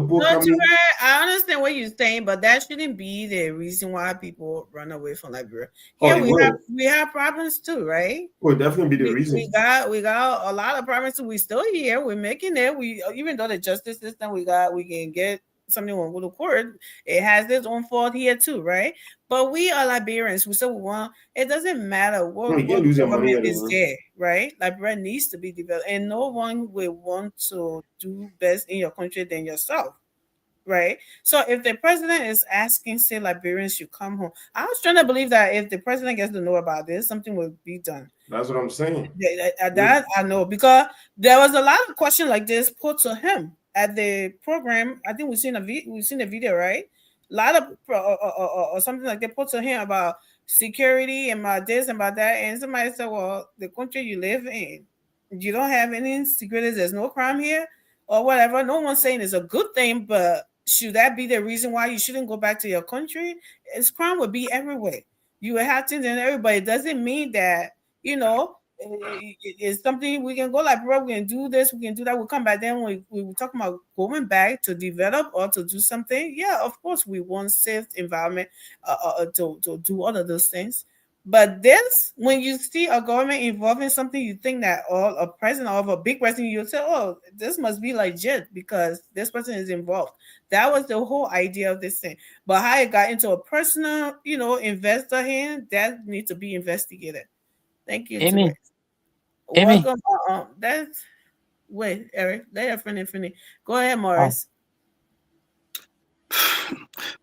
I understand what you're saying, but that shouldn't be the reason why people run away from Liberia. Yeah, we have problems too, right? Well, definitely be the reason. We got a lot of problems too. We still here. We're making it. We, even though the justice system we can get something when we go to court, it has its own fault here too, right? But we are Liberians. We still want. It doesn't matter what government is there, right? Liberia needs to be developed, and no one will want to do best in your country than yourself, right? So if the president is asking, say, Liberians should come home, I was trying to believe that if the president gets to know about this, something will be done. That's what I'm saying. That I know, because there was a lot of questions like this put to him at the program. I think we've seen the video, right? A lot of or something like that put to him about security and about this and about that. And somebody said, well, the country you live in, you don't have any security, there's no crime here or whatever. No one's saying it's a good thing, but should that be the reason why you shouldn't go back to your country? Crime would be everywhere. You would have to, and everybody. It doesn't mean that, It's something we can go like, bro, we can do this, we can do that. We'll come back then when we talk about going back to develop or to do something. Yeah, of course, we want safe environment to do all of those things. But this, when you see a government involved in something, you think that or a president or a big person, you'll say, oh, this must be legit because this person is involved. That was the whole idea of this thing. But how it got into a personal, investor hand, that needs to be investigated. Thank you. Amen. Amen. Welcome. That's wait, Eric. Let your friend finish. Go ahead, Morris.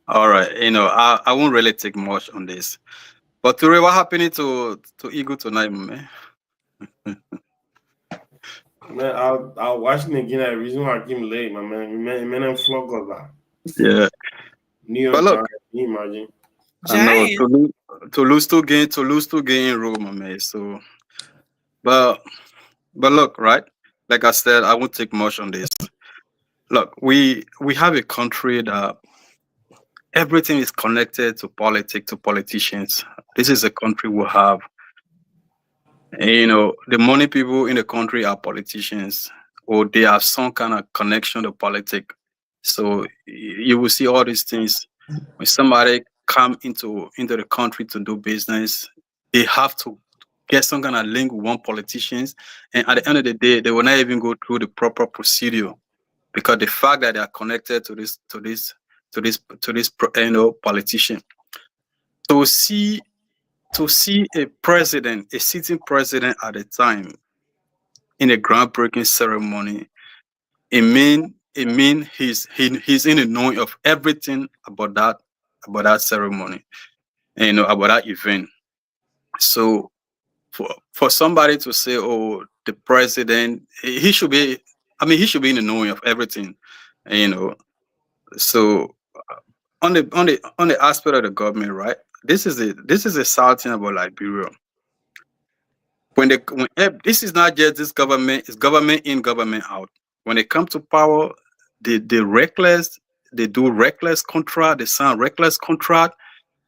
All right. I won't really take much on this. But Ture, what happened to Eagle tonight, man? Man, I'll watch it again. The reason why I came late, my man. Man, I'm flog of that. Yeah. New York, But look, can you imagine? I know to lose two games in Rome, my man. So, but look, right? Like I said, I won't take much on this. Look, we have a country that everything is connected to politics, to politicians. This is a country we have. The money people in the country are politicians, or they have some kind of connection to politics. So you will see all these things when somebody come into the country to do business. They have to get some kind of link with one politicians, and at the end of the day, they will not even go through the proper procedure because the fact that they are connected to this politician. To see a president, a sitting president at the time, in a groundbreaking ceremony, it mean he's in the knowing of everything about that ceremony, about that event. So for somebody to say, oh, the president, he should be in the knowing of everything, So on the aspect of the government, right? This is a sad thing about Liberia. This is not just this government, it's government in, government out. When they come to power, they do reckless contract, they sign reckless contract.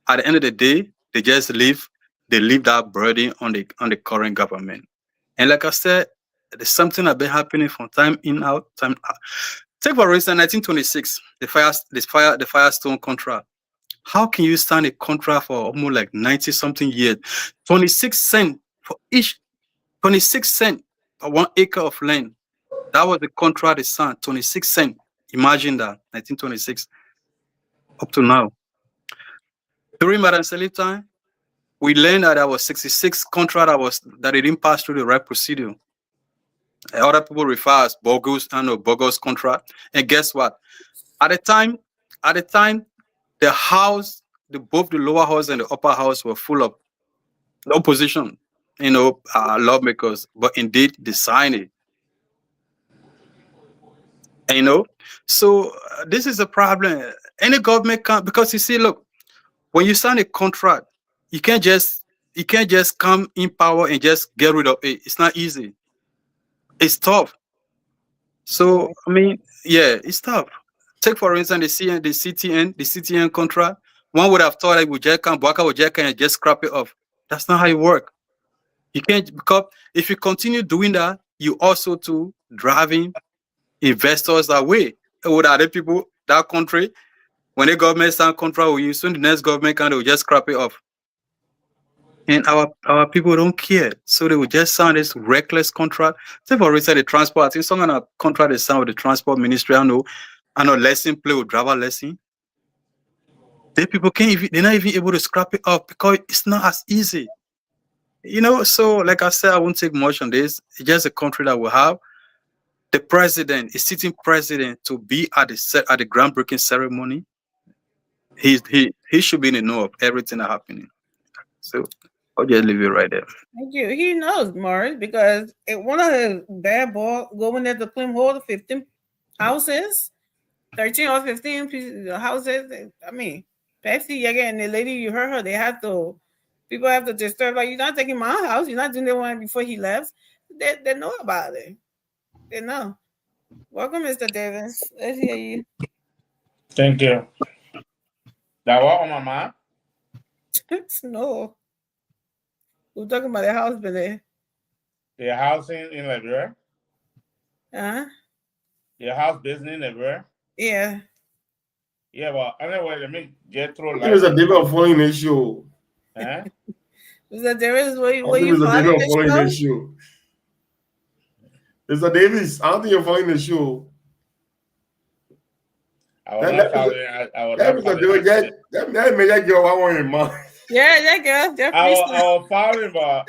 At the end of the day, they just leave that burden on the current government. And like I said, there's something that been happening from time in, out, time out. Take for instance 1926, the Firestone contract. How can you sign a contract for almost like 90 something years, 26 cents for each, 26 cents for 1 acre of land? That was the contract they signed, 26 cents. Imagine that, 1926 up to now. During Madam Salif time, we learned that there was 66 contract that it didn't pass through the right procedure. Other people refer as bogus contract. And guess what? At the time, the house, both the lower house and the upper house were full of opposition, lawmakers, but indeed they signed it. And, so this is a problem. Any government can't, because you see, look, when you sign a contract, you can't just come in power and just get rid of it. It's not easy. It's tough. So it's tough. Take for instance the CTN contract. One would have thought I would just come back and just scrap it off. That's not how it works. You can't, because if you continue doing that, you also too driving investors away. With other people, that country, when the government sign contract with you, soon the next government will just scrap it off. And our people don't care. So they will just sign this reckless contract. Say for instance, the transport, I think some kind of contract they signed with the transport ministry, I know lesson play with driver lesson. The people they're not even able to scrap it off because it's not as easy. So like I said, I won't take much on this. It's just a country that will have the president, a sitting president, to be at the groundbreaking ceremony. He should be in the know of everything that's happening. So I'll just leave it right there. Thank you. He knows, Morris, because one of the bad boy going there to claim hold 15 houses, 13 or 15 houses. I mean, Pepsi, again, the lady, you heard her, people have to disturb, like, you're not taking my house, you're not doing the one before he left. They know about it. They know. Welcome, Mr. Davis. Let's hear you. Thank you. That was on my mind. No. We're talking about the house, but The housing in Liberia? Your house business in Liberia? Yeah. Yeah, well, anyway, let me get through It was life. a different following the show. Huh? Mr. Davis, were I you think it's a following different the following the show? show. Mr. Davis, I don't think you're following the show. I was not following. I was not following. That major girl I want in mind. Yeah, that girl. That I freestyle. was following, but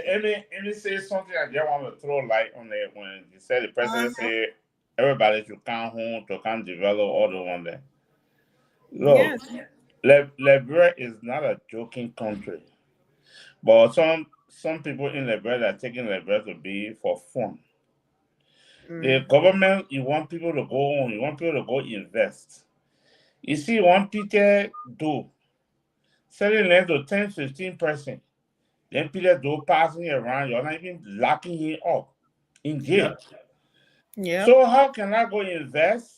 let me say something. I just want to throw light on it when you said the president said everybody should come home to come develop all the one there. Look, Liberia is not a joking country, but some people in Liberia are taking Liberia to be for fun. The government, you want people to go on, you want people to go invest. You see, one Peter do selling land to 10-15%. Then Peter do passing around, you're not even locking him up in jail. Yeah. So how can I go invest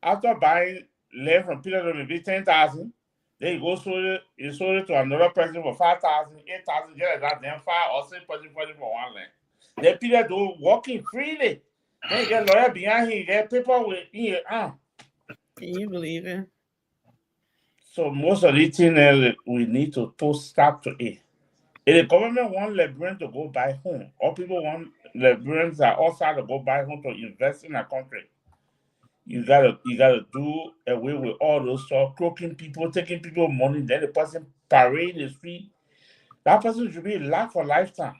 after buying land from Peter to maybe 10,000? Then you sold it to another person for 5,000, 8,000, get that then 5 or 6 person for one land. Then Peter do walking freely. Then you get lawyer behind him, you get paper with here. Can you believe it? So most of the things we need to put stop to it. If the government want Liberians to go buy home, or people want Liberians that outside to go buy home to invest in a country, you gotta do away with all those stuff, croaking people, taking people money, then the person parade in the street. That person should be locked for lifetime.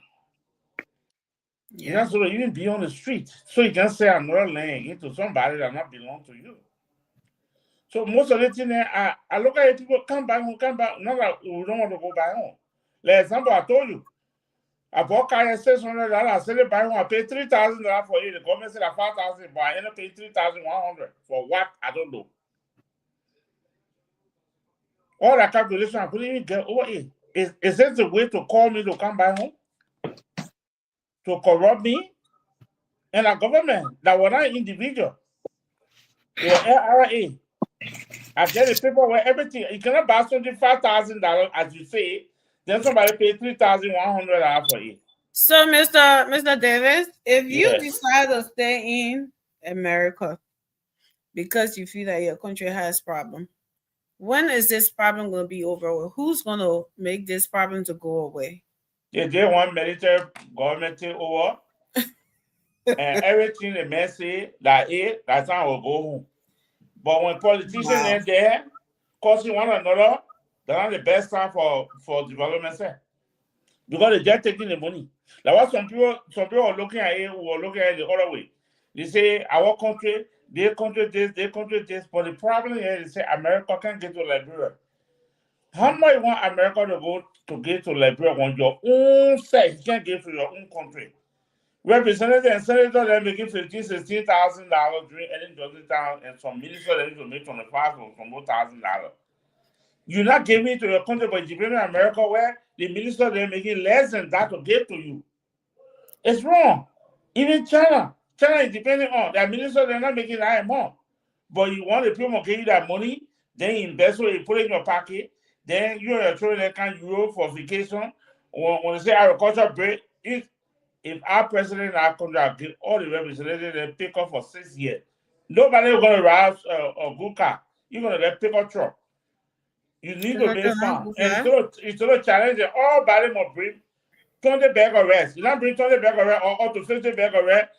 You're not supposed to even be on the street. So you can say another land into somebody that not belong to you. So most of the thing I look at it, people come back home, not that we don't want to go back home. Like example, I told you, I bought car at $600, I sell it back home, I paid $3,000 for it. The government said $5,000, but I ended up paying $3,100. For what? I don't know. All that calculation, I couldn't even get over it. Is this the way to call me to come back home? To corrupt me? And the government, that was not individual. It was LRA. I get the paper where everything, you cannot buy something $5,000 as you say, then somebody pay $3,100 for it. So, Mr. Davis, if you decide to stay in America because you feel that your country has problem, when is this problem going to be over? Or who's going to make this problem to go away? They want military government take over, and everything the man say that's how will go home. But when politicians are there, causing one another, they're not the best time for development, sir. Because they're just taking the money. Like what some people are looking at it, who are looking at it the other way. They say our country, their country this, but the problem here is they say America can't get to Liberia. How much you want America to get to Liberia when your own state you can't get to your own country? Representatives and senators are making $15,000-$16,000 during any Georgia town, and some ministers are to make $25,000 or some more $1,000. You're not giving it to your country, but you're giving America where the ministers are making less than that to give to you. It's wrong. Even China is depending on that minister, they're not making that amount. But you want the people to give you that money, then you invest it, you put it in your pocket, then you and your children can Euro for vacation. When they say agriculture break, if our president in our country give all the representatives they pick up for 6 years, nobody is going to ride a good car. You're going to get pick up truck. You need to make fun. And it's a challenge that all body must bring 20 bag of rest. You don't bring 20 bag of rest or up to 50 bag of rest,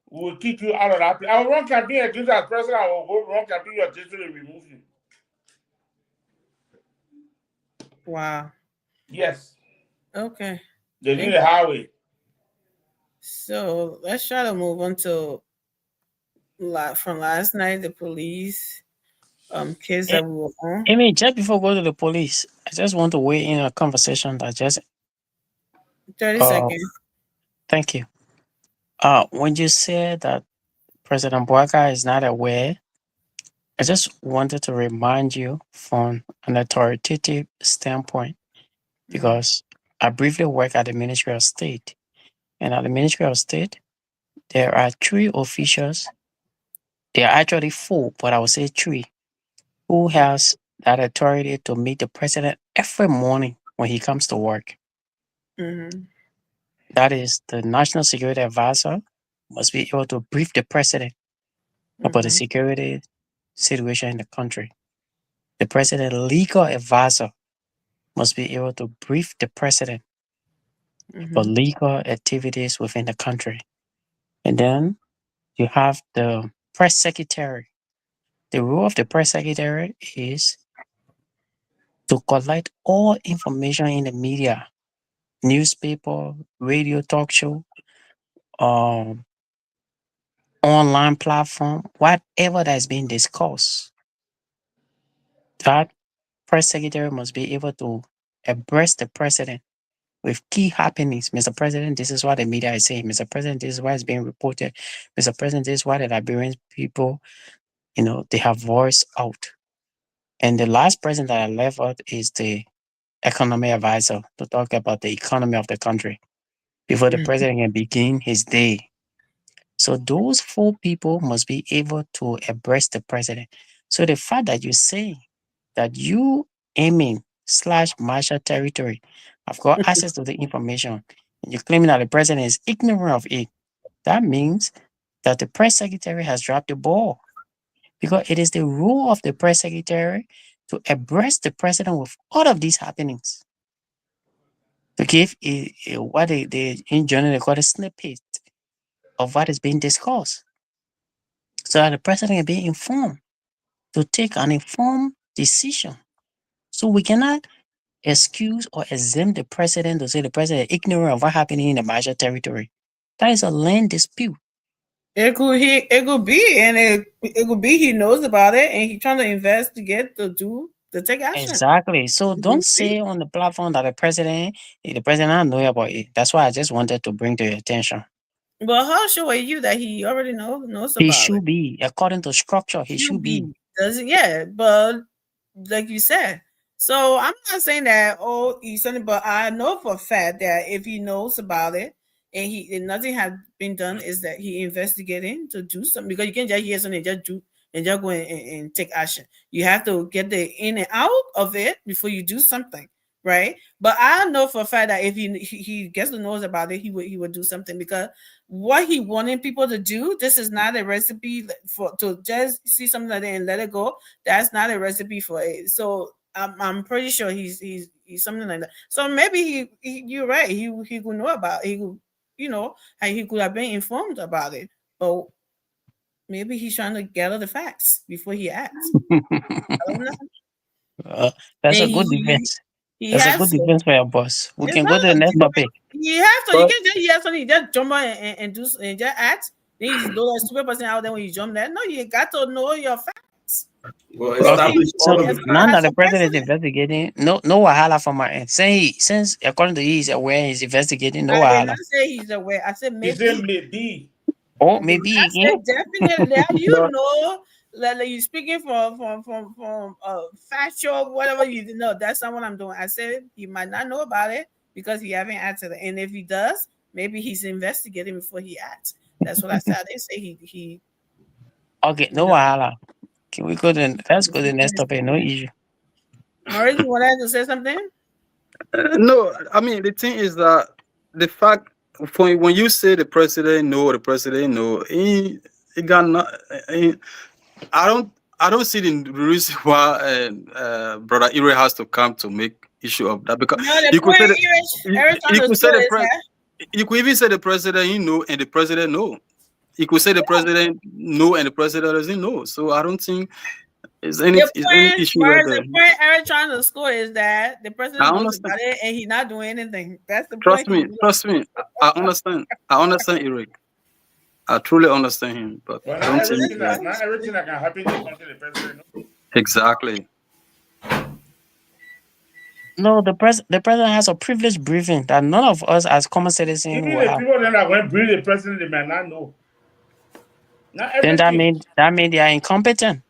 will kick you out of that place. I will run campaign against as president, I will go run campaign your district and remove you. Wow. Yes. Okay. They need a highway. So let's try to move on to from last night, the police case that we were on. Amy, just before we go to the police, I just want to weigh in a conversation that just 30 seconds. Thank you. When you said that President Bouaga is not aware, I just wanted to remind you from an authoritative standpoint, because I briefly work at the Ministry of State. And at the Ministry of State, there are 3 officials. There are actually 4, but I would say 3, who has that authority to meet the president every morning when he comes to work. That is, the national security advisor must be able to brief the president about the Mhm. security situation in the country. The president legal advisor must be able to brief the president about Mhm. legal activities within the country. And then you have the press secretary. The role of the press secretary is to collect all information in the media, newspaper, radio, talk show, um, online platform, whatever that is being discussed. That press secretary must be able to abreast the president with key happenings. Mr. President, this is what the media is saying. Mr. President, this is what is being reported. Mr. President, this is what the Liberian people, they have voiced out. And the last president that I left out is the economy advisor to talk about the economy of the country before the Mhm. president can begin his day. So those 4 people must be able to abreast the president. So the fact that you say that you aiming / martial territory have got access to the information, and you're claiming that the president is ignorant of it, that means that the press secretary has dropped the ball, because it is the role of the press secretary to abreast the president with all of these happenings, to give what they in general they call a snippet of what is being discussed, so that the president can be informed to take an informed decision. So we cannot excuse or exempt the president to say the president is ignorant of what happened in the Niger territory. That is a land dispute. It could be, and it could be he knows about it, and he's trying to investigate to take action. Exactly. So You don't see? say on the platform that the president not know about it. That's why I just wanted to bring to your attention. But how sure are you that he already knows He about it? should be, according to structure, he should be. Does it? Yeah, but like you said, so I'm not saying that he's something, but I know for a fact that if he knows about it and nothing has been done, is that he investigating to do something, because you can't just hear something and just do and just go and take action. You have to get the in and out of it before you do something, right? But I know for a fact that if he gets to knows about it, he would do something, because what he wanted people to do, this is not a recipe for to just see something like that and let it go. That's not a recipe for it. So I'm pretty sure he's something like that. So maybe you're right. He could know about it. He could, he could have been informed about it, but maybe he's trying to gather the facts before he acts. I don't know. That's And a good defense. he That's a has good to. defense for your boss. We It's can go not to the a next topic. You have to. You But can't just hear something, just jump on and do and just act. Then you know that stupid person out there when you jump there. No, you got to know your facts. Well, Okay, establish so all of As the now far facts. that as the a president is president, investigating, no wahala from my end. Since according to you, he's aware he's investigating, no I did wahala. not say he's aware. I said He said maybe. maybe. Oh, I did maybe not again. say definitely. but That you speaking from factual whatever you know. That's not what I'm doing. I said he might not know about it because he haven't answered it, and if he does, maybe he's investigating before he acts. That's what I said. I didn't say he Okay, no wahala. Can we go to let's go to the next topic? No issue. Maurice, you wanted to say something? no, I mean the thing is that the fact for when you say the president know, he got not. I don't see the reason why brother Ire has to come to make issue of that, because No, the you could point say that, Eric you could say understood the is that you could even say the president and the president know. You could say the president know and the president doesn't know. So I don't think it's any issue right there. The point Eric trying to score is that the president I knows understand. about it and he's not doing anything. That's the Trust point. me. I understand. I understand Eric. I truly understand him, but But I don't think not everything that can happen in the country, the president knows. exactly. No, the president has a privileged briefing that none of us as common citizens Even will the have. people that are going to brief the president, they might not know. Not Then everything. that mean they are incompetent.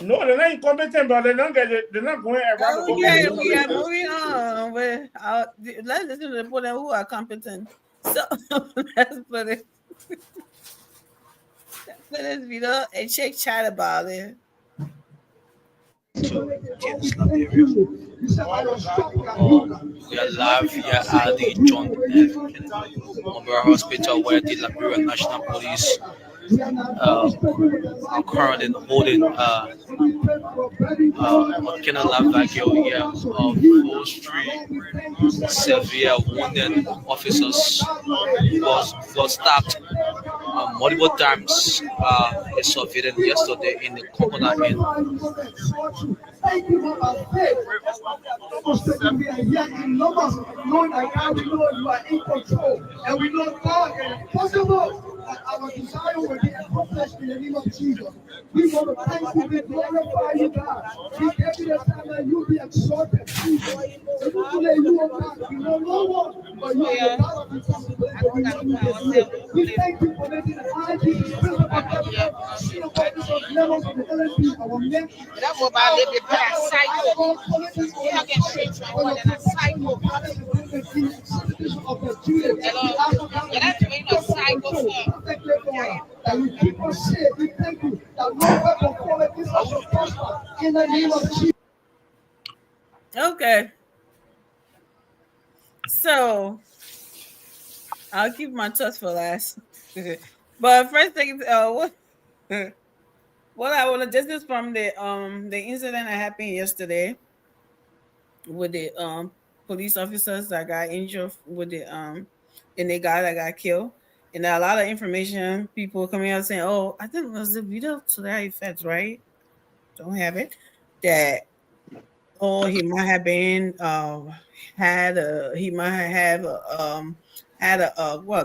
No, they're not incompetent, but they're not going around the Okay, government. we are moving on. But let's listen to the people who are competent. So let's put it. Let's this video and check chat about it. to Kingston area. We are live here at the John F. Kennedy Memorial Hospital, where the Liberia National Police are currently holding Kenneth Lavagio here of those three severe wounded officers was stabbed multiple times. A surveillance yesterday in the Coconut Inn. Thank you for our faith. We are here in numbers, knowing that God, we know you are in control, and we know God is possible that our desire will be accomplished in the name of Jesus. We want to thank you, we glorify you, God. We give you the time that you be exalted, Jesus. We you, oh God, we know no one, but you are the God of impossibility. We thank you for making the eyes be visible of the levels of the LSD, our men. That's what I live in cycle. You have to change more than a cycle. Hello. Yeah, that's when a cycle for. That you keep us safe. We thank you that no weapon formed against us will prosper in the name of Jesus. Okay. So I'll keep my thoughts for last. But first thing, what I want to this is from the incident that happened yesterday with the police officers that got injured with the and the guy that got killed. And there are a lot of information people coming out saying, "Oh, I think it was the video to that effect, right? Don't have it." That he might have been had a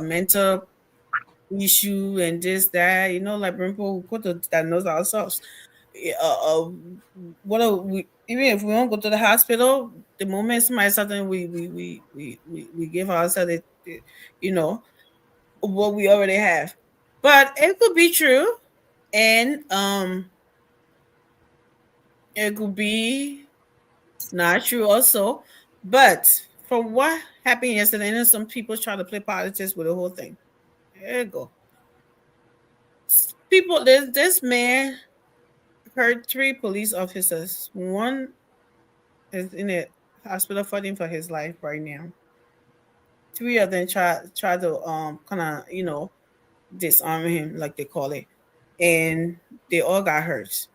mental issue and this that, you know, like people who could diagnose ourselves. What are we, even if we don't go to the hospital, the moment somebody something we give ourselves you know, what we already have. But it could be true, and it could be not true also. But from what happened yesterday, and some people try to play politics with the whole thing. There you go. People, this man hurt 3 police officers. One is in a hospital fighting for his life right now. 3 of them try to kind of, you know, disarm him, like they call it, and they all got hurt.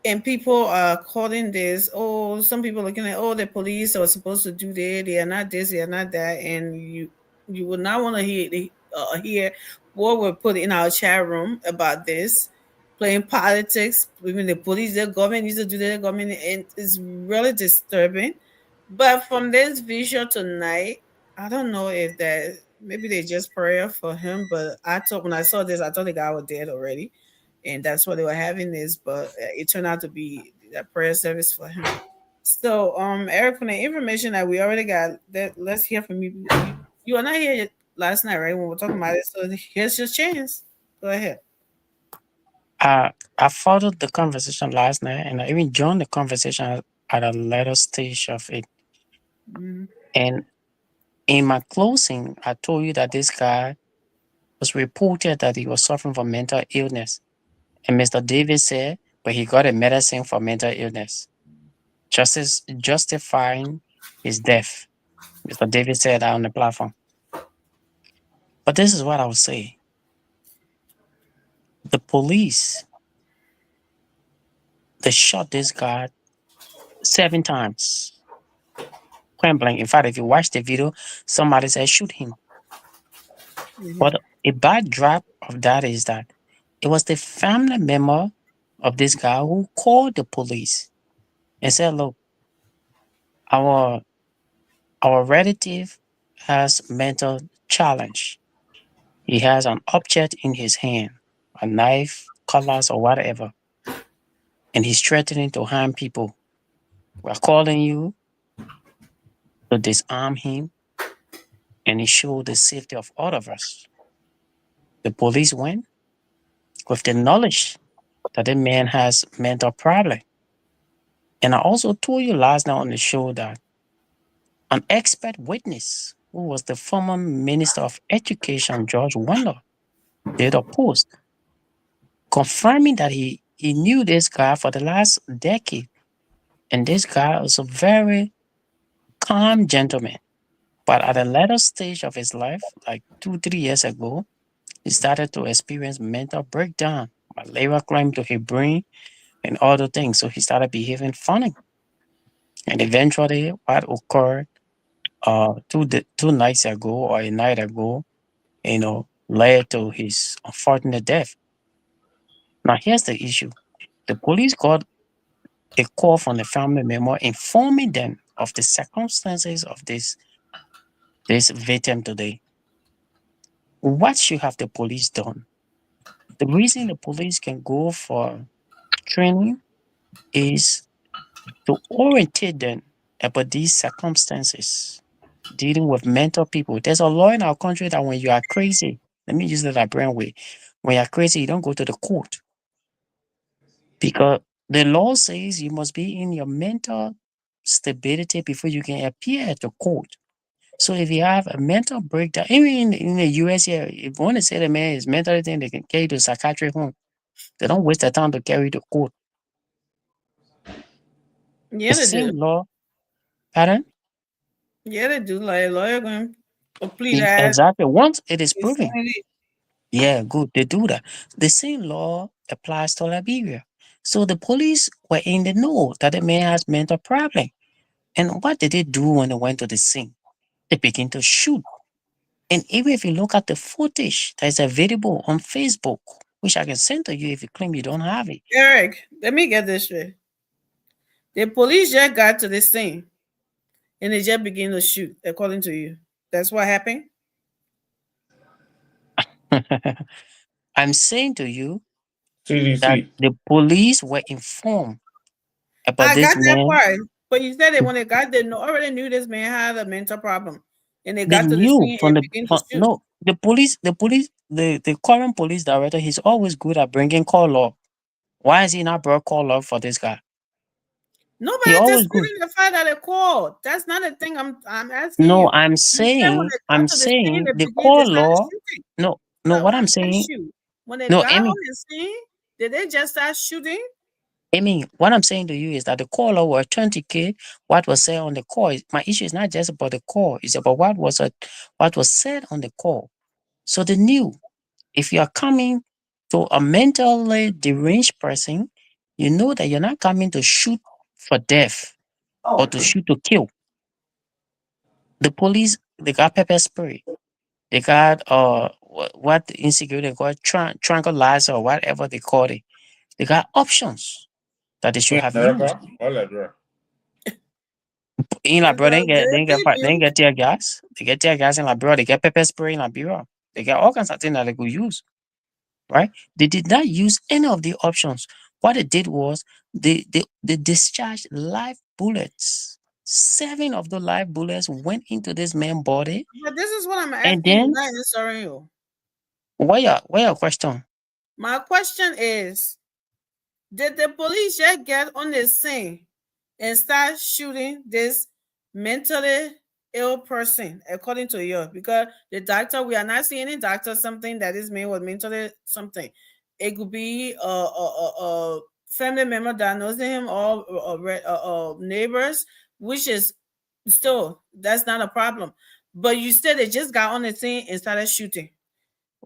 And people are calling this, oh, some people looking at, oh, the police are supposed to do that, they are not this, they are not that, and you would not want to hear what we're put in our chat room about this, playing politics. Even the police, the government needs to do their government, and it's really disturbing. But from this visual tonight, I don't know if that maybe they just prayer for him. But I thought when I saw this, I thought the guy was dead already, and that's what they were having this. But it turned out to be a prayer service for him. So, Eric, from the information that we already got, let's hear from you. You were not here last night, right? When we were talking about it. So here's your chance. Go ahead. I followed the conversation last night, and I even joined the conversation at a later stage of it. Mhm. And in my closing, I told you that this guy was reported that he was suffering from mental illness. And Mr. David said, but he got a medicine for mental illness, justifying his death. Mr. David said that on the platform. But this is what I would say. The police, they shot this guy 7 times. Point blank. In fact, if you watch the video, somebody said shoot him. Mhm. But a bad drop of that is that it was the family member of this guy who called the police and said, look, our relative has mental challenge. He has an object in his hand, a knife, cutlass, or whatever, and he's threatening to harm people. We're calling you to disarm him and ensure the safety of all of us. The police went with the knowledge that the man has mental problem. And I also told you last night on the show that an expert witness, who was the former Minister of Education, George Wendell, did a post confirming that he he knew this guy for the last decade. And this guy was a very calm gentleman. But at a later stage of his life, like 2, 3 years ago, he started to experience mental breakdown. Malaria climbed to his brain and other things. So he started behaving funny. And eventually, what occurred 2 nights ago or a night ago, led to his unfortunate death. Now, here's the issue. The police got a call from the family member informing them of the circumstances of this victim today. What should have the police done? The reason the police can go for training is to orientate them about these circumstances dealing with mental people. There's a law in our country that when you are crazy, let me use that brain way. When you're crazy, you don't go to the court. Because the law says you must be in your mental stability before you can appear at the court. So if you have a mental breakdown, even in the US here, if you want to say the man is mentally thing, they can carry to psychiatric home. They don't waste their time to carry to court. Yeah, The they same do. law, pardon? Yeah, they do. Like a lawyer going to plead that Exactly. Once it is proven, insanity. yeah, good, they do that. The same law applies to Liberia. So the police were in the know that the man has mental problem. And what did they do when they went to the scene? They begin to shoot. And even if you look at the footage that is available on Facebook, which I can send to you if you claim you don't have it. Eric, let me get this straight. The police just got to the scene and they just begin to shoot, according to you. That's what happened? I'm saying to you that CDC. the police were informed about I this got that man. part. But you said that when they got there, already knew this man had a mental problem. And they They got to the knew scene from and the began to shoot. no, the current police director, he's always good at bringing call log. Why is he not brought call log for this guy? Nobody always good. disputing the fact that they called. That's not a thing I'm asking No, you. I'm You said when saying, they got to the scene, they the began call to start law. shooting. No, But what I I'm asked saying, you, when they no, got Amy, on the scene, did they just start shooting? what I'm saying to you is that the caller will authenticate what was said on the call. My issue is not just about the call; it's about what was said on the call. So they knew if you are coming to a mentally deranged person, you know that you're not coming to shoot for death or to shoot to kill. The police, they got pepper spray. They got what insecurity they got tranquilizer or whatever they call it. They got options that they should have used. All that right. In Liberia, they ain't get tear gas. They get tear gas in Liberia. They get pepper spray in Liberia. They get all kinds of things that they could use. Right? They did not use any of the options. What they did was they discharged live bullets. 7 of the live bullets went into this man's body. But this is what I'm And asking you, then, not answering you. where your question? My question is, did the police just get on the scene and start shooting this mentally ill person, according to you? Because the doctor, we are not seeing any doctor something that this man was mentally something. It could be a family member diagnosing him or neighbors, which is still, that's not a problem. But you said they just got on the scene and started shooting.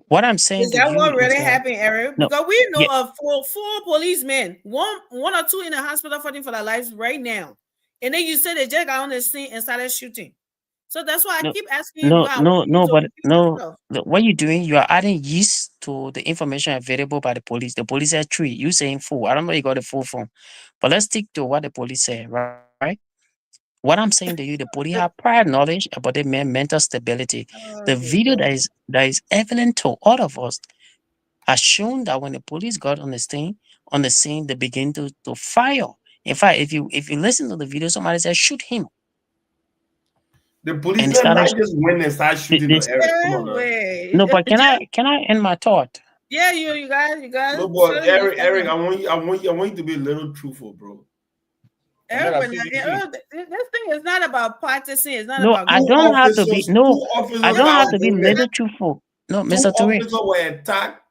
What I'm saying Is to that you what really is that, happened, Eric? no, Because we know yeah, of four policemen, one or two in the hospital fighting for their lives right now. And then you said they just got on the scene and started shooting. So that's why I no, keep asking you. I want you to but repeat yourself. what you're doing, you are adding yeast to the information available by the police. The police said 3. You saying 4. I don't know where you got the 4 from, but let's stick to what the police said, right? What I'm saying to you, the police have prior knowledge about the man's mental stability. The video that is evident to all of us has shown that when the police got on the scene, they begin to fire. In fact, if you listen to the video, somebody said shoot him. The And policeman might just went and start shooting this, the Eric. Come on, now. no, but can I end my thought? Yeah, you guys. No, but Eric, I want you to be a little truthful, bro. Eric, this thing is not about practicing. It's not No, about. I don't have to be. No, I don't have to be wounded. little truthful. No, Mr. 2 Touré. officers were attacked.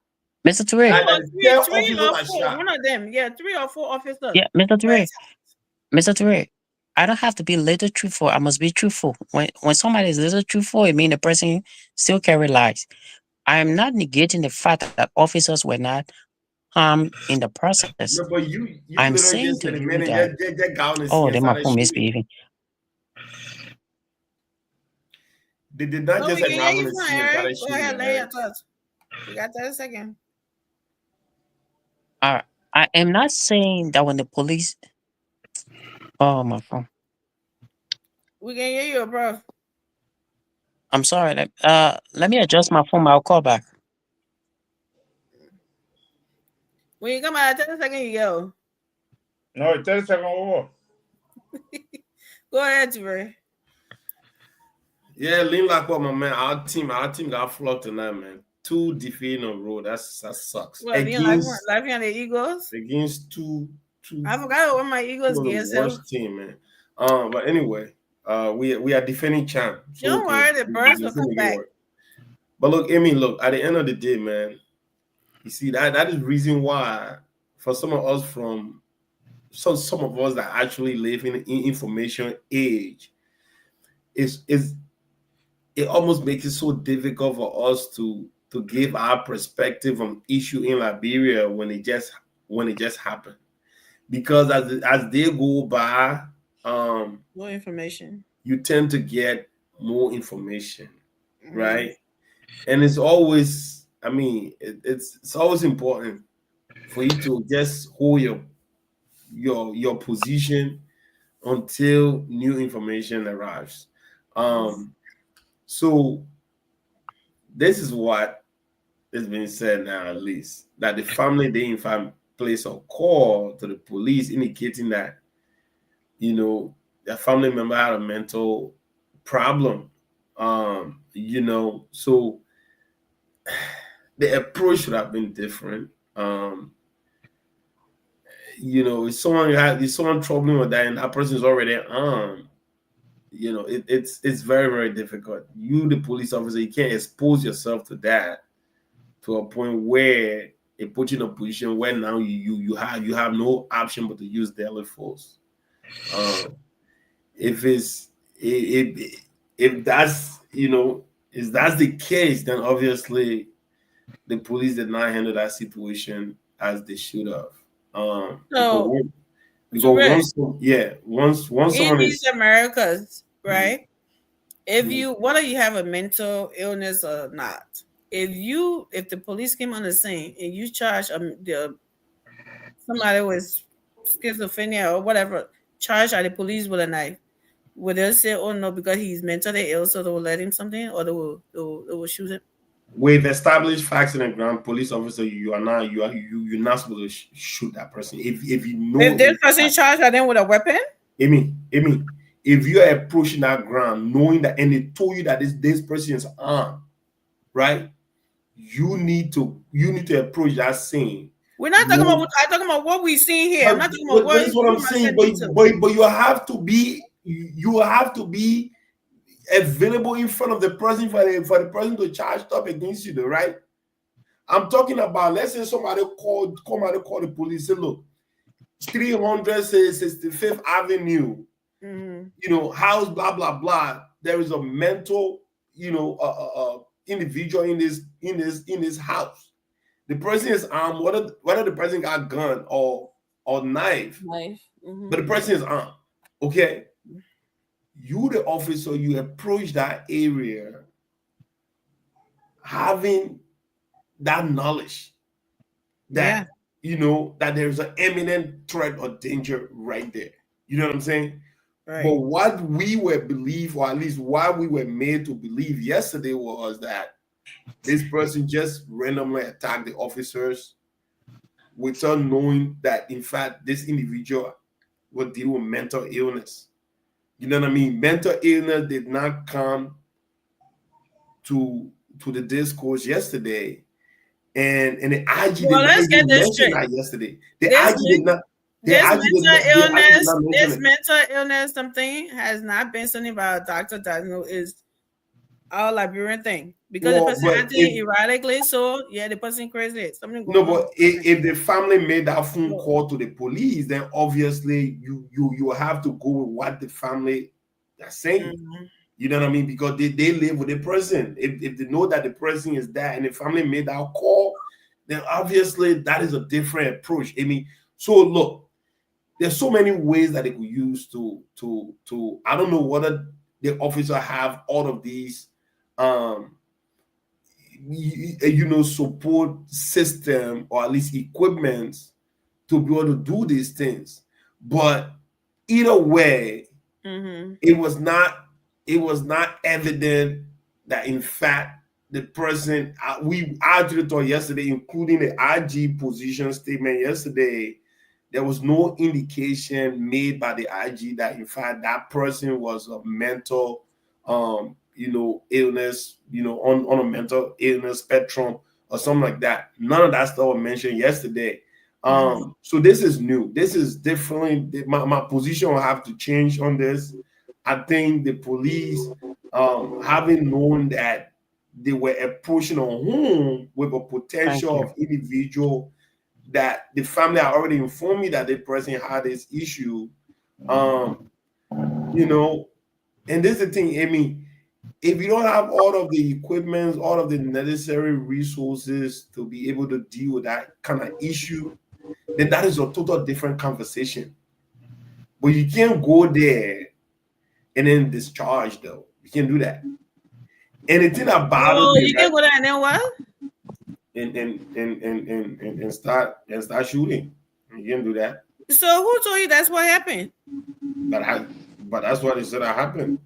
Mr. Toure. That is 10 Three officers or are four. shot. One of them. Yeah, 3 or 4 officers. Yeah, Mr. were Toure. Mr. Toure. I don't have to be little truthful. I must be truthful. When somebody is little truthful, it means the person still carry lies. I am not negating the fact that officers were not harmed in the process. No, but you I'm literally saying just to said a you minute, that that guy on the oh, scene then my started phone shooting. misbehaving. They did not No, just we can arrive hear on you the fine, scene and Eric. started Go shooting. ahead, lay your Eric. thoughts. You got 30 seconds. I am not saying that when the police. Oh, my phone. We can hear you, bro. I'm sorry. Let me adjust my phone. I'll call back. When you come out 30 seconds, you go. No, 30 seconds over. Go ahead, Toure. Yeah, lean like what, my man. Our team got flogged tonight, man. 2 defeats in a row. That sucks. Well, you like on the Eagles? Against two I forgot what my Eagles of the get. So worst team, man. But anyway, we are defending champ. So don't worry, the Birds will come back. But look, Amy, look, at the end of the day, man, you see that is the reason why for some of us some of us that actually live in information age, it almost makes it so difficult for us to give our perspective on issue in Liberia when it just happened. Because as they go by, more information. You tend to get more information, right? And it's always, I mean, it's always important for you to just hold your position until new information arrives. So this is what is being said now, at least, that the family, they in fact place a call to the police indicating that, you know, their family member had a mental problem. You know, so the approach should have been different. You know, if someone troubling with that and that person is already armed, you know, it's very, very difficult. You, the police officer, you can't expose yourself to that to a point where it puts you in a position where now you have no option but to use deadly force. If that's, you know, if that's the case, then obviously the police did not handle that situation as they should have. Because once someone in these is Americas, right? Whether you have a mental illness or not, if the police came on the scene and you charge somebody with schizophrenia or whatever, charged at the police with a knife, would they say, "Oh no, because he's mentally ill, so they will let him something," or they will shoot him? With established facts in the ground, police officer, you're not supposed to shoot that person. If you know, if this person charged at them with a weapon, Amy, if you are approaching that ground knowing that, and they told you that this person is armed, right? You need to approach that scene. We're not talking about. I'm talking about what we see here. I'm not talking about That's what I'm saying. But you have to be available in front of the person for the person to charge up against you, though, right? I'm talking about, let's say somebody call the police, say, look, 365th Avenue, you know, house, blah, blah, blah. There is a mental, you know, individual in this house. The person is armed, whether the person got gun or knife. But the person is armed. Okay. You, the officer, you approach that area having that knowledge that you know that there's an imminent threat or danger right there. You know what I'm saying? Right. But what we were believed, or at least what we were made to believe yesterday, was that this person just randomly attacked the officers without knowing that, in fact, this individual would deal with mental illness. You know what I mean? Mental illness did not come to the discourse yesterday, and the IG well, did let's not get this mention straight. that yesterday. The IG did not. This mental illness something has not been something about a doctor diagnosed. Is our Liberian thing. because the Well, person but acting erratically. So yeah, the person crazy. Something no, going on. but if the family made that phone call to the police, then obviously you have to go with what the family are saying. Mhm. You know what I mean? Because they live with the person. If they know that the person is there and the family made that call, then obviously that is a different approach. I mean, so look, there's so many ways that they could use to I don't know whether the officer have all of these support system or at least equipment to be able to do these things. But either way, Mhm. it was not evident that in fact the person we argued thought yesterday, including the IG position statement yesterday, there was no indication made by the IG that in fact that person was a mental illness, on a mental illness spectrum or something like that. None of that stuff was mentioned yesterday. So this is new. This is definitely my position will have to change on this. I think the police, having known that they were approaching a home with a potential of individual that the family had already informed me that the person had this issue, and this is the thing, Amy, if you don't have all of the equipment, all of the necessary resources to be able to deal with that kind of issue, then that is a total different conversation. But you can't go there and then discharge, though. You can't do that. And the thing about Oh, it, you can go there and then what? and start shooting. You can't do that. So who told you that's what happened? But that's what they said that happened.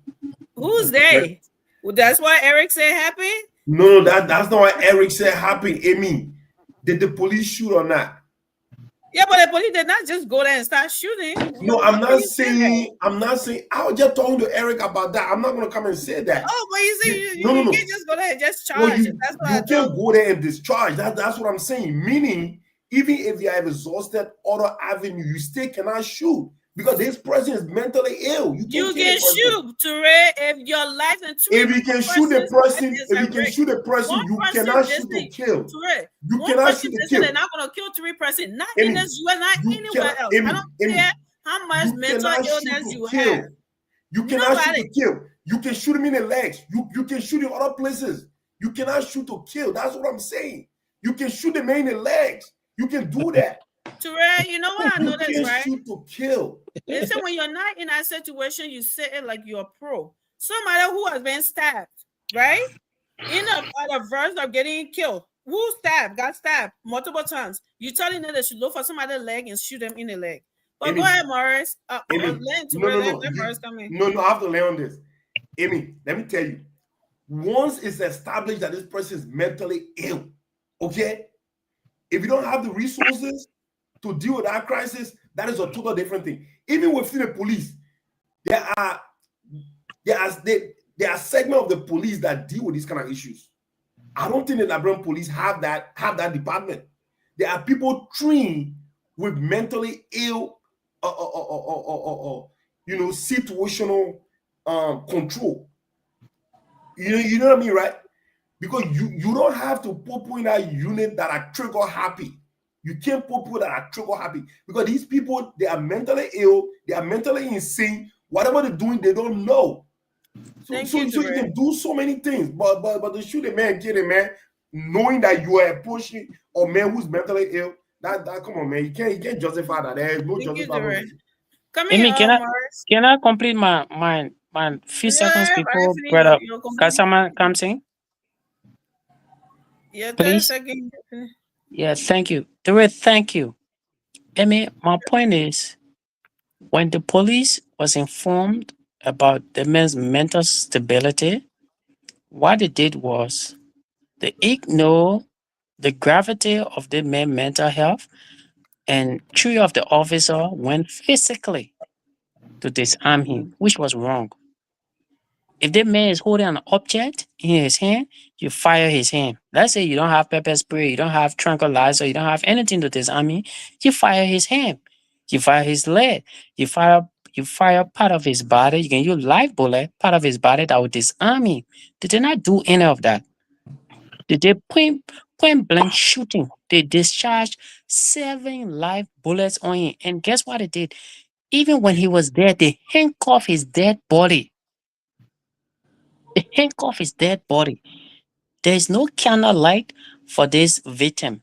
Who's they? Well, that's what Eric said happened. No, that's not what Eric said happened. Amy, did the police shoot or not? Yeah, but the police did not just go there and start shooting. No, I'm not saying. I was just talking to Eric about that. I'm not going to come and say that. Oh, but you see, you No. can't just go there and just charge. Well, you That's what I can't go there and discharge. That's what I'm saying. Meaning, even if you have exhausted other avenue, you still cannot shoot because this person is mentally ill. You can shoot, Touré, if your life and if you can shoot the person, you cannot shoot to kill. Touré, You cannot shoot to kill. They're not going to kill 3 person, not in this US, not anywhere else. I don't care how much mental illness you have. You cannot shoot to kill. You can shoot him in the legs. You can shoot in other places. You cannot shoot to kill. That's what I'm saying. You can shoot the man in the legs. You can do that. Touré, you know what I noticed, right? Shoot to kill. Listen, when you're not in that situation, you say it like you're a pro. Somebody who has been stabbed, right? In a verse of getting killed. Who got stabbed multiple times. You telling them they should look for somebody's leg and shoot them in the leg. But go ahead, Morris. No, I have to lay on this. Amy, let me tell you. Once it's established that this person is mentally ill, okay? If you don't have the resources to deal with that crisis, that is a total different thing. Even within the police, there are segments of the police that deal with these kind of issues. I don't think the Liberian police have that department. There are people trained with mentally ill, situational control. You know what I mean, right? Because you don't have to put people in that unit that are trigger happy. You can't put people that are trigger happy because these people, they are mentally ill, they are mentally insane. Whatever they're doing, they don't know. So you can do so many things, but to shoot a man, kill a man, knowing that you are pushing a man who's mentally ill, that come on, man, you can't justify that. There is no justification. Amy, can I complete my few seconds before brother Kasama comes in? Yeah, 30 Please. seconds. Yeah, thank you. Touré, thank you. Amy, my point is, when the police was informed about the man's mental stability, what they did was they ignored the gravity of the man's mental health, and 3 of the officer went physically to disarm him, which was wrong. If the man is holding an object in his hand, you fire his hand. Let's say you don't have pepper spray, you don't have tranquilizer, you don't have anything to disarm him, you fire his hand, you fire his leg, you fire part of his body, you can use live bullet, part of his body that will disarm him. They did not do any of that. They did point blank shooting. They discharged 7 live bullets on him. And guess what they did? Even when he was dead, they handcuffed his dead body. They handcuffed his dead body. There's no candlelight for this victim.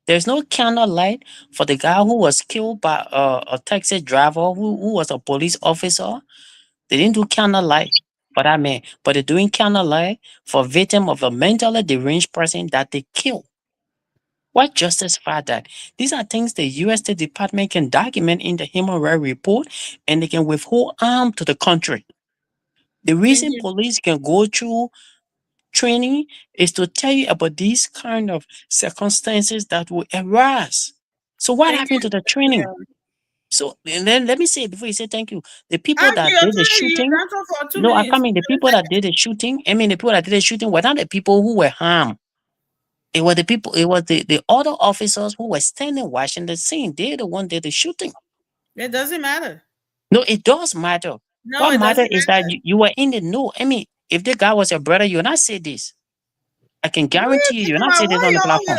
There's no candlelight for the guy who was killed by a taxi driver who was a police officer. They didn't do candlelight for that man, but they're doing candlelight for victim of a mentally deranged person that they killed. Why justify that? These are things the U.S. State Department can document in the Human Rights Report, and they can withhold arm to the country. The reason police can go through training is to tell you about these kind of circumstances that will arise. So what happened to the training? So and then let me say it before you say thank you. The people that did the shooting, no, I mean the people that did the shooting. I mean the people that did the shooting were not the people who were harmed. It was the people. It was the other officers who were standing watching the scene. They're the one did the shooting. It doesn't matter. No, it does matter. No, What it matter doesn't is that you were in the know. I mean, if the guy was your brother, you'll not say this. I can guarantee you, you'll not say this on the platform.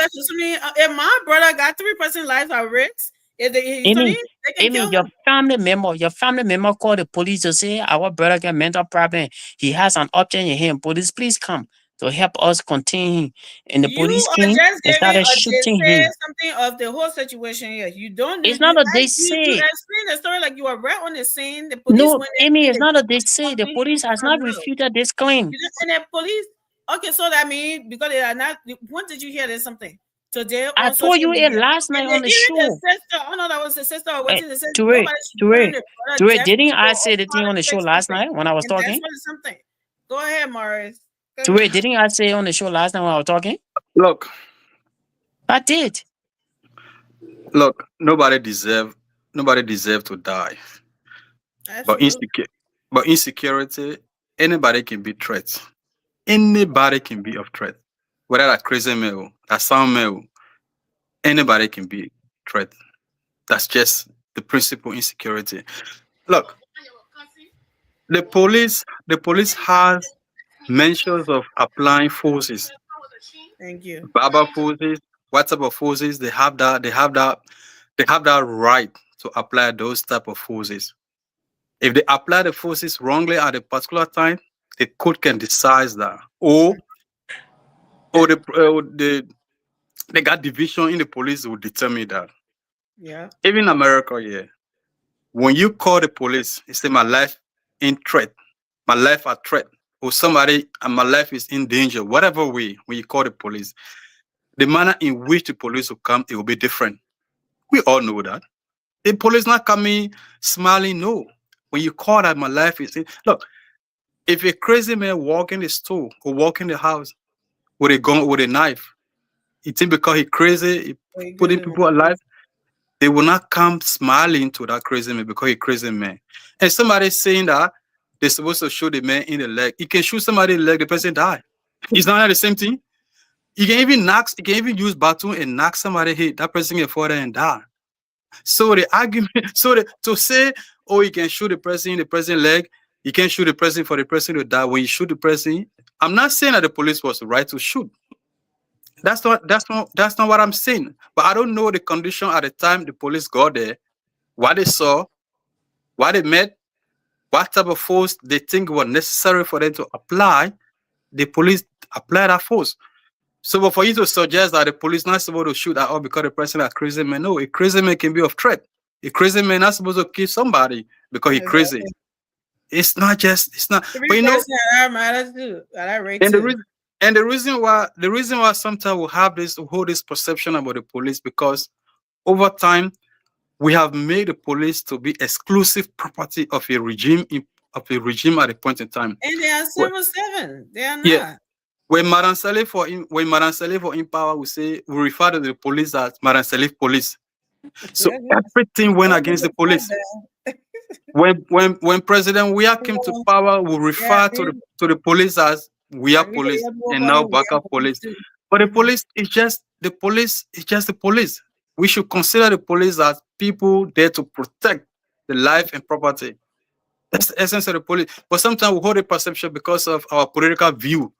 If my brother got 3% life at risk, if they Amy, can kill your him. family member called the police to say our brother got mental problem. He has an object in him. Police, please come to help us contain him. And the police You are came just and giving started a shooting they say him. something of the whole situation here. You don't. It's not a they You say. explain the story like you were right on the scene. The police No, went there. Amy, it's not a they say. The police has not refuted this claim. And the police. Okay, so that means because they are not. When did you hear there's something? Today I on told you social it media. last night on the Even show. the sister. Oh no, that was the sister. What is the sister? Ture, Nobody Ture, didn't I say the thing on the show last night when I was talking? Something. Go ahead, Morris. Ture, didn't I say on the show last night when I was talking? Look, I did. Look, nobody deserve to die. But insecurity, anybody can be threat. Anybody can be of threat. Whether that crazy male, that sound male, anybody can be threat. That's just the principle insecurity. Look, the police has mentions of applying forces. Thank you. Baba forces, what type of forces they have that right to apply those type of forces. If they apply the forces wrongly at a particular time, the court can decide that, or the they got division in the police will determine that. Yeah. Even in America, yeah, when you call the police, you say my life in threat, my life at threat, or somebody and my life is in danger, whatever way, when you call the police, the manner in which the police will come, it will be different. We all know that. The police not coming smiling, no. When you call that my life is in, look, if a crazy man walk in the store or walk in the house with a gun, with a knife, you think because he crazy, he putting people alive, they will not come smiling to that crazy man because he crazy man. And somebody saying that they're supposed to shoot the man in the leg. You can shoot somebody in the leg, the person die. It's not the same thing. You can even use baton and knock somebody hit, that person can fall there and die. So the argument, to say, oh, you can shoot the person in the person's leg, you can't shoot the person for the person to die. When you shoot the person, I'm not saying that the police was right to shoot. That's not what I'm saying. But I don't know the condition at the time the police got there, what they saw, what they met, what type of force they think was necessary for them to apply. The police apply that force. So for you to suggest that the police not supposed to shoot at all because the person is crazy man, no, a crazy man can be of threat. A crazy man not supposed to kill somebody because he's crazy. It's not. But you know, and the reason why sometimes we hold this perception about the police, because over time we have made the police to be exclusive property of a regime at a point in time. And they are 7-7. They are not. Yeah. When Madam Saleh for in power, we refer to the police as Madam Saleh police. So everything went against the police. When President Weah came to power, we refer to the police as Weah police and now Baka police. But the police is just the police. It's just the police. We should consider the police as people there to protect the life and property. That's the essence of the police. But sometimes we hold a perception because of our political view.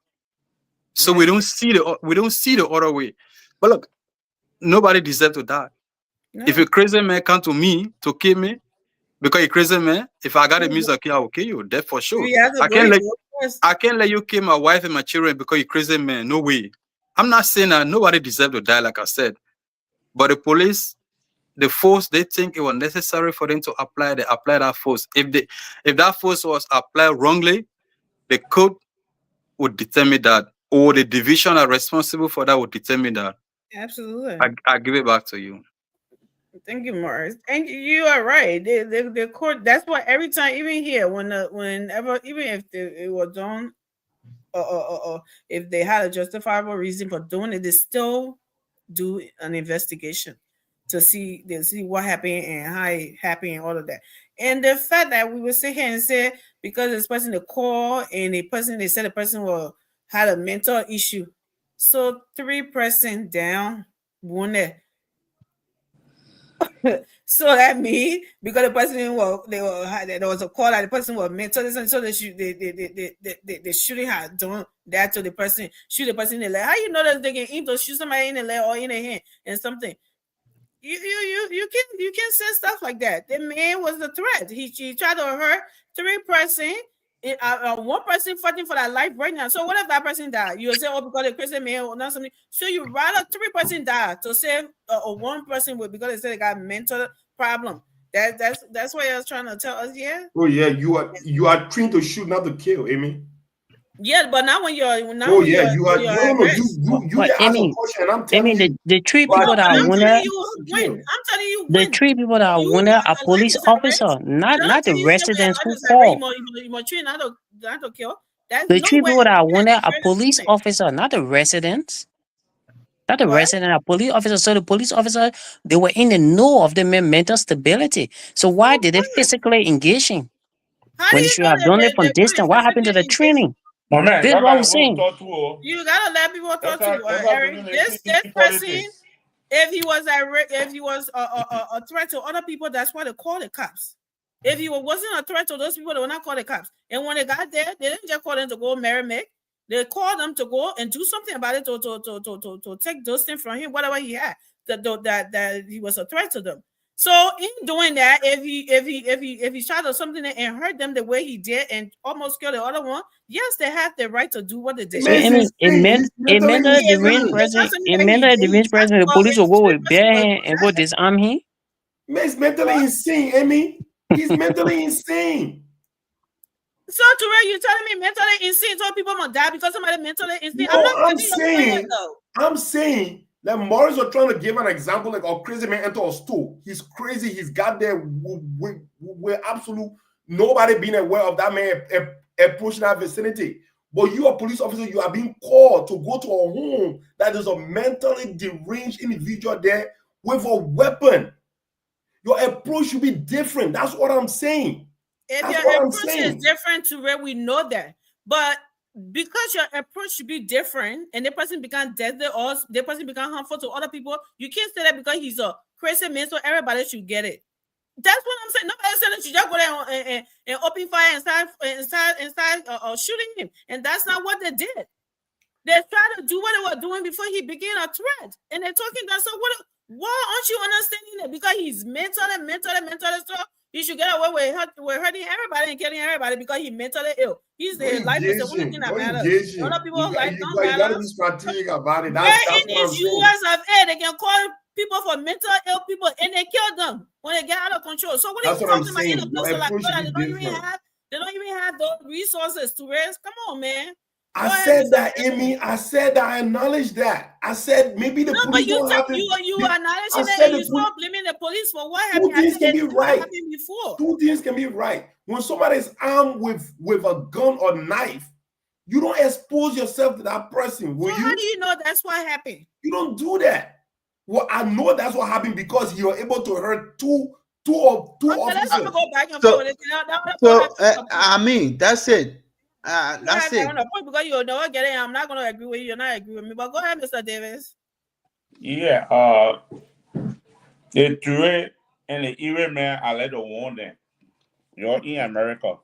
So we don't see the other way. But look, nobody deserves to die. No. If a crazy man come to me to kill me because a crazy man, if I got a music kill, I will kill you. That for sure. You have to I go can't let to first. I can't let you kill my wife and my children because you're crazy man. No way. I'm not saying that nobody deserves to die, like I said. But the police, the force, they think it was necessary for them to apply. They apply that force. If that force was applied wrongly, the court would determine that, or the division are responsible for that would determine that. Absolutely. I give it back to you. Thank you, Morris. And you are right. The court. That's why every time, even here, whenever, even if it was done, if they had a justifiable reason for doing it, they still do an investigation to see what happened and how it happened and all of that. And the fact that we would sit here and say because this person they call and they said the person had a mental issue, so 3% down, wounded. So that means because the person there was a call that the person was mental, so they shouldn't have done that to the person. Shoot the person in the leg. How you know that they can either shoot somebody in the leg or in the hand and something? You can say stuff like that. The man was a threat. He tried to hurt 3%. One person fighting for that life right now. So what if that person died? You'll say, oh, because the crazy man or not something. So you rather 3% die to save one person because they said they got mental problem. That's what I was trying to tell us. Yeah. Oh yeah, you are trained to shoot, not to kill, Amy. Yeah, but now when you're you get asked a question. I'm telling you, the three people that are winner. I'm telling you, the three people that are winner are police officer, not the residents who call. The three people that are winner are police officer, not the residents. Not the resident, a police officer. So the police officer, they were in the know of the mental stability. So why did they physically engage him? When they should have done it from distance, what happened to the training? Man, This is what I'm saying. You gotta let people talk to you, Eric. This person, if he was a threat to other people, that's why they call the cops. If he wasn't a threat to those people, they would not call the cops. And when they got there, they didn't just call them to go Merrimack. They called them to go and do something about it to take those things from him, whatever he had, that he was a threat to them. So in doing that, if he shot or something and hurt them the way he did and almost killed the other one, yes, they have the right to do what they did. It meant that the range president, the police will go with bare hand and go disarm him. He's mentally insane, Amy. He's mentally insane. So, Terrell, you're telling me mentally insane, so people must die because somebody mentally insane? No, I'm saying that Morris was trying to give an example like a crazy man enter a store. He's crazy. He's got there with absolute nobody being aware of that man approaching that vicinity. But you, a police officer, you are being called to go to a home that is a mentally deranged individual there with a weapon. Your approach should be different. That's what I'm saying. If your approach is different to where we know that, but because your approach should be different and the person become deadly or the person become harmful to other people, you can't say that because he's a crazy man, so everybody should get it. That's what I'm saying. Nobody said that you just go there and open fire and start shooting him, and that's not what they did. They tried to do what they were doing before he began a threat, and they're talking that. So why aren't you understanding that? Because he's mentally so. He should get away with hurting everybody and killing everybody because he's mentally ill. He's the life is the only thing that matters. Other people's life don't matter. You gotta be strategic about it. Where in these US of A, they can call people for mental ill people and they kill them when they get out of control. So what are you talking about in a place like that? They don't even have those resources to raise. Come on, man. I said that, Amy. I said that. I acknowledge that. I said maybe the police don't have you acknowledging that and you start blaming the police for what happened. Two things can be right. Before. Two things can be right. When somebody is armed with a gun or knife, you don't expose yourself to that person. Will you? How do you know that's what happened? You don't do that. Well, I know that's what happened because you were able to hurt two officers. I mean, that's it. That's it. Because you know what, I'm not going to agree with you. You're not agree with me. But go ahead, Mr. Davis. Yeah. The Ture and the Erie man, I let the warn them. You're in America.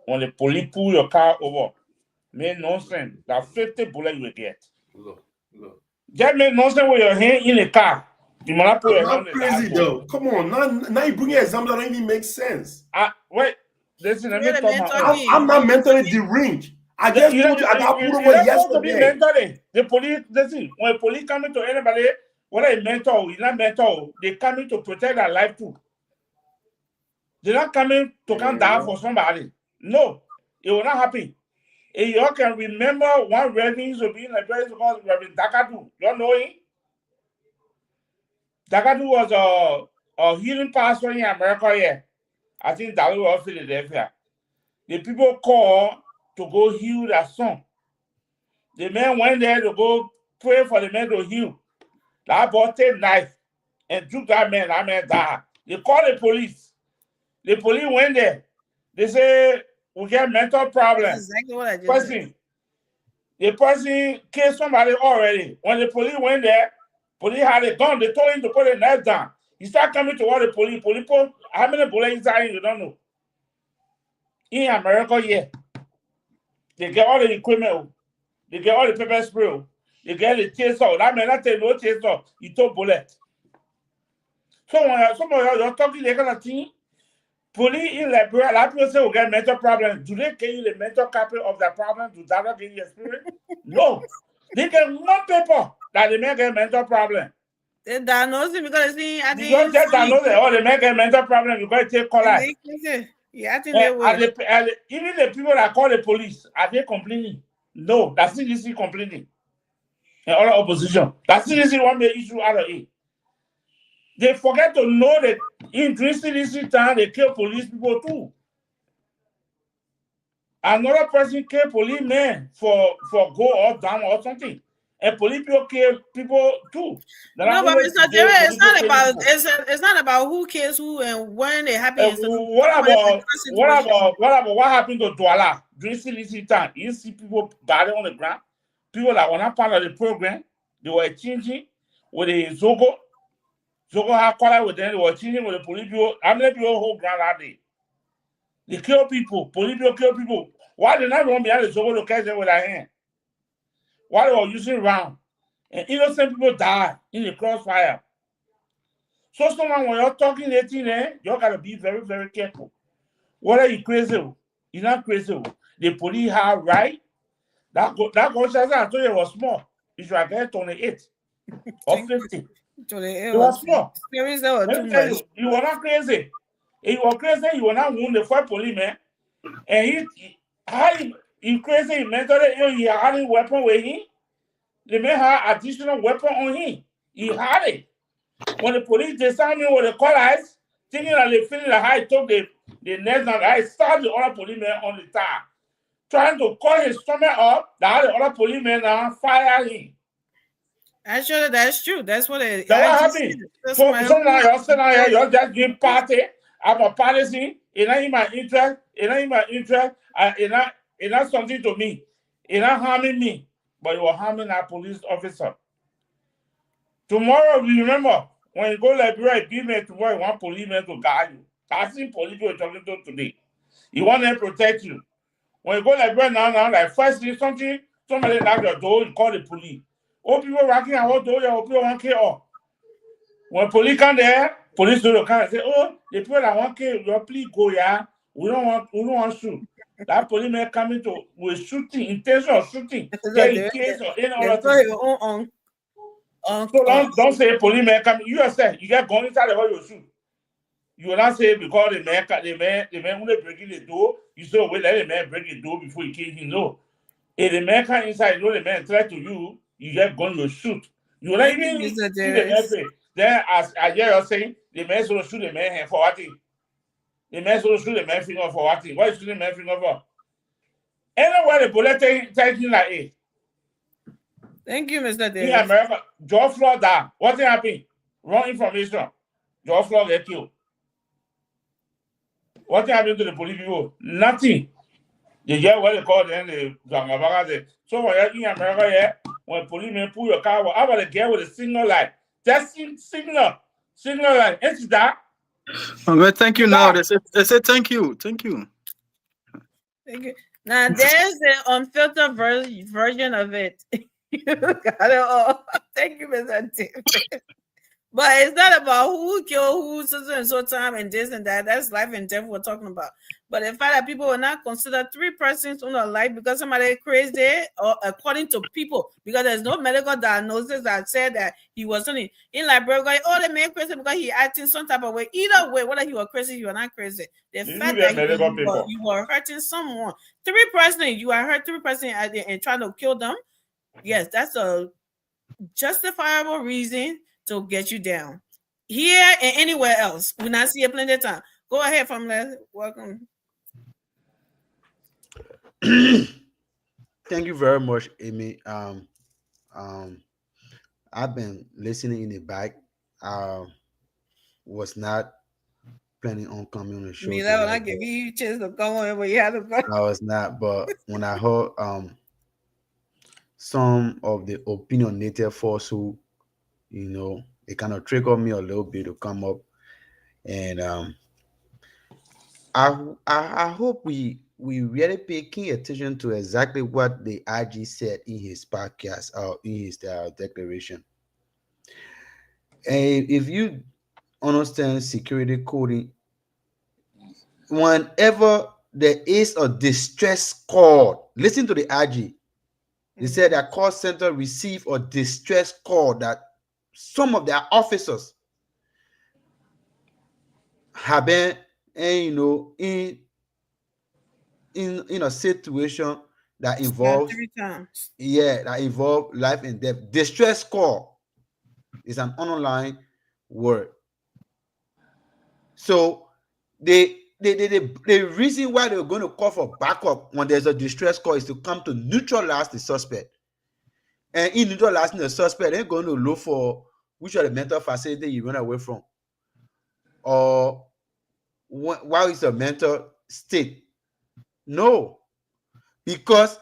When the police pull your car over, make nonsense. That 50 bullet you will get. Look. Just make nonsense with your hand in the car. You might not put your hand Not in the crazy dashboard. though. Come on, now you bring an example that don't even make sense. Wait, listen, let me Wait a talk minute, my talking. I'm not mentally deranged. I just told you I got pulled over You're supposed to be yesterday. mentally. The police, listen, when police coming to anybody, whether it's mental, you're not mental, they coming to protect their life too. They're not coming to come down for somebody. No, it will not happen. And you all can remember one reverend used to be in a place called Reverend Dakadu. You all know him? Dakadu was a healing pastor in America here. I think that was Philadelphia. The people called to go heal their son. The man went there to go pray for the man to heal. That boy take knife and took that man died. They called the police. The police went there. They say, we get mental problem. That's exactly what I just said. The person killed somebody already. When the police went there, police had a gun. They told him to put a knife down. He started coming toward the police. Police put how many bullets inside him, you don't know. In America, yeah. They get all the equipment. They get all the pepper spray. They get the chainsaw. That man not take no chainsaw. He took bullet. So when some of y'all talking that kind of thing, police in Liberia, a lot of people say we get mental problems. Do they give you the mental copy of the problem? Do that not give you experience? No. They get one paper that they may get mental problem. They diagnose him because they I think You just diagnose it, or they may get mental problem because they take call out. Yeah, I think they will. Even the people that call the police, are they complaining? No, that's CDC complaining. And all opposition. That's CDC one may issue out of it. They forget to know that in CDC time they kill police people too. Another person kill police man for go or down or something. And police people kill people too. No, but Mr. Jerry, it's not about who kills who and when it happens. What about what happened to Douala during CDC time? You see people body on the ground, people that were not part of the program, they were changing with the Zogo. Zogo had color with them, they were changing with the police people. How many people hold ground out there? They kill people, police people kill people. Why did not run behind the Zogo to catch them with their hand? Why they were using round? And innocent people die in the crossfire. So someone when you're talking 18, you gotta be very, very careful. Whether you crazy, you're not crazy. The police have right. That gunshot I told you was small. You should get 28 or 50. It was small. You were not crazy. If you were crazy, you were not wounded for policeman. And he crazy, he mentally ill, he had a weapon with him. They may have additional weapon on him. He had it. When the police disarmed him with the collars, thinking that they feeling like I took the net and I stabbed the other policeman on the tire. Trying to cut his stomach up, the other policeman now fired him. Actually, that's true. That's what it That's what happened. So someone you're sitting here, you're just giving party. I'm a policy. It's not in my interest. It's not in my interest. It's not something to me. It's not harming me. But you are harming our police officer. Tomorrow, remember, when you go to Liberia, give me tomorrow, you want policemen to guide you. I've seen police you're talking to today. You want them to protect you. When you go to Liberia now, like first thing, somebody knock your door, you call the police. Oh, people rocking our door, your people want to kill. When police come there, police will come and say, oh, the people that want to kill, your please go, yeah. We don't want to shoot. That policeman coming to with shooting, intention of shooting. Getting case or any other thing. So don't say policeman coming. You yourself, you get gun inside the hole, you shoot. You will not say because the man when they breaking the door, you say, wait, let the man break the door before you kill him. No. If the man come inside, you know the man threat to you, you get gun, you shoot. You will not even see the man. Then as I hear you saying, the man will shoot the man hand for what thing? The man will shoot the man finger for what thing? What is shooting the man finger for? Anywhere the bullet taking like it. Thank you, Mr. Davis. In America, George Floyd died. What happened? Wrong information. George Floyd get killed. What happened to the police people? Nothing. They get what they call them the Gangabaga. So when you're in America, yeah, when policemen pull your car, how about the girl with a signal light? Just signal light. Ain't that? Well, thank you now. They said thank you. Thank you. Thank you. Now there's an unfiltered version of it. You got it all. Thank you, Mr. Tim. But it's not about who killed who, so and so time, and this and that. That's life and death we're talking about. But the fact that people will not consider 3 persons on a life because somebody crazy, or according to people, because there's no medical diagnosis that said that he was only in Liberia. Oh, they made crazy because he acting some type of way. Either way, whether you were crazy, you were not crazy. The fact that you were hurting someone, 3 persons, you are hurt 3 persons and trying to kill them. Yes, that's a justifiable reason to get you down. Here and anywhere else. We not see a plenty of time. Go ahead, from there. Welcome. Thank you very much, Amy. I've been listening in the back. Was not planning on coming on the show. Me, that when I give you a chance to go on where you had to go. I was not, but when I heard some of the opinionated folks who, you know, it kind of triggered me a little bit to come up, and I hope we really pay keen attention to exactly what the IG said in his podcast or in his declaration. And if you understand security coding, whenever there is a distress call, listen to the IG. They said that call center received a distress call that some of their officers have been, in a situation that involves 3 times. Yeah, that involve life and death. Distress call is an online word. So the reason why they're going to call for backup when there's a distress call is to come to neutralize the suspect. And in neutralizing the suspect, they're going to look for which are the mental facility you run away from, or why is a mental state. No, because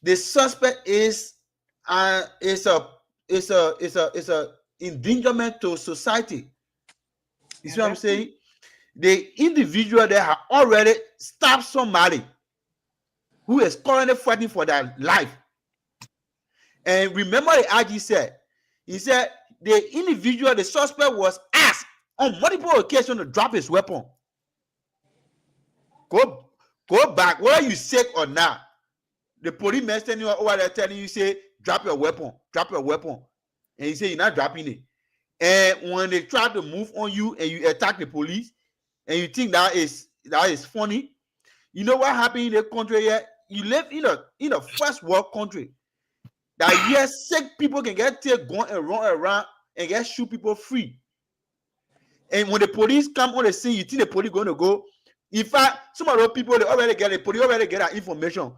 the suspect is a endangerment to society. You see what I'm saying? The individual that have already stabbed somebody who is currently fighting for their life. And remember, the IG said, he said the individual, the suspect, was asked on multiple occasions to drop his weapon. Go back, whether you sick or not. The police man standing over there telling you, say, drop your weapon. And you say you're not dropping it. And when they try to move on you and you attack the police, and you think that is funny, you know what happened in the country here? You live in a first world country. That yes, sick people can get take gun and run around and get shoot people free. And when the police come on the scene, you think the police going to go? In fact, some of those people, the police already get that information.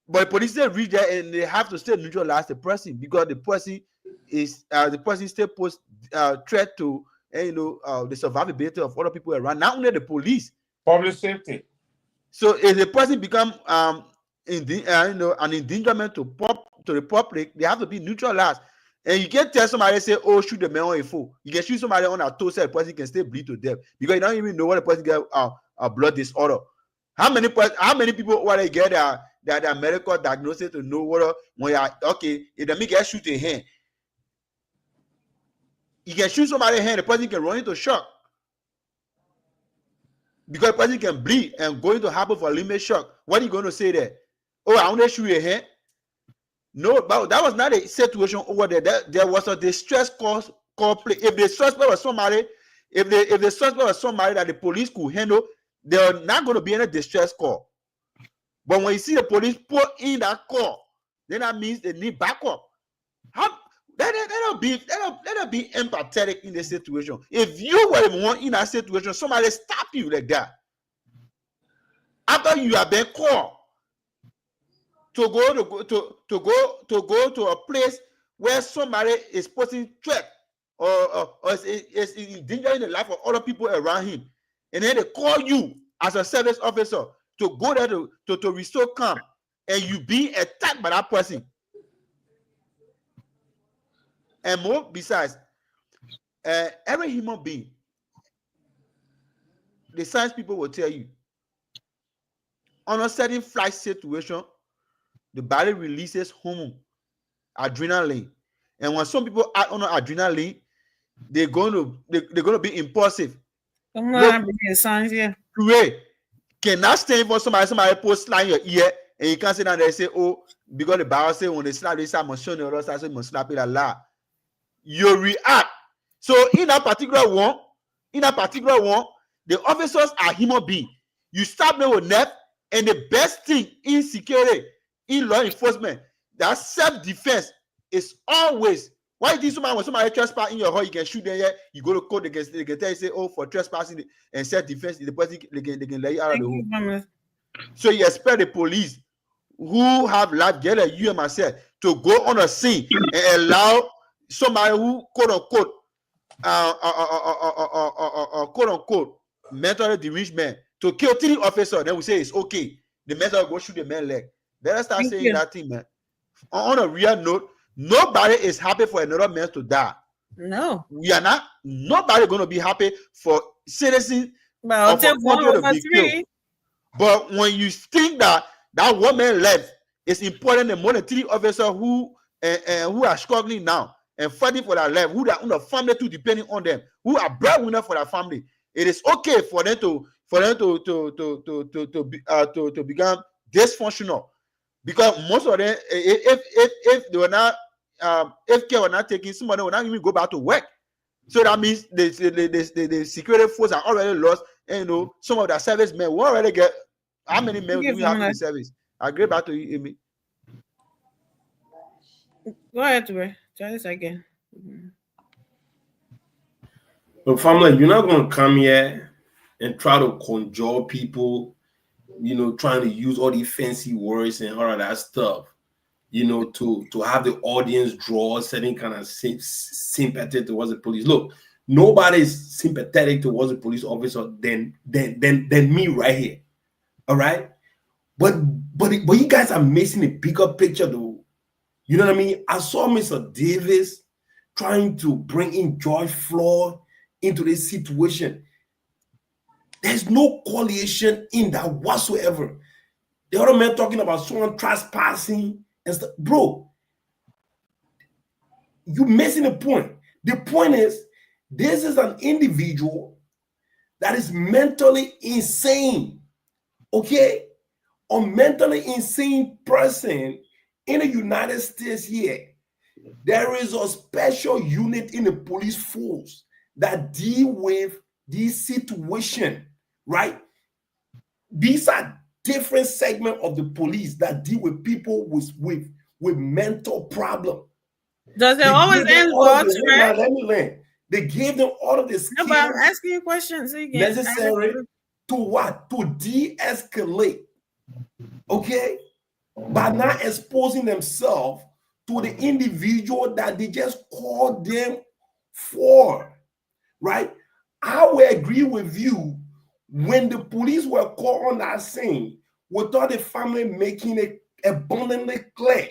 But the police still reach there and they have to still neutralize the person because the person still pose threat to the survivability of other people around, not only the police. Public safety. So if the person become an endangerment to the public, they have to be neutralized. And you can't tell somebody, say, oh, shoot the man on a fool. You can shoot somebody on a toe, so the person can still bleed to death because you don't even know what the person get a blood disorder. How many people what they get their medical diagnosis to know whether when you are okay, if the man get shoot a hand, you can shoot somebody hand, the person can run into shock because the person can bleed and going to happen for limit shock. What are you going to say there? Oh, I want to shoot a hand. No, but that was not a situation over there. There was a distress call. If the suspect was somebody, if the suspect was somebody that the police could handle, there are not going to be any distress call. But when you see the police put in that call, then that means they need backup. That'll be empathetic in this situation. If you were the one in that situation, somebody stop you like that after you have been called to go to a place where somebody is posing threat or is endangering the life of other people around him, and then they call you as a service officer to go there to restore calm, and you being attacked by that person. And more besides, every human being, the science people will tell you, on a certain flight situation, the body releases hormone, adrenaline. And when some people act on adrenaline, they're going to be impulsive. Look, Ray, cannot stand for somebody post slap your ear, and you can't sit down there and say, oh, because the Bible says when they slap this, I must show the other side, so you must slap it a lot. You react. So in that particular one, the officers are human beings. You stab them with knife, and the best thing in security, in law enforcement, that self-defense is always. Why did somebody when somebody trespass in your home, you can shoot them here, you go to court, they can tell you, say, oh, for trespassing and self-defense, the person they can let you out of the home. So you expect the police who have life, get like you and myself, to go on a scene and allow somebody who quote unquote mentally deranged man to kill 3 officers, then we say it's okay. The man will go shoot the man leg. Let's start saying that thing, man. On a real note, nobody is happy for another man to die. No. We are not. Nobody going to be happy for citizens of a country to be killed. But when you think that one man left is important than more than 3 officers who are struggling now and fighting for their life, who are on the family too depending on them, who are breadwinner for their family, it is okay for them to become dysfunctional, because most of them, if they were not, if care were not taken, somebody will not even go back to work. So that means the security force are already lost, and you know some of the servicemen will already get. How many men do we have in the service? I agree back to you, Amy. Go ahead, Ray. Try this again. But family, you're not going to come here and try to conjure people, you know, trying to use all these fancy words and all of that stuff, you know, to have the audience draw certain kind of sympathy towards the police. Look, nobody is sympathetic towards the police officer than me right here. All right, but you guys are missing a bigger picture, though. You know what I mean? I saw Mr. Davis trying to bring in George Floyd into this situation. There's no correlation in that whatsoever. The other man talking about someone trespassing and stuff, bro. You're missing the point. The point is, this is an individual that is mentally insane. Okay, a mentally insane person in the United States here. There is a special unit in the police force that deal with this situation, right? These are different segments of the police that deal with people with mental problem. Does it always end well? Let me learn. They gave them all of this. No, but I'm asking you questions. So you necessary to what? To de-escalate, okay? By not exposing themselves to the individual that they just called them for, right? I will agree with you when the police were called on that scene without the family making it abundantly clear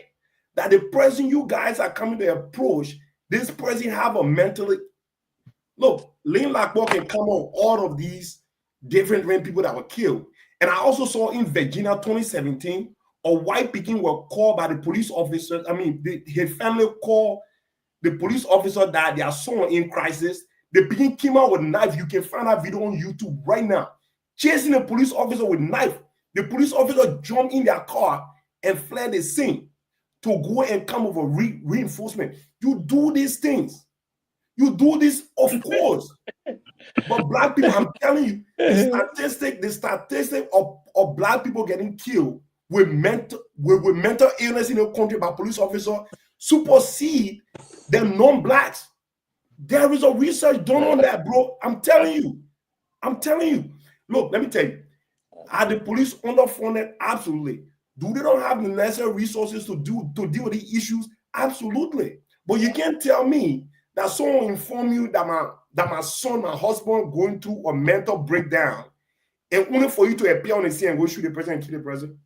that the person you guys are coming to approach, this person have a mentally... Look, Lynn Lackwell can come on all of these different people that were killed. And I also saw in Virginia 2017, a white Pekin were called by the police officers. I mean, his family called the police officer that their son in crisis. The Pekin came out with a knife. You can find that video on YouTube right now. Chasing a police officer with a knife. The police officer jumped in their car and fled the scene to go and come over reinforcement. You do these things. You do this, of course. But black people, I'm telling you, the statistic of black people getting killed with mental illness in the country by police officer supersede the non-blacks. There is a research done on that, bro. I'm telling you. Look, let me tell you. Are the police underfunded? Absolutely. Do they don't have the necessary resources to deal with the issues? Absolutely. But you can't tell me that someone inform you that my son, my husband going through a mental breakdown, and only for you to appear on the scene and go shoot the person and kill the person.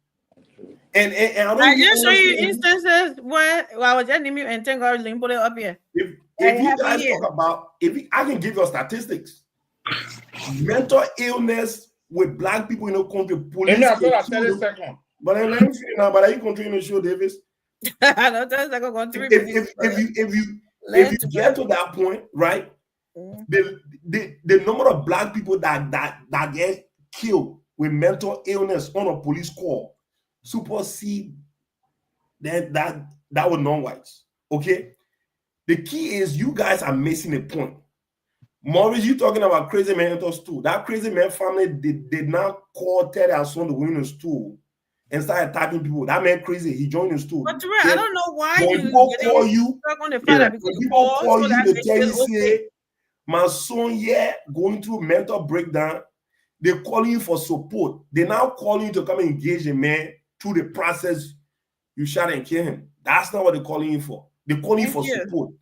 And I just show you instances where I was just naming and thank God put it up here. If you guys talk about, I can give you statistics. Mental illness with black people in the country. Amy, Police I can thought kill 30 them. seconds. But then let me finish now. But are you continuing the show, Davis? I know that's like going 3 If minutes. you get to that point, right? The number of black people that get killed with mental illness on a police call supersede that was non-whites. Okay. The key is you guys are missing a point. Maurice, you talking about crazy man into stool. That crazy man family did not call Ted and son to go in the stool and start attacking people. That man crazy. He joined the stool. But Terrell, I don't know why when you people call you, stuck on the fact that because people call so you that to makes tell it you, okay. say, my son, yeah, going through mental breakdown. They're calling you for support. They're now calling you to come and engage a man through the process. You shot and kill him. That's not what they're calling you for. They're calling you for support.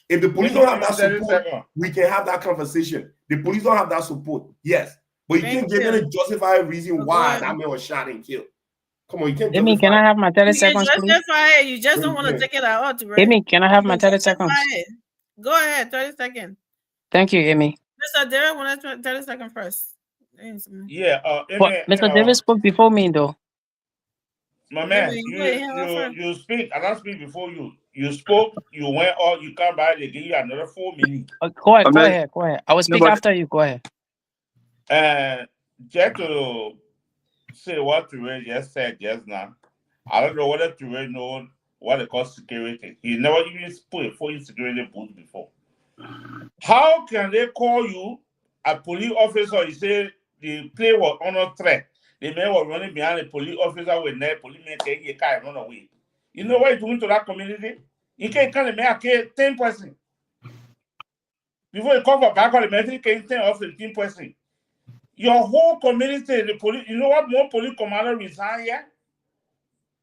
If the police don't have that support, we can have that conversation. The police don't have that support. Yes. But you can't give any justified reason why that man was shot and killed. Come on, you can't Amy, justify can I have my 30 You can seconds, please? justify it. You just don't want to take it out, Terrell. Amy, can I have my You can 30 justify seconds? it. Go ahead, 30 seconds. Thank you, Amy. Mr. Derek, when I 30 seconds first. Yeah, But Mr. Davis spoke before me, though. My man, you speak. I don't speak before you. You spoke, you went out, you come back, they give you another 4 minutes. Go ahead. I will speak after you. Go ahead. Just to say what Terrell just said just now, I don't know whether Terrell knows what they call security. He never even put a phone in security booth before. How can they call you, a police officer, you say the play was under threat? The man was running behind the police officer with their policeman taking a car and run away. You know what you're doing to that community? You can't come and make 10%. Before you come for back on the military, you can't 10 or 15%. Your whole community, the police, you know what more police commander resigned here?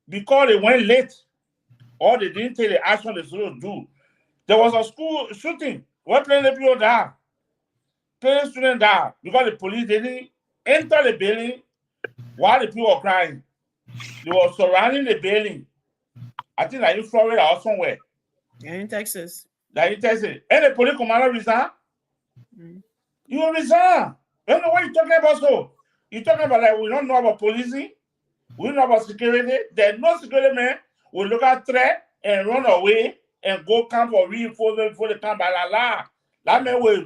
Because they went late or they didn't take the action they supposed to do. There was a school shooting. What plenty people died? Plenty students died because the police didn't enter the building while the people were crying. They were surrounding the building. I think like in Florida or somewhere. Yeah, in Texas. Like in Texas. And the police commander resigned. You will resign. I don't know what you're talking about. So you're talking about like we don't know about policing, we don't know about security. There's no security man will look at threat and run away and go camp for reinforcement before they come by la. That man will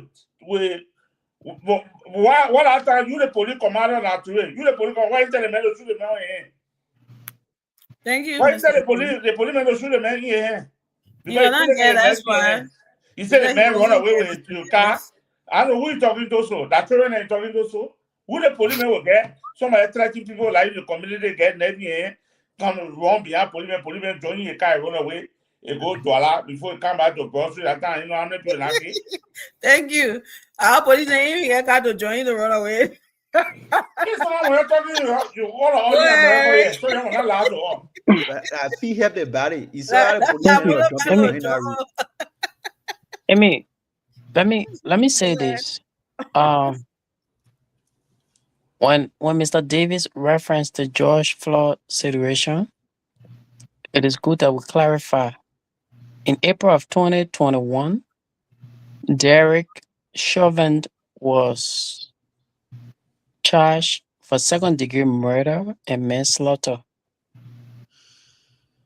what after you the police commander not to it? You the police commander, why you tell the man to shoot the man in your hand? Thank you. Why you tell the policeman to shoot the man in your hand? You're not there, that's why. You said the man run away with your car. I know who you talking to, so that children ain't talking to, so who the policeman will get? Somebody threatening people like in the community get in come run behind policeman join your car and run away. It go to Allah before it come back to grocery. That time you know how many people like it. Thank you. Our police ain't even got to join the runaway. This one we're talking you all the so you're not allowed to. I feel help the body. You saw the police. Amy, let me say this. When Mr. Davis referenced the George Floyd situation, it is good that we clarify. In April of 2021, Derek Chauvin was charged for second-degree murder and manslaughter.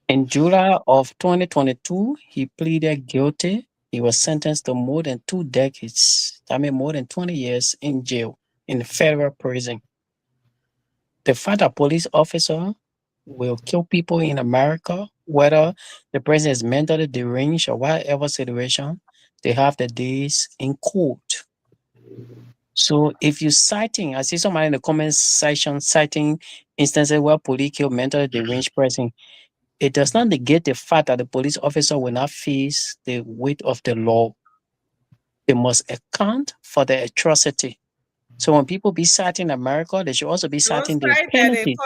In July of 2022, he pleaded guilty. He was sentenced to more than 2 decades, more than 20 years in jail, in federal prison. The fact that police officer will kill people in America, whether the person is mentally deranged or whatever situation, they have the days in court. So if you're citing, I see somebody in the comments section citing instances where police kill mentally deranged person, it does not negate the fact that the police officer will not face the weight of the law. They must account for the atrocity. So when people be citing America, they should also be citing the penalties.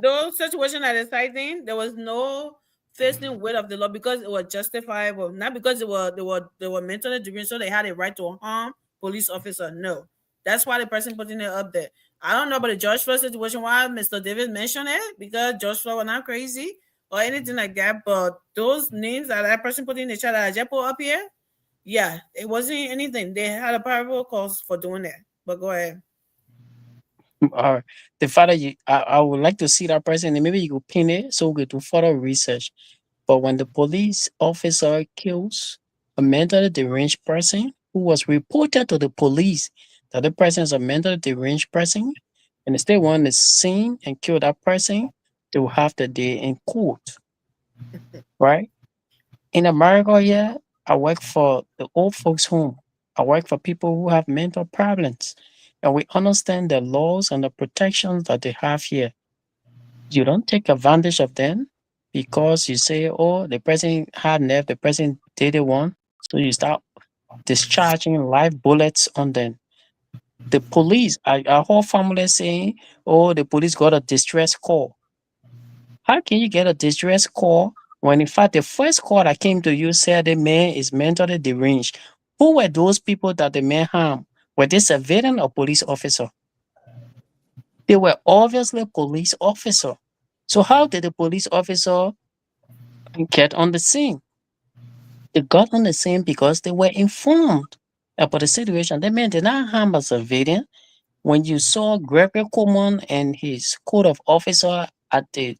Those situations that they're citing, there was no facing weight of the law because it was justifiable, not because they were mentally deranged, so they had a right to harm police officer. No, that's why the person putting it up there. I don't know about the George Floyd situation, why Mr. Davis mentioned it, because George Floyd was not crazy or anything like that. But those names that person put in the chat that I just put up here, yeah, it wasn't anything. They had a probable cause for doing that. But go ahead. Or the father, I would like to see that person, and maybe you could pin it so we could do further research. But when the police officer kills a mentally deranged person who was reported to the police that the person is a mentally deranged person, and they still want to scene and kill that person, they will have the day in court, right? In America, yeah, I work for the old folks' home. I work for people who have mental problems, and we understand the laws and the protections that they have here. You don't take advantage of them because you say, oh, the person had nerve, the person didn't want. So you start discharging live bullets on them. The police, our whole family saying, oh, the police got a distress call. How can you get a distress call when, in fact, the first call that came to you said the man is mentally deranged? Who were those people that the man harmed? Were they civilian or police officer? They were obviously police officer. So how did the police officer get on the scene? They got on the scene because they were informed about the situation. The man did not harm a civilian. When you saw Gregory Coleman and his court of officer at the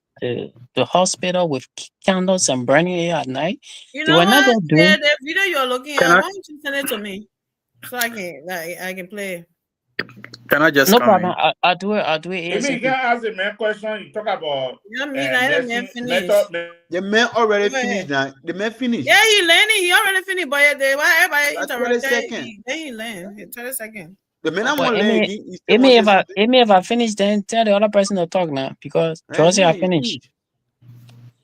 hospital with candles and burning it at night, You they know were not what? there Yeah, doing. the video you're looking Can at, I why don't you send it to me so I can play it? can I just No come problem. in? I'll do it. I'll do it Maybe you can ASAP. ask the main question. You talk about Yeah, me neither man nursing finished. method. The man already Go ahead. finished now. The man finished. Yeah, he landed. He already finished, but why everybody That's 20 interrupted? seconds. Then he landed. 30 seconds. The man I But want to learn Amy, again. He still want to say something. if I finish, then tell the other person to talk now because Josie, I You finished. finished.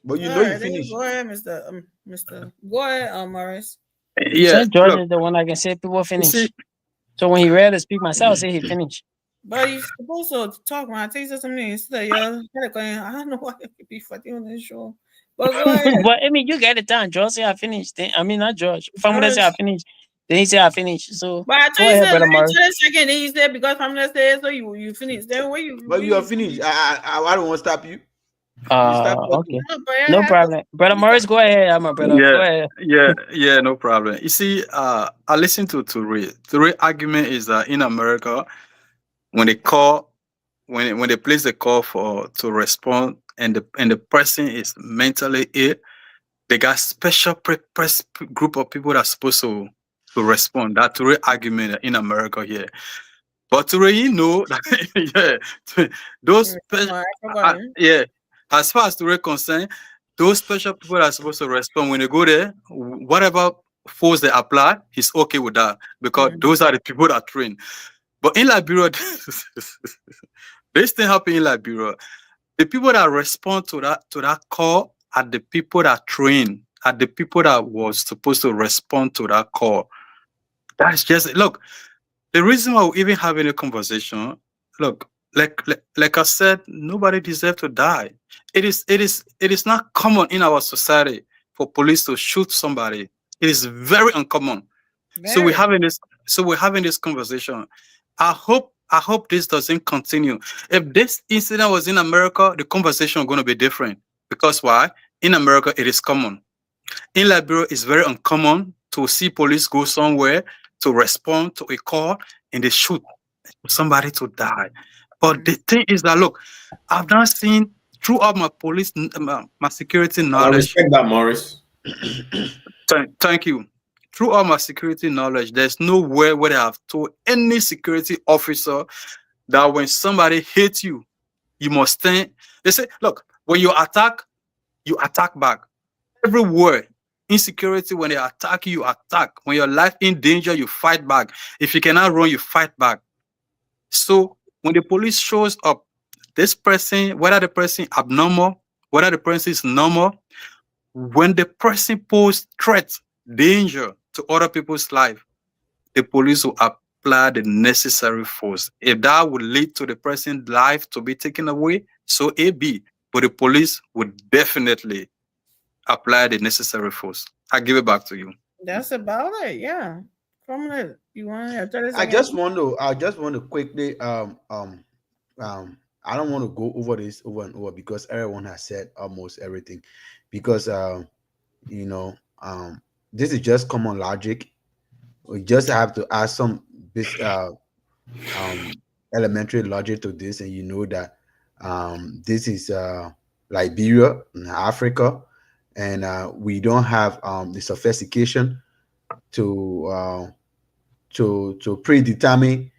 But you All know you right, then finished. go ahead, Mr. Go ahead, Morris. Yeah, Since George look, is the one that can say people you finish. see, So when he ready to speak myself, say he finished. But you're supposed to talk when I tell you something instead of you're going, I don't know why you could be fighting on this show. But go ahead. But I mean, you get it done. George say I finished. Then, I mean, not George. Family say I George. finished. Then he say I finished. So But I go told you ahead, said brother like Morris. 30 seconds, then you said because I'm not there, so you finished. Then when you But you are finished. I don't want to stop you. You stop Okay. talking. No, but I No have problem. Brother Morris, go ahead. I'm a brother. Go yeah, ahead. yeah, no problem. You see, I listened to Toure. Toure argument is that in America, when they call, when they place the call to respond, and the person is mentally ill, they got special group of people that's supposed to respond. That Toure argument in America here. But Toure, you know, yeah, those yeah, as far as Toure concerned, those special people that are supposed to respond when they go there, whatever force they apply, he's okay with that because those are the people that train. But in Liberia, this thing happen in Liberia. The people that respond to that call are the people that train, are the people that was supposed to respond to that call. That's just look. The reason why we're even having a conversation, look, like I said, nobody deserves to die. It is not common in our society for police to shoot somebody. It is very uncommon. So we're having this conversation. I hope this doesn't continue. If this incident was in America, the conversation is going to be different. Because why? In America, it is common. In Liberia, it's very uncommon to see police go somewhere to respond to a call and they shoot somebody to die. But the thing is that, look, I've not seen throughout my my security I knowledge. respect that, Morris. Thank you. Throughout my security knowledge, there's nowhere where they have told any security officer that when somebody hits you, you must stand. They say, look, when you attack back. Everywhere. Insecurity, when they attack you, attack. When your life in danger, you fight back. If you cannot run, you fight back. So when the police shows up, this person, whether the person abnormal, whether the person is normal, when the person poses threat, danger to other people's life, the police will apply the necessary force. If that would lead to the person's life to be taken away, so it be. But the police would definitely apply the necessary force. I give it back to you. That's about it. Yeah. From it. You want to 30 seconds? I just want to quickly I don't want to go over this over and over because everyone has said almost everything. Because this is just common logic. We just have to ask some elementary logic to this, and you know that this is Liberia in Africa, and we don't have the sophistication to predetermine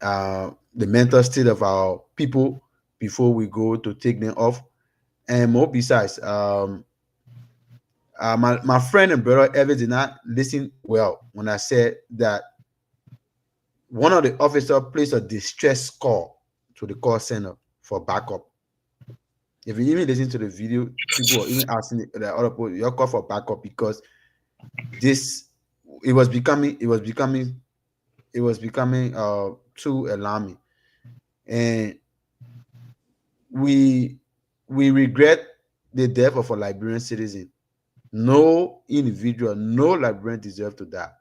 the mental state of our people before we go to take them off. And more besides, my friend and brother ever did not listen well when I said that one of the officers placed a distress call to the call center for backup. If you even listen to the video, people are even asking the other people, your call for backup, because it was becoming too alarming. And we regret the death of a Liberian citizen. No individual, no Liberian deserves to die,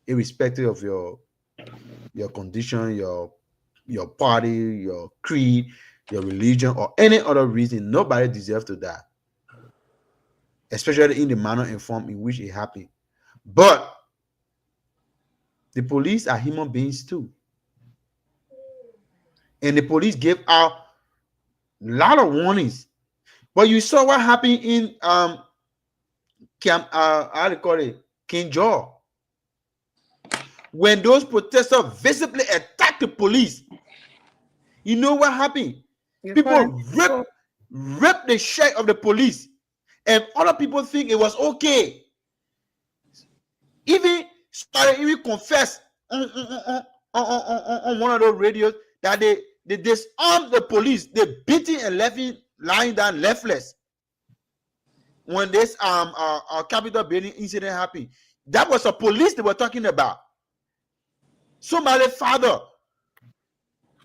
irrespective of your condition, your party, your creed, your religion, or any other reason. Nobody deserves to die, especially in the manner and form in which it happened. But the police are human beings too, and the police gave out a lot of warnings. But you saw what happened in how do you call it, King George, when those protesters visibly attacked the police. You know what happened? People ripped the shirt of the police, and other people think it was okay. Even confessed on one of those radios that they disarmed the police. They beating and left him lying down leftless when this Capitol building incident happened. That was the police they were talking about. Somebody's father,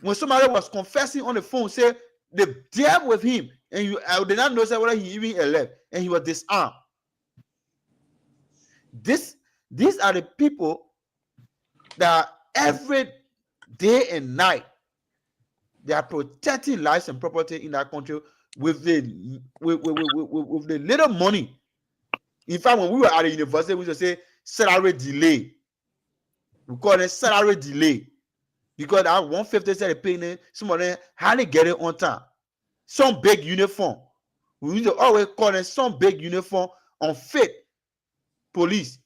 when somebody was confessing on the phone, said they dealt with him, and I did not know whether he even left, and he was disarmed. These are the people that every day and night they are protecting lives and property in that country with the little money. In fact, when we were at the university, we used to say salary delay. We call it salary delay because that 150 they paying them, some of them hardly get it on time. Some big uniform. We used to always call them some big uniform unfit police.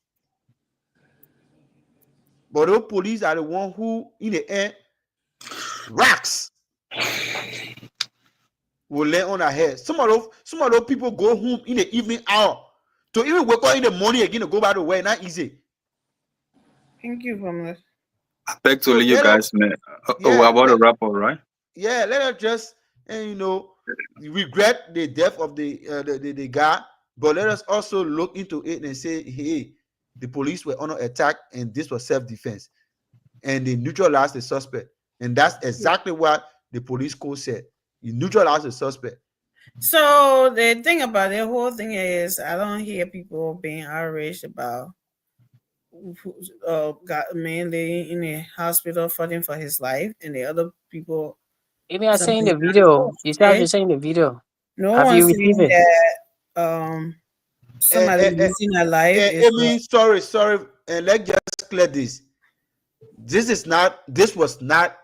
But those police are the one who in the end racks will lay on their head. Some of those people go home in the evening hour. To even wake up in the morning again to go back to work, not easy. Thank you, Pamela. I beg to leave you guys, man. We're about to wrap up, right? Yeah, let us just regret the death of the guy, but let us also look into it and say, hey, the police were under attack and this was self-defense, and they neutralized the suspect, and that's exactly what the police code said. You neutralize the suspect. So the thing about the whole thing is, I don't hear people being outraged about got a man laying in a hospital fighting for his life, and the other people. Maybe I saying the video. You still have to say the video. No Have one you saying received it? that somebody losing their life. Sorry, and let's just clear this. This was not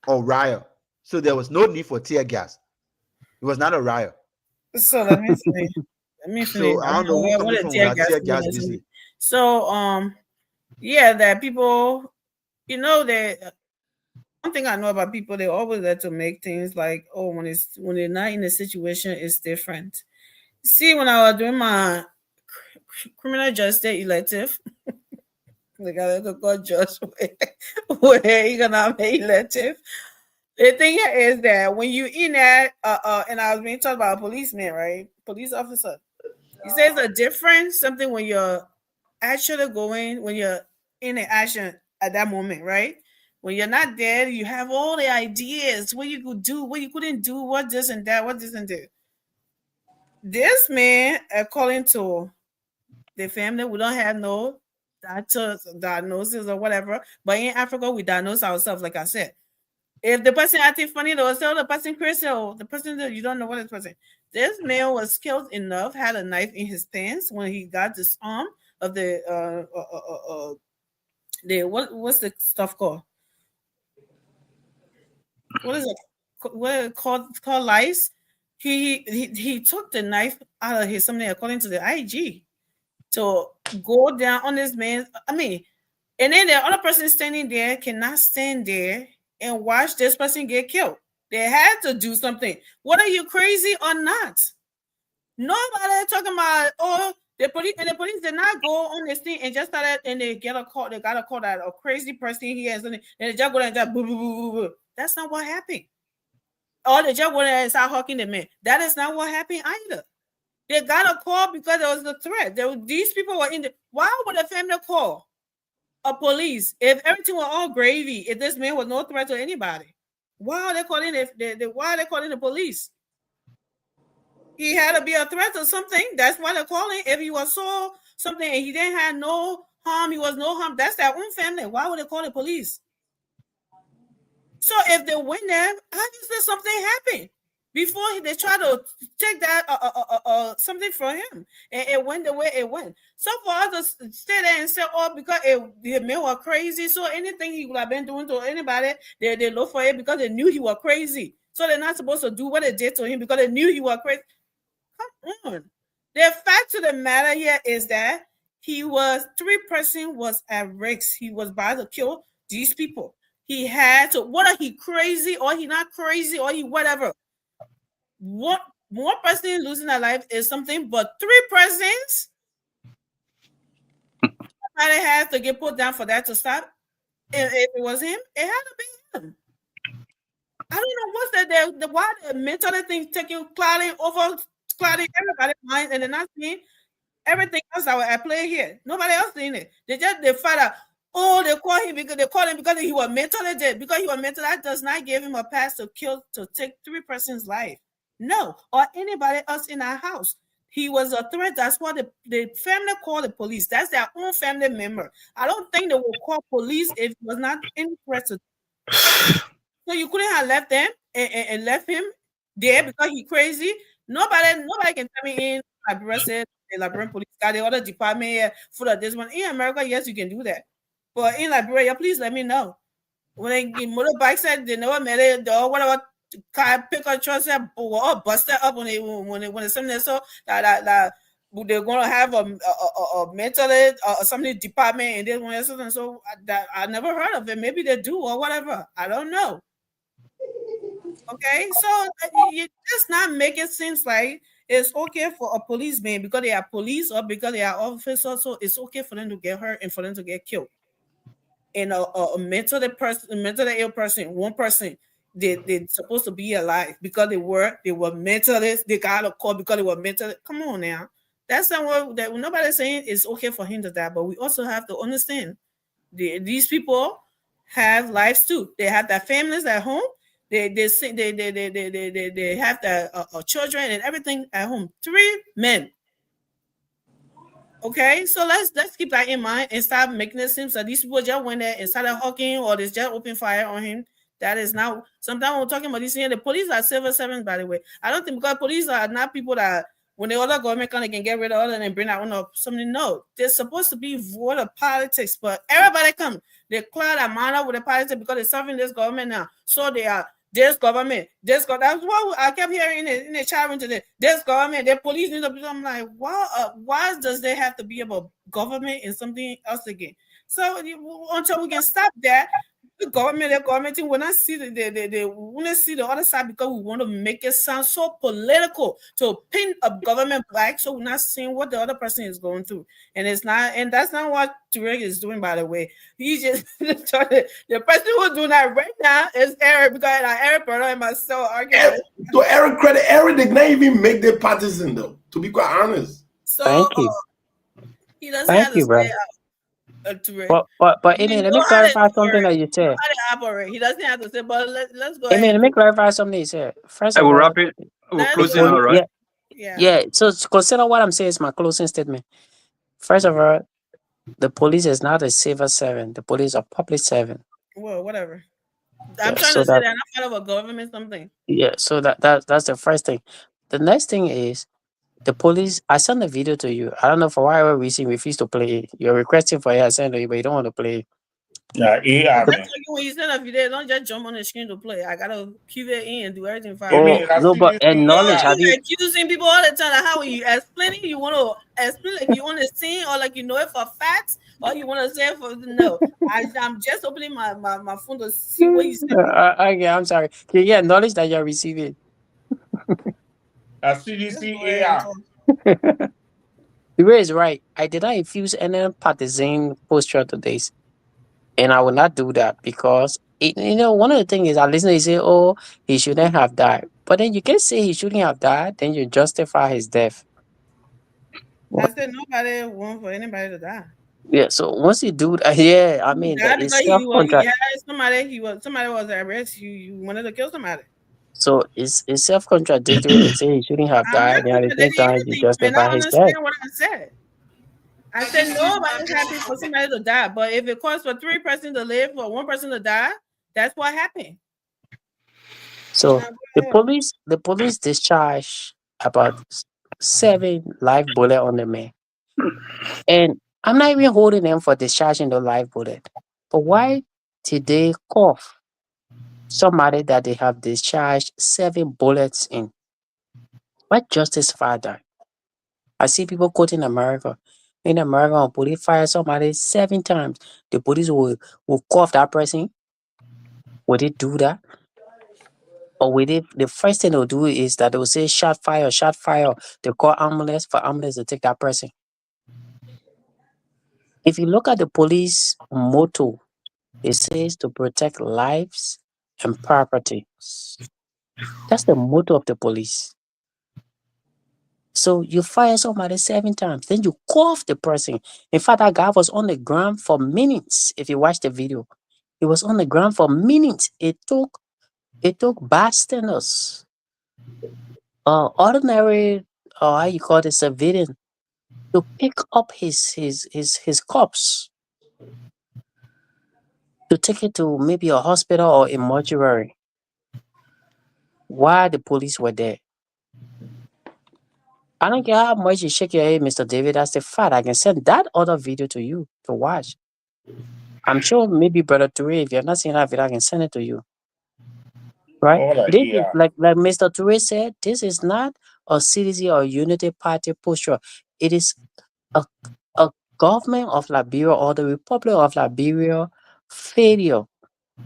a riot, so there was no need for tear gas. It was not a riot. So let me finish. So I don't know who coming from tear gas business. So yeah, that people, that one thing I know about people, they always like to make things like, oh, when they're not in a situation, it's different. See, when I was doing my criminal justice elective, like I had to go judge where you gonna make elective. The thing is that when you in that, and I was being talked about a policeman, right? Police officer. He says a difference, something when you're actually going, when you're in the action at that moment, right? When you're not there, you have all the ideas, what you could do, what you couldn't do, what this and that, what this and that. This man, according to the family, we don't have no doctors, diagnosis or whatever, but in Africa, we diagnose ourselves, like I said. If the person acting funny, they'll tell the person crazy, or the person that you don't know what this person. This man was skilled enough, had a knife in his pants when he got this arm of the what's the stuff called? what is it? What it called lice? He took the knife out of his something according to the IG to go down on this man. I mean, and then the other person standing there cannot stand there and watch this person get killed. They had to do something. What are you, crazy or not? Nobody talking about, oh, the police did not go on this thing and just started and they got a call that a crazy person here and they just go and just boo, boo, boo, boo. That's not what happened. Or they just went and start hawking the man. That is not what happened either. They got a call because there was a threat. These people were in the. Why would a family call a police if everything was all gravy? If this man was no threat to anybody, why are they calling why are they calling the police? He had to be a threat to something. That's why they're calling. If he was so something and he didn't have no harm, he was no harm. That's their own family. Why would they call the police? So if they went there, obviously something happened before they try to take that something from him, and it went the way it went. So for us to stay there and say, "Oh, because the men were crazy," so anything he would have been doing to anybody, they look for it because they knew he was crazy. So they're not supposed to do what they did to him because they knew he was crazy. Come on. The fact of the matter here is that three person was at risk. He was about to kill these people. He had to, whether he crazy or he not crazy or he whatever. One person losing their life is something, but three persons, somebody has to get put down for that to stop. If it was him, it had to be him. I don't know what's that. Why the mentality thing taking clouding everybody's mind, and they're not seeing everything else that was at play here. Nobody else seeing it. They find out. Oh, they call him because he was mentally dead. Because he was mentally, that does not give him a pass to take three persons' life. No, or anybody else in our house. He was a threat. That's why the family called the police. That's their own family member. I don't think they will call police if it was not any threat to. So you couldn't have left them and left him there because he's crazy. Nobody can tell me in Liberia said the Liberian police got the other department here full of this one. In America, yes, you can do that. But in Liberia, please let me know. When they get motorbikes said they never met it or whatever car pick up truck said all busted up when it's something so that they're gonna have a mental or something department and then when something so that I never heard of it. Maybe they do or whatever. I don't know. Okay, so you just not make it seem like it's okay for a policeman because they are police or because they are officers, so it's okay for them to get hurt and for them to get killed. And a mentally ill person, one person, they're supposed to be alive because they were mentally, they got a call because they were mentally. Come on now. That's not what that nobody's saying it's okay for him to die, but we also have to understand these people have lives too. They have their families at home. They have their children and everything at home. 3 men. Okay, so let's keep that in mind and stop making it seem that these people just went there and started hawking or they just opened fire on him. That is not. Sometimes we're talking about this here. The police are civil servants, by the way. I don't think because police are not people that when the other government kind of can get rid of other and bring out one of something. No, they're supposed to be void of politics, but everybody come. They clear that matter with the politics because they're serving this government now. So they are. This government, that's what I kept hearing in the chat room today. This government, the police need to be. I'm like, why does they have to be about government and something else again? So until we can stop that, the government thing, when I see we want to see the other side because we want to make it sound so political to pin a government black, so we're not seeing what the other person is going through, and it's not, and that's not what Turek is doing. By the way, he just the person who's doing that right now is Eric because Eric Bernard and myself arguing. To Eric credit, Eric did not even make the partisan though. To be quite honest, so Thank you. He doesn't Thank have to you, bro. stay out. But Amen, let me clarify something that you said. He doesn't have to say, but let's go Amen, ahead. let me clarify something you said. First I of will all, wrap it. We're closing now, right? yeah. So consider what I'm saying is my closing statement. First of all, the police is not a civil servant. The police are public servant. Well, whatever. Yeah, I'm trying so to say that- that I'm not part of a government something. Yeah, so that's the first thing. The next thing is the police. I sent a video to you. I don't know for whatever reason you refuse to play it. You're requesting for it. I sent it, but you don't want to play it. Yeah, AI, That's man. like when you send a video, don't just jump on the screen to play. I gotta keep it in and do everything for You Oh, mean no, but CDC acknowledge. AI? Have you? you accusing people all the time. Like how are you explaining? You want to explain like you want to see or like you know it for facts or you want to say it for no. I'm just opening my phone to see what you said. Okay, I'm sorry. Can you acknowledge that you're receiving? CDC AI. The way is right. I did not infuse any partisan posture to this, and I will not do that because one of the things is I listen. They say, "Oh, he shouldn't have died," but then you can say he shouldn't have died. Then you justify his death. I said nobody want for anybody to die. Yeah. So once you do that, yeah, I mean that That is because self contract. somebody was arrested. You wanted to kill somebody. So it's self contradictory to say he shouldn't have I'm died, not and at the same contradicting time you anything. You may justify not his death. understand what I said. I said nobody's happy for somebody to die, but if it costs for 3 persons to live, for 1 person to die, that's what happened. So Now, the police discharged about 7 live bullet on the man. And I'm not even holding them for discharging the live bullet. But why did they cuff somebody that they have discharged 7 bullets in? What justice father? I see people quoting America. In America, when police fire somebody 7 times, the police will cuff that person. Would they do that? Or will they, the first thing they'll do is that they'll say shot fire, shot fire. They call ambulance for ambulance to take that person. If you look at the police motto, it says to protect lives and properties. That's the motto of the police. So you fire somebody 7 times, then you cuff the person. In fact, that guy was on the ground for minutes. If you watch the video, he was on the ground for minutes. It took bystanders, ordinary, how you call it, civilian, to pick up his corpse to take it to maybe a hospital or a mortuary while the police were there. I don't care how much you shake your head, Mr. David. That's the fact. I can send that other video to you to watch. I'm sure maybe Brother Touré, if you're not seeing that video, I can send it to you. Right? All like This is AI. like Mr. Touré said, this is not a CDC or Unity Party posture. It is a government of Liberia or the Republic of Liberia failure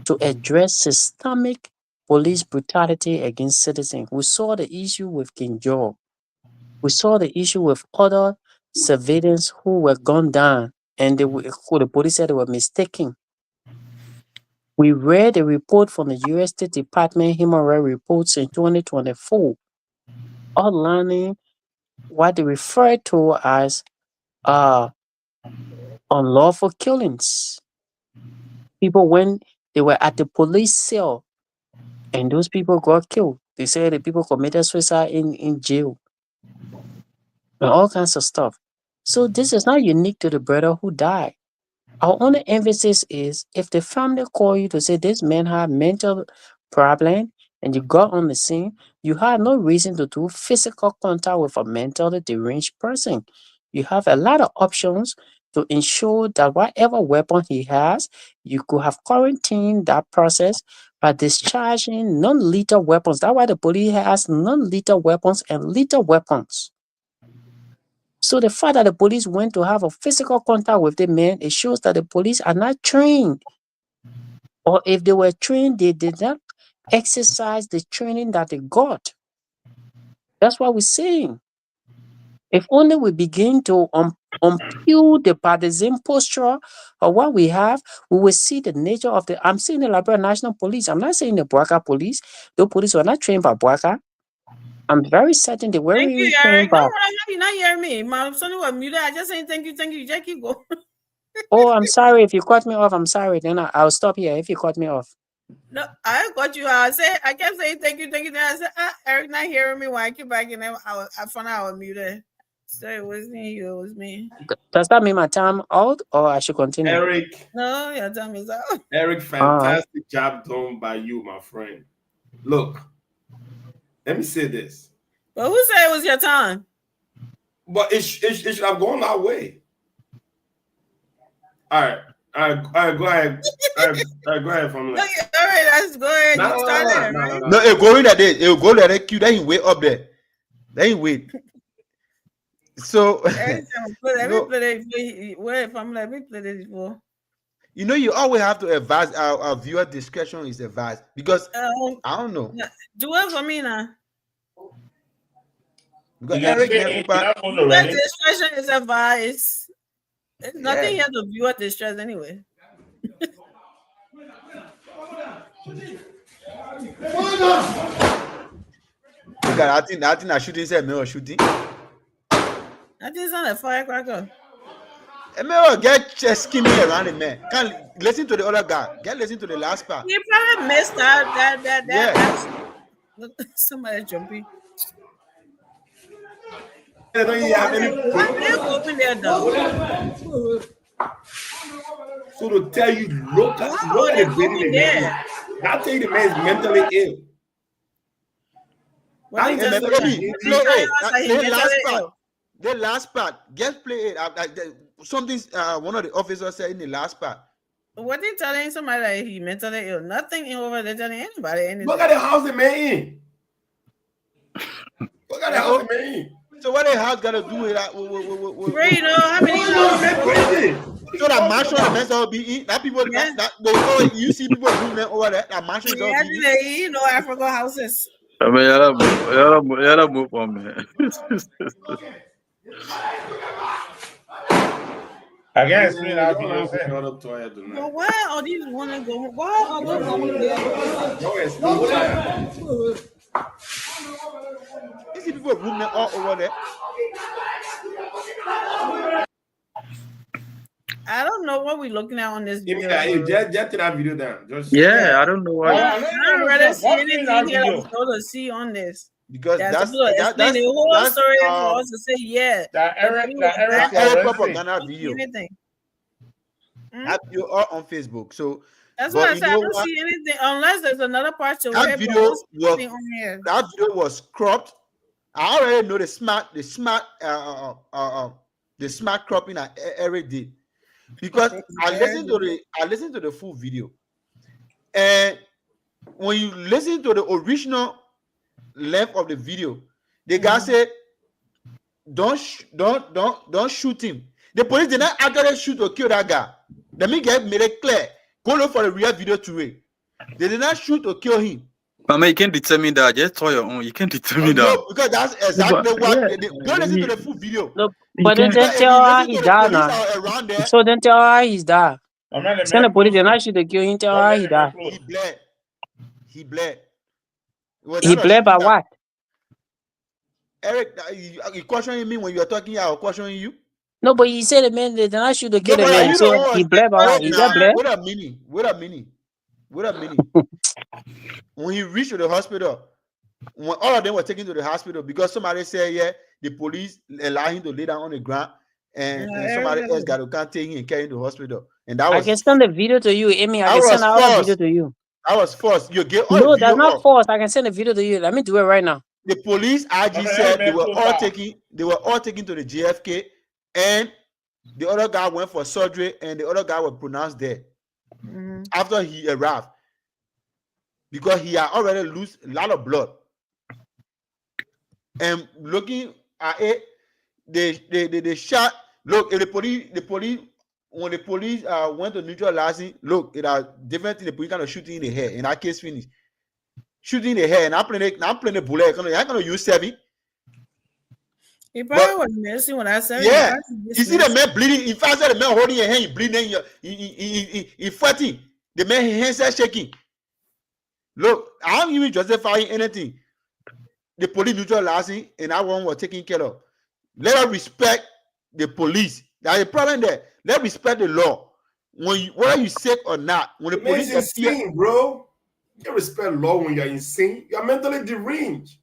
to address systemic police brutality against citizens. We saw the issue with King Joe. We saw the issue with other civilians who were gunned down and who the police said they were mistaken. We read a report from the U.S. State Department Human Rights Reports in 2024 outlining what they refer to as unlawful killings. People, when they were at the police cell and those people got killed, they said the people committed suicide in jail and all kinds of stuff. So this is not unique to the brother who died. Our only emphasis is if the family call you to say this man had mental problem and you got on the scene, you have no reason to do physical contact with a mentally deranged person. You have a lot of options to ensure that whatever weapon he has, you could have quarantined that process by discharging non-lethal weapons. That's why the police has non-lethal weapons and lethal weapons. So the fact that the police went to have a physical contact with the man, it shows that the police are not trained. Or if they were trained, they did not exercise the training that they got. That's what we're saying. If only we begin to unpeel the partisan posture of what we have, we will see the nature of the. I'm saying the Liberia National Police. I'm not saying the Boaka police. The police were not trained by Boaka. I'm very certain they were thank you, really Eric. trained No, by. you're not hearing me. My son was muted. I just saying thank you. Just keep going. Oh, I'm sorry. If you cut me off, I'm sorry. Then I'll stop here if you cut me off. No, I got you. I kept saying thank you. Then I said, Eric not hearing me when I came back and then I found out I was muted. So it wasn't you, it was me. Does that mean my time out or I should continue? Eric. No, your time is out. Eric, fantastic job done by you, my friend. Look, let me say this. But who said it was your time? But it should have gone our way. All All right, go ahead. All right, go ahead, family. No, all right, let's go ahead. You started, right? No, it go in that day. It will go there. Queue. Then he wait up there. Then he wait. So Every time let me play this. Wait, family, let me play this before. you know, you always have to advise our viewer discretion is advised because I don't know. Do it for me now. Because You Eric can never say- back- you know, That right? discretion is advice. There's nothing here to view at distress anyway. Look at that thing. That thing that shooting said me or shooting. That is not a firecracker. Emmanuel get just skimming around the man. Can't listen to the other guy. Get listen to the last part. You probably missed out that. Yeah. Look, somebody jumping. They don't even have any. They're open their door. So to tell you, look at the baby man. That tell you the man is mentally ill. What Hey, he just baby, said. play it. He The mentally last part. ill. The last part. Just play it. Something one of the officers said in the last part. What they telling somebody that he mentally ill? Nothing over there telling anybody anything. Look at the house the man in. Look at the house the man in. So what the house got to do with that? Ray, you know how many So that mansion the men all be in. That people that they go. You see people doing that over there. That mansion is all be in. you know African houses. I mean, y'all move on, man. I can't explain how people say. But why are these women going? Why are they going there? You see people room them all over there. I don't know what we're looking at on this video. Just to that video down. Just Yeah, I don't know why. I don't really see What anything is that here video? that's going to see on this. Because That's that's explain the whole story for us to say, yeah. That Eric Eric Forensic. propaganda video. Anything. That video are on Facebook. So That's but why I you said I know don't what? see anything unless there's another part to That it. video But what's was nothing on here? that video was cropped. I already know the smart cropping that Eric did because I listened to the full video, and when you listen to the original length of the video, the guy said, "Don't shoot him." The police did not actually shoot or kill that guy. Let me made it clear. Go look for the real video to it. They did not shoot or kill him. I mean, you can't determine that. Just try your own. You can't determine that. No, because that's exactly But, what. yeah, Go listen to the full video. No, You but then can't- tell her If you he listen to the died police now. are around there, So then tell her he's died. I mean, Send the police, they're not shoot to kill him. Tell her he died. he bled. He bled. Well, He that was bled by shooting that- what? Eric, you questioning me when you are talking. I was questioning you. No, but he said the man they did not shoot to kill the but man. you So know what? he bled by what? Wait He now, got bled. Wait a minute. When he reached to the hospital, when all of them were taken to the hospital because somebody said, yeah, the police allowed him to lay down on the ground, and somebody else got to come take him and carry him to the hospital. And that I was can send the video to you, Amy. I that can was send out the false. video to you. I was forced. You get all No, the that's video not up. false. I can send the video to you. Let me do it right now. The police IG Okay, said they man, were so all far. taken to the JFK, and the other guy went for surgery, and the other guy was pronounced dead after he arrived because he had already lost a lot of blood. And looking at it, they shot. Look, if the police when the police went to neutralizing, look, it are different thing. The police kind of shooting in the head. In that case, finished. Shooting in the head, and I'm playing the bullet. I'm gonna use 7. He probably was missing when I said Yeah, you see the man bleeding. If I said the man holding your hand, he bleeding. He fighting. The man his hands are shaking. Look, I'm even justifying anything. The police neutralizing, and that one was taken care of. Let us respect the police. There's a problem there. Let's respect the law. Whether you sick or not, when the Man, police it's insane, bro. You can't respect law when you're insane. You're mentally deranged.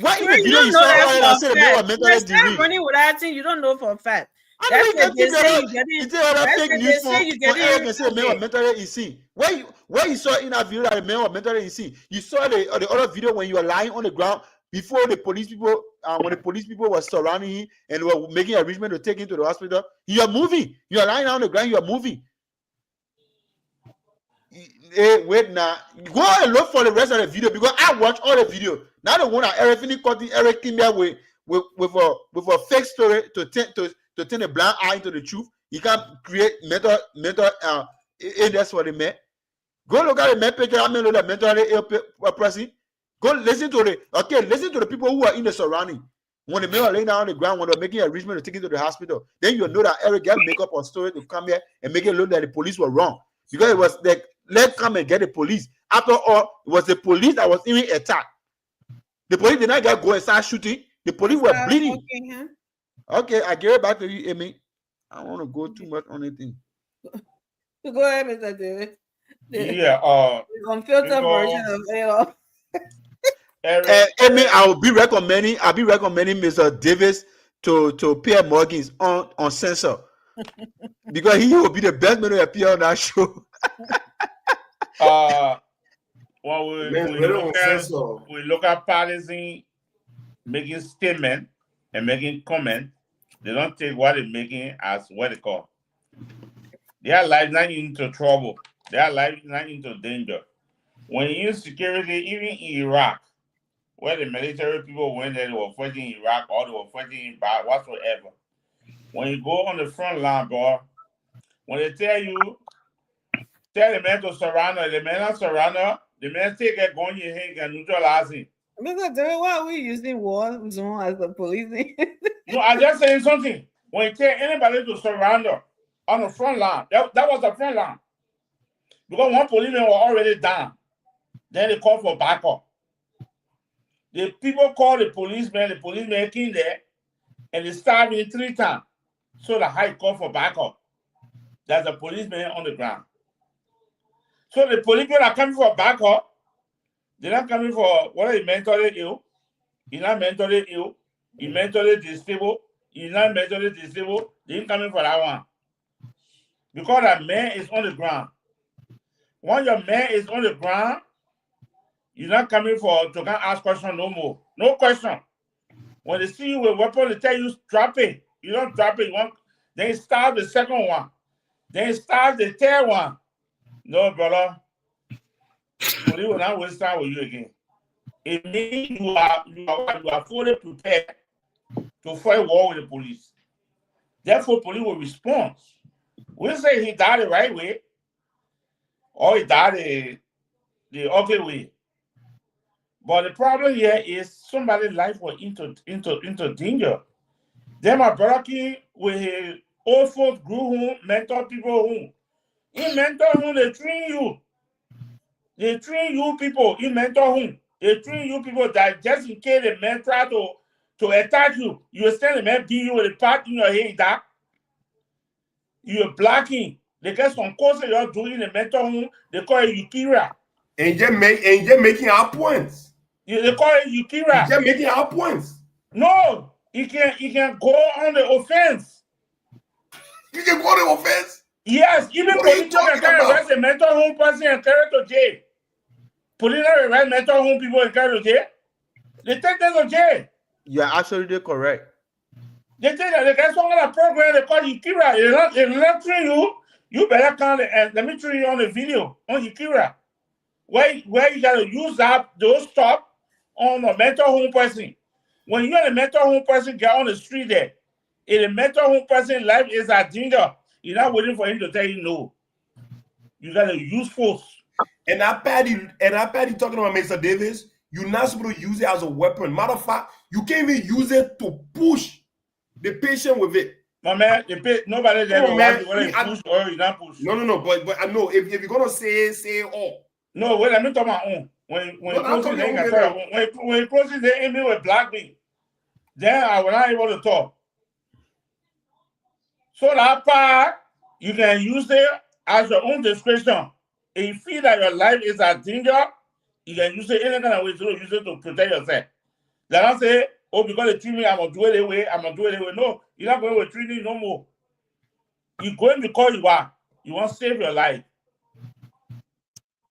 Why in the You video don't you know saw that all I for said a the man was fact. mentally You start deranged? running with that thing, you don't know for a fact. I That's don't what even they think say that you getting. it's other That's fake what they news say you for Eric getting. and say the man was mentally insane. Where you saw in that video that the man was mentally insane? You saw the other video when you were lying on the ground before the police people, when the police people were surrounding him and were making arrangement to take him to the hospital. You are moving. You are lying on the ground. You are moving. wait now. Go and look for the rest of the video because I watch all the video. Now the one that Eric came here with a fake story to turn a blind eye into the truth. He can create mental illness for the man. Go look at the man picture. I mean, the mentally ill person. Go listen to the people who are in the surrounding. When the men are laying down on the ground, when they're making arrangement to take it to the hospital, then you know that Eric got make up a story to come here and make it look like the police were wrong. Because it was like, let's come and get the police. After all, it was the police that was even attacked. The police did not go and start shooting. The police were bleeding. Okay, I give it back to you, Amy. I don't want to go too much on anything. Go ahead, Mr. David. Yeah, unfiltered version of AO. Amy, I'll be recommending Mr. Davis to Pierre Morgans on censor. Because he will be the best man to appear on that show. When we look at partisan making statement and making comment, they don't take what they're making as what they call. Their life not into trouble. Their life not into danger. When you use security, even in Iraq, where the military people went there, they were fighting in Iraq or they were fighting in Iraq, whatsoever. When you go on the front line, bro, when they tell the man to surrender, the man not surrender, the man take a gun in your hand and neutralize him. Mr. David, why are we using war zone as the policing? No, I'm just saying something. When you tell anybody to surrender on the front line, that was the front line. Because one policeman was already down. Then they called for backup. The people called the policeman came there, and they stabbed him 3 times. So the high called for backup. There's a policeman on the ground. So the policemen are coming for backup. They're not coming for what is mentally ill. He's not mentally ill. He's mentally disabled. He's not mentally disabled. They ain't coming for that one. Because that man is on the ground. When your man is on the ground, you're not coming to come ask questions no more. No question. When they see you with a weapon, they tell you drop it. You don't drop it. Then you start the second one. Then you start the third one. No, brother. Police will not waste time with you again. It means you are fully prepared to fight war with the police. Therefore, police will respond. We say he died the right way, or he died the ugly way. But the problem here is somebody's life was into danger. Then my brother came with his old folks grew home, mentor people home. In mentor home, they train you. They train you people in mentor home. They train you people that just in case the man try to attack you, you stand the man beat you with a pat in your head that you're blocking. They get some courses you're doing in the mentor home, they call it Yukira. And just making our points. They call it Yukira. Just making our points. No, he can go on the offense. You can go on the offense? Yes, even police can arrest a mental home person and carry to jail. Police arrest mental home people and carry to jail. They take them to jail. You're absolutely correct. They take that. They get some kind of program they call Yukira. They not train you. You better come and let me train you on the video on Yukira. Where you gotta use those stuff on a mental home person. When you're a mental home person, get on the street there. If a mental home person life is a danger, you're not waiting for him to tell you no. You gotta use force. And that paddy talking about Mr. Davis, you're not supposed to use it as a weapon. Matter of fact, you can't even use it to push the patient with it. My man, nobody there will want whether you push or you not push. No, but I know if you're gonna say all. No, wait, let me talk my own. When you close the email with black me, then I will not able to talk. So that part, you can use it as your own discretion. If you feel that your life is a danger, you can use it any kind of way to use it to protect yourself. They don't say, oh, because they treat me, I'm going to do it anyway, No, you're not going to treat me no more. You're going because you want to save your life.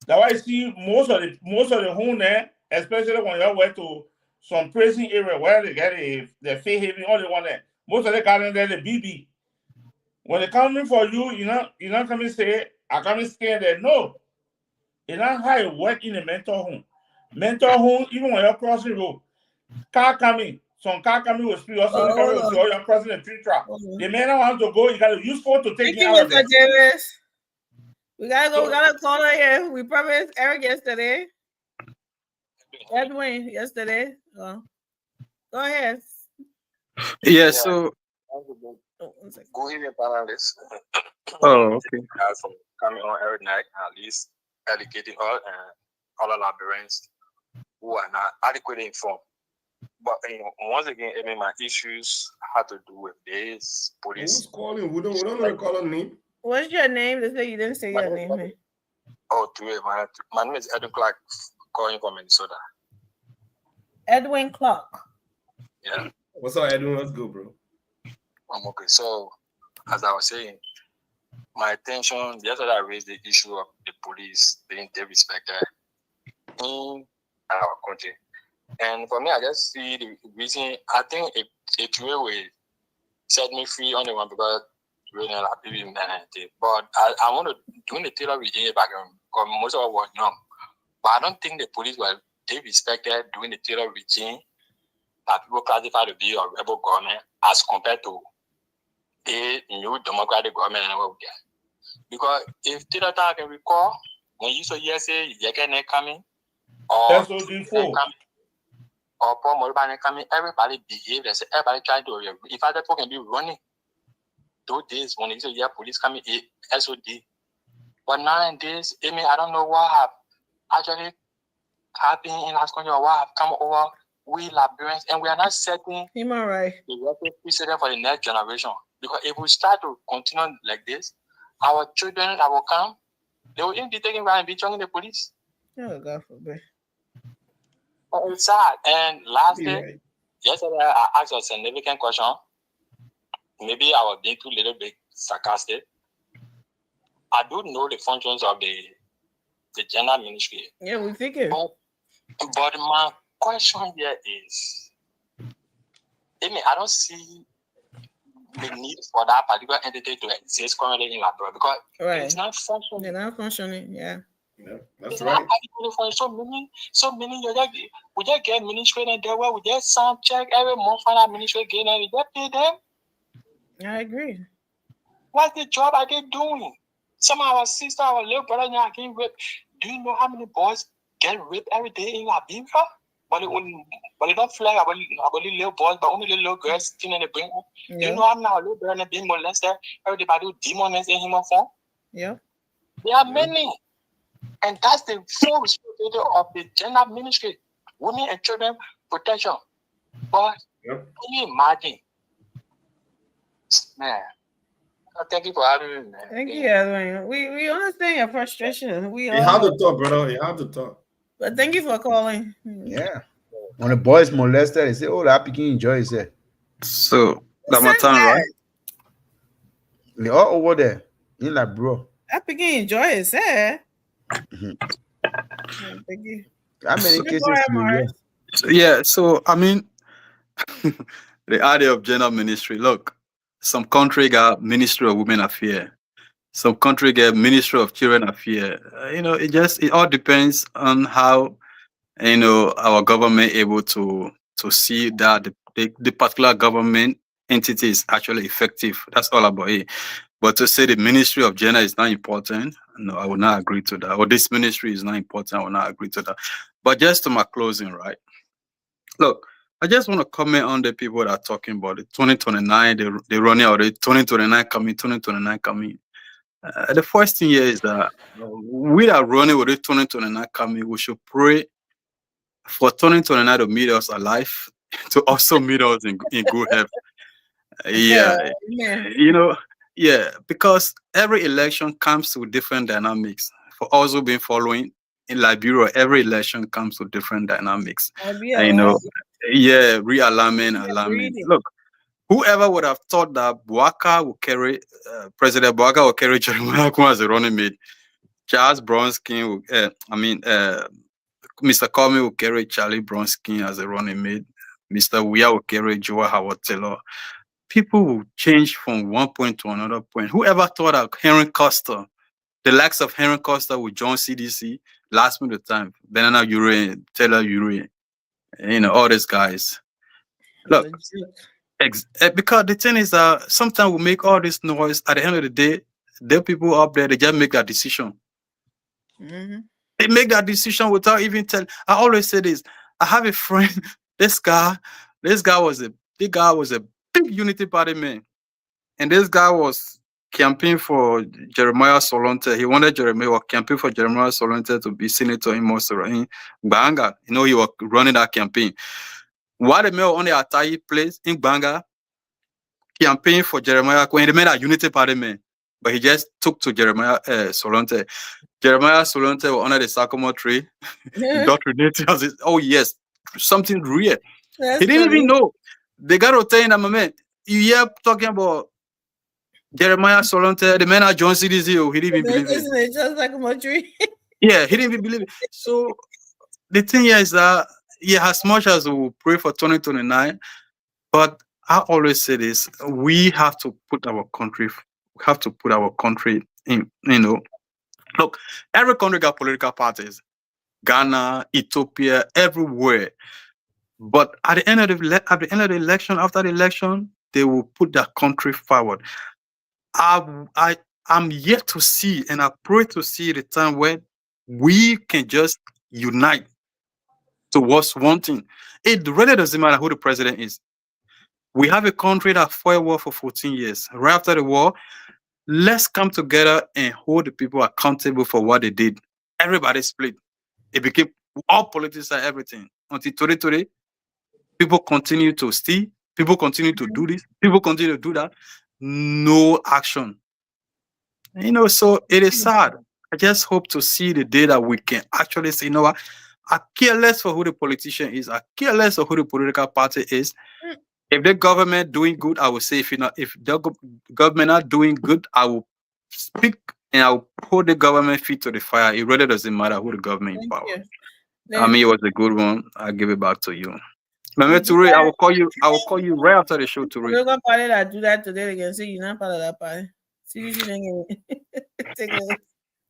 That's why you see most of the home there, especially when you went to some prison area where they get the fair haven, all they want there. Most of the garden there, the BB. When they come in for you, you're not coming say, I come in scared there. No. It's not how you work in a mental home. Mental home, even when you're crossing the road, car coming, some car coming with speed, also coming with speed, or you're crossing a tree trap. The man want to go, you got to use phone to take Thank you you, out of Mr. there. Davis. We gotta go. We gotta call her here. We promised Eric yesterday. Edwin yesterday. Go ahead. Yeah, so Go ahead, panelists. okay. For coming on every night, at least educating all other librarians who are not adequately informed. But once again, I mean, my issues had to do with this police. Who's calling? We don't know the caller name. What's your name? They say you didn't say your name. Hey? Oh, my name is Edwin Clark, calling from Minnesota. Edwin Clark. Yeah. What's up, Edwin? Let's go, bro. I'm okay. So, as I was saying, my attention yesterday, I raised the issue of the police being disrespected in our country. And for me, I just see the reason. I think it will set me free on the one because really a lot of people but I want to do the theater regime background because most of us were young. But I don't think the police were disrespected during the theater regime that people classify to be a rebel government as compared to the new democratic government and all that. Because if theater I can recall, when you saw say Yekene coming or or Paul Moribane coming, everybody behaved as everybody tried to. If other people can be running, those days when you say police coming, SOD. But nowadays, I mean, I don't know what have actually happened in our country or what have come over. We Liberians, and we are not setting human right the precedent for the next generation. Because if we start to continue like this, our children that will come, they will be taken by and be joining the police. Oh, God forbid. It's sad. And lastly, yesterday I asked a significant question. Maybe I was being too little bit sarcastic. I do know the functions of the gender ministry. Yeah, we figure. But my question here is, I mean, I don't see the need for that particular entity to exist currently in Liberia because it's not functioning. They're not functioning, yeah. That's it's right. Not for so many. We just get administrator there where we just sound check every month for administrator getting and we just pay them. I agree. What's the job are they doing? Some of our sister, our little brother now getting raped. Do you know how many boys get raped every day in Liberia? But they don't flag about little boys, but only little girls sitting in the brain. Yeah. Do you know how many little brother being molested? Everybody do demons in human form? Yeah. There are many. And that's the full responsibility of the gender ministry, women and children protection. But can you imagine? Man, thank you for having me, man. Thank you, Edwin. We understand your frustration. We You have to talk, brother. You have to talk. But thank you for calling. Yeah. When the boys molested, they say, "Oh, that picking enjoy himself." So that's my time, right? They all over there. You like, bro. That picking enjoy himself. Thank you. How many cases? Yeah, so I mean, the idea of gender ministry. Look, some country got Ministry of Women Affairs. Some country get Ministry of Children Affairs. It all depends on how our government able to see that the particular government entity is actually effective. That's all about it. But to say the Ministry of Gender is not important, no, I will not agree to that. Or this ministry is not important, I will not agree to that. But just to my closing, right? Look, I just want to comment on the people that are talking about it. 2029, they running out. 2029 coming. The first thing here is that we are running with it 2029 coming. We should pray for 2029 to meet us alive, to also meet us in good health. Yeah, because every election comes with different dynamics. For us who've been following in Liberia, every election comes with different dynamics. Realignment, alignment. Look, whoever would have thought that Bouaka will carry President Bouaka will carry Jeremiah Kuma as a running mate. Charles Bronskin, Mr. Comey will carry Charlie Bronskin as a running mate. Mr. Weah will carry Joa Howard Taylor. People will change from one point to another point. Whoever thought that Henry Costa, the likes of Henry Costa, would join CDC, last minute time. Banana Urine, Taylor Urine, all these guys. Look, because the thing is that sometimes we make all this noise. At the end of the day, the people up there, they just make that decision. They make that decision without even telling. I always say this. I have a friend. This guy was a big Unity Party man, and this guy was campaigning for Jeremiah Solonte. He wanted campaign for Jeremiah Solonte to be senator in Banga. He was running that campaign. While the mayor on the Atayi place in Banga, campaign for Jeremiah when he made a Unity Party man, but he just took to Jeremiah Solonte. Jeremiah Solonte was under the sycamore tree. He got related. Oh yes, something real. He didn't even know. They got to tell him, man, you hear talking about Jeremiah Solonte, the man at John CDZ, he didn't even believe it. Just like a tree. Yeah, he didn't even believe it. So the thing here is that, as much as we pray for 2029, but I always say this: we have to put our country. In. Look, every country got political parties. Ghana, Ethiopia, everywhere. But at the end of the election, after the election, they will put their country forward. I'm yet to see, and I pray to see the time when we can just unite towards one thing. It really doesn't matter who the president is. We have a country that fought a war for 14 years. Right after the war, let's come together and hold the people accountable for what they did. Everybody split. It became all politics and everything. Until today, people continue to steal. People continue to do this. People continue to do that. No action. So it is sad. I just hope to see the day that we can actually say, what? I care less for who the politician is. I care less for who the political party is. If the government doing good, I will say. If the government not doing good, I will speak and I will hold the government feet to the fire. It really doesn't matter who the government in power. I mean, it was a good one. I'll give it back to you. Mama Toure, I will call you right after the show, Toure. You're gonna party that do that today. They can say you're not part of that party. See you then.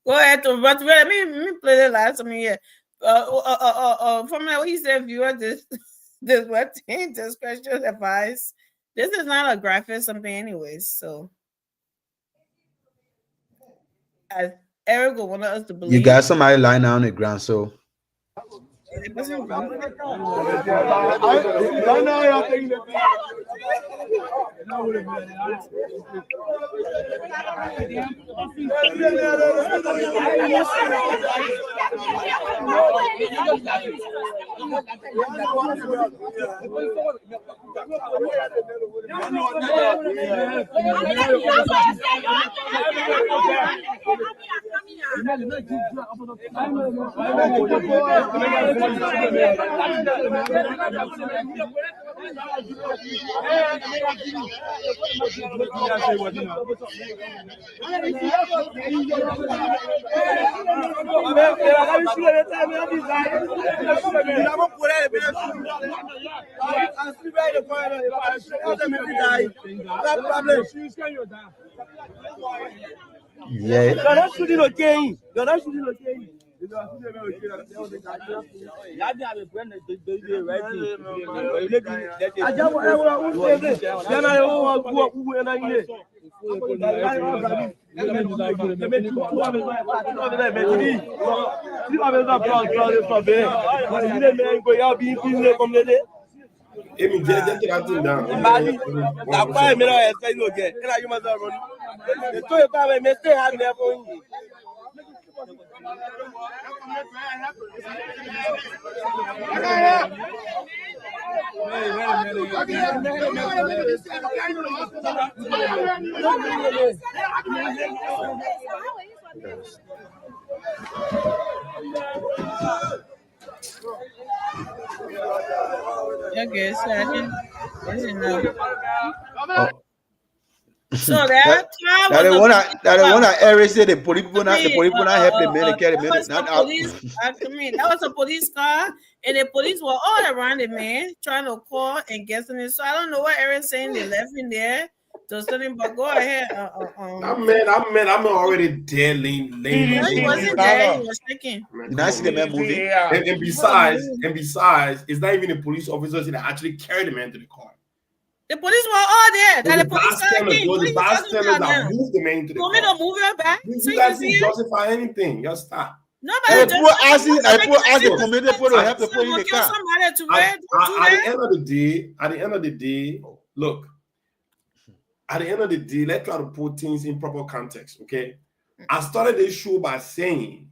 Go ahead, but let me play the last one here. From what he said, viewer, this what thing, this question advice. This is not a graphic something, anyways. So, as Eric wanted us to believe, You got somebody lying down on the ground, so. Yeah. You're not shooting okay. You're not shooting okay. Okay, so I didn't know. Oh. So that That the one that Eric said the police people not help the men to carry the men not out. That was a police car, and the police were all around the man trying to call and guessing it. So I don't know what Eric's saying. They left him there. But go ahead. I'm already dead, laying. No, he wasn't there. He was shaking. You not see the man moving? And besides, it's not even the police officers that actually carried the man to the car. The police were all there. The bystanders that moved the man to the car. You want me to move her back? You guys can justify anything. Just stop. Nobody At just the end of the day, look. At the end of the day, let's try to put things in proper context. Okay, I started this show by saying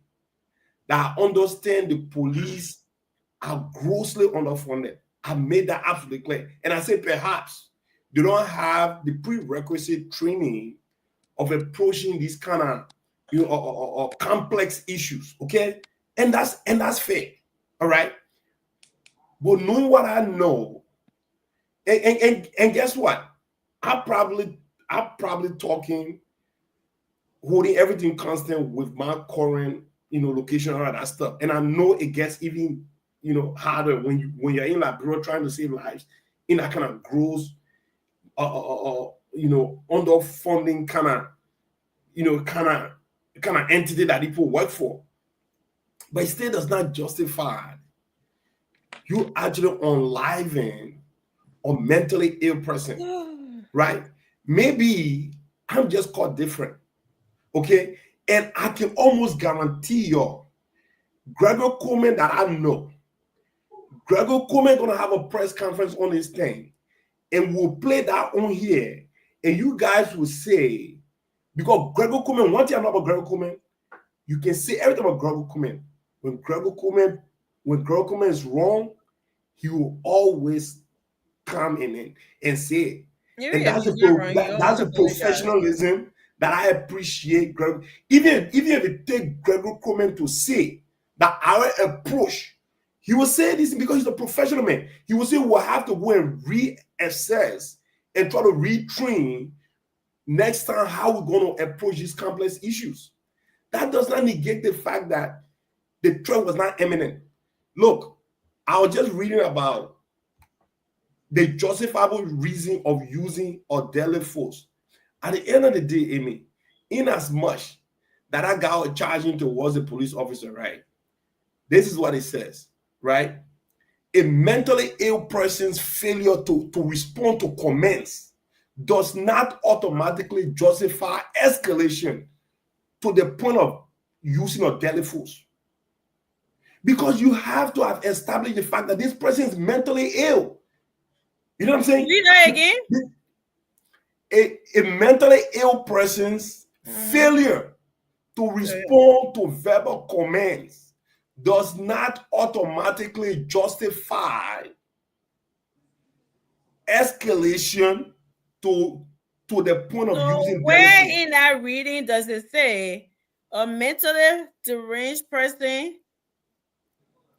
that I understand the police are grossly underfunded. I made that absolutely clear, and I say perhaps they don't have the prerequisite training of approaching these kind of complex issues. Okay, and that's fair. All right, but knowing what I know, and guess what? I'm probably talking, holding everything constant with my current, location, all that stuff. And I know it gets even, harder when you're in Liberia trying to save lives in that kind of gross, underfunding kind of entity that people work for. But it still does not justify you actually unliving a mentally ill person. Right? Maybe I'm just caught different. Okay? And I can almost guarantee you, Gregor Coleman that I know, Gregor Coleman gonna have a press conference on this thing, and we'll play that on here, and you guys will say, because Gregor Coleman, one thing I know about Gregor Coleman, you can say everything about Gregor Coleman. When Gregor Coleman is wrong, he will always come in and say it. And that's a professionalism that I appreciate. Even if it takes Gregor Coleman to say that our approach, he will say this because he's a professional man. He will say we'll have to go and reassess and try to retrain next time how we're going to approach these complex issues. That does not negate the fact that the threat was not imminent. Look, I was just reading about the justifiable reason of using a deadly force. At the end of the day, Amy, in as much that I got charging towards a police officer, right? This is what it says, right? A mentally ill person's failure to respond to commands does not automatically justify escalation to the point of using a deadly force. Because you have to have established the fact that this person is mentally ill. You know what I'm saying? Read that again. A mentally ill person's failure to respond to verbal commands does not automatically justify escalation to the point of using. Where in that reading does it say a mentally deranged person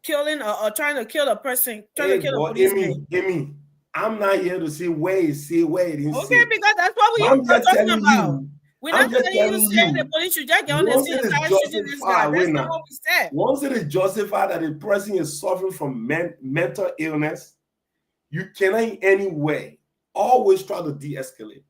killing or trying to kill a person, trying to kill a policeman? Amy, I'm not here to say where it say, where it didn't say. Okay, because that's what we're talking about. We're not telling you saying the police should just get on the scene and start shooting this guy. That's not what we said. Once it is justified that the person is suffering from mental illness, you cannot in any way always try to de-escalate.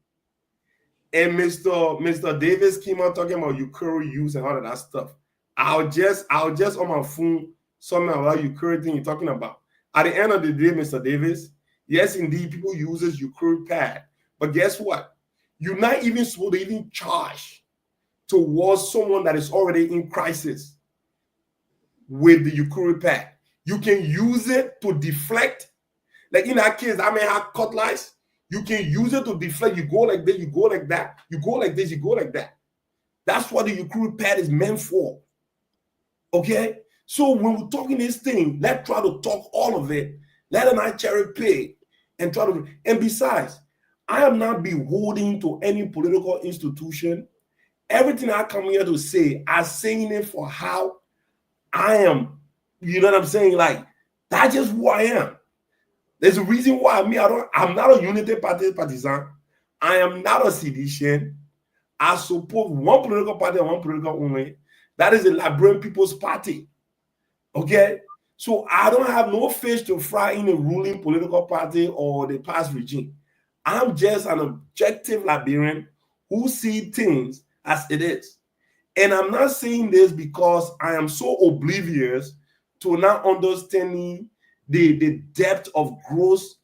And Mr. Davis came out talking about Ukuri use and all of that stuff. I'll just on my phone something about Ukuri thing you're talking about. At the end of the day, Mr. Davis, yes, indeed, people uses Ukuri pad. But guess what? You're not even supposed to even charge towards someone that is already in crisis with the Ukuri pad. You can use it to deflect. Like in that case, I may have cutlass. You can use it to deflect. You go like this, you go like that. You go like this, you go like that. That's what the Ukuri pad is meant for. Okay? So when we're talking this thing, let's try to talk all of it. Let them not cherry pick and try to. And besides, I am not beholden to any political institution. Everything I come here to say, I'm saying it for how I am. You know what I'm saying? Like, that's just who I am. There's a reason why I'm not a Unity Party partisan. I am not a sedition. I support one political party and one political only. That is the Liberian People's Party. Okay? So I don't have no fish to fry in a ruling political party or the past regime. I'm just an objective Liberian who see things as it is. And I'm not saying this because I am so oblivious to not understanding the depth of gross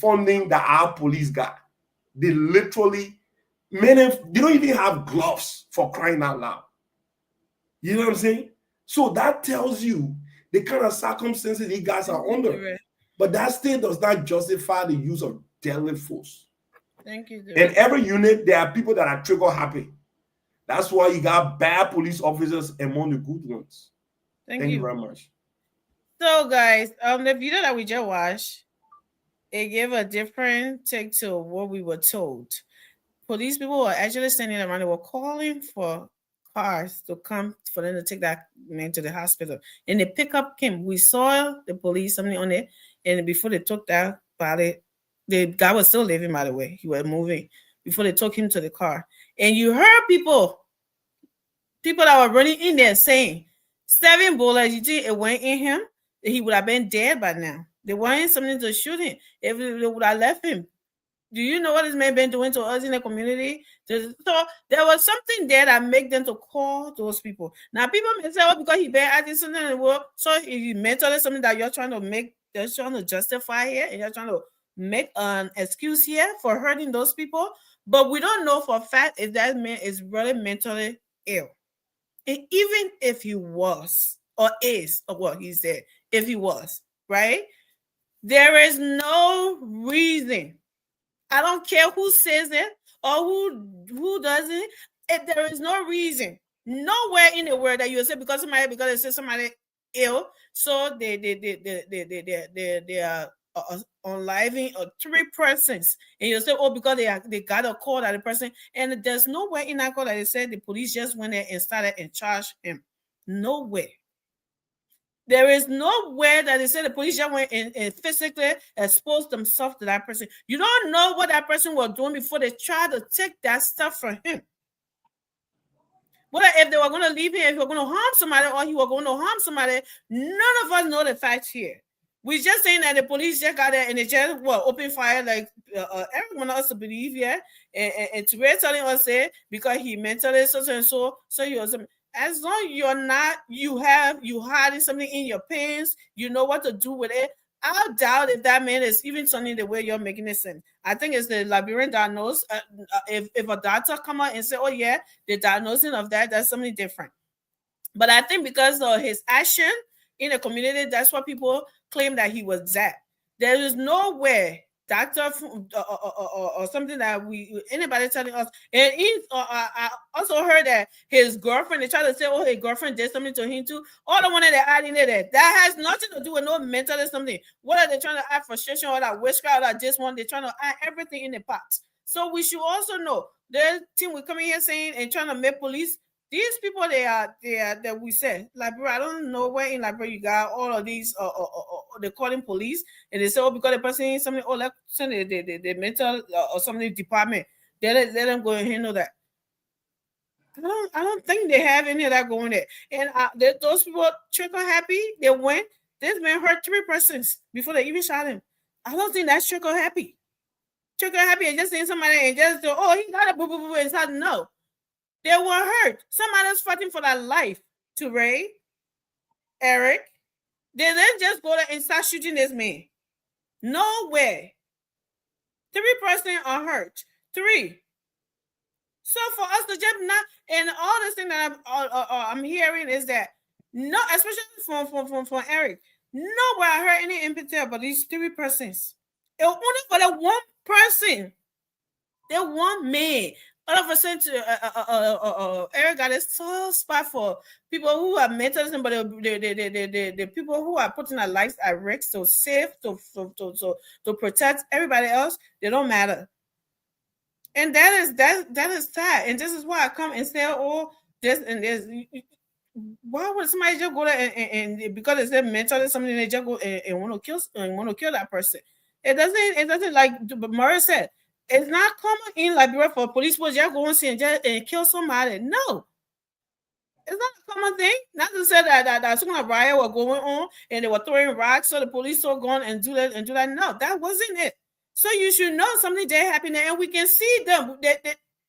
funding that our police got. They literally, many, they don't even have gloves, for crying out loud. You know what I'm saying? So that tells you the kind of circumstances these guys are under. But that still does not justify the use of deadly force. Thank you. In every unit, there are people that are trigger happy. That's why you got bad police officers among the good ones. Thank you very much. So, guys, the video that we just watched, it gave a different take to what we were told. Police people were actually standing around. They were calling for cars to come for them to take that man to the hospital. And the pickup came. We saw the police, something on it, and before they took that body, the guy was still living, by the way. He was moving before they took him to the car. And you heard people that were running in there saying, 7 bullets, you think it went in him? He would have been dead by now. They wanted something to shoot him. If they would have left him. Do you know what this man been doing to us in the community? So there was something there that made them to call those people. Now people may say, oh, because he been acting something in the world. So if you mental something that you're trying to justify here, and you're trying to make an excuse here for hurting those people, but we don't know for a fact if that man is really mentally ill. And even if he was or is, or what he said, if he was, right? There is no reason. I don't care who says it or who doesn't. There is no reason, nowhere in the world that you say because they say somebody ill, so they are unliving 3 persons, and you say, oh, because they got a call that the person, and there's nowhere in that call that they said the police just went there and started and charged him. Nowhere. There is nowhere that they said the police just went and physically exposed themselves to that person. You don't know what that person was doing before they tried to take that stuff from him. What if they were going to leave him, if he were going to harm somebody, or he were going to harm somebody? None of us know the facts here. We're just saying that the police just got there and they just open fire like everyone else to believe, yeah. And to be telling us because he mentally so he was. As long as you hiding something in your pants, you know what to do with it. I doubt if that man is even turning the way you're making it sound. I think it's the Liberian diagnosis. If a doctor come out and say, oh yeah, the diagnosing of that's something different. But I think because of his action in the community, that's what people claim that he was that. There is no way doctor or something that anybody telling us. And I also heard that his girlfriend, they try to say, oh, his girlfriend did something to him too. All the one that they're adding in there, that has nothing to do with no mental or something. What are they trying to add frustration or that witchcraft or this one? They're trying to add everything in the pot. So we should also know the thing we're coming here saying and trying to make police. These people, they are that we say, Liberia. I don't know where in Liberia you got all of these. They call them police, and they say, oh, because the person is something, oh, let's send the mental or something department. They let them go and handle that. I don't think they have any of that going there. And those people trigger happy. They went. This man hurt 3 persons before they even shot him. I don't think that's trigger happy. Trigger happy and just saying somebody and just oh, he got a boo boo boo inside. No. They were hurt. Somebody's fighting for their life. To Ray, Eric, they didn't just go there and start shooting this man. No way. 3 persons are hurt. 3. So for us to just not, and all this thing that I'm hearing is that no, especially from Eric, nowhere I heard any empathy about these 3 persons. It was only for the 1 person, the 1 man. All of a sudden, Eric got a soft spot for people who are mentalism, but the people who are putting their lives at risk to save, to protect everybody else, they don't matter. And that is sad. And this is why I come and say, oh, this and this. Why would somebody just go there and because it's their mental something they just go and want to kill that person? It doesn't like Murray said. It's not common in Liberia for police to just go and kill somebody. No. It's not a common thing. Not to say that some kind of riot was going on and they were throwing rocks, so the police were going and do that and do that. No, that wasn't it. So you should know something did happen there, and we can see them.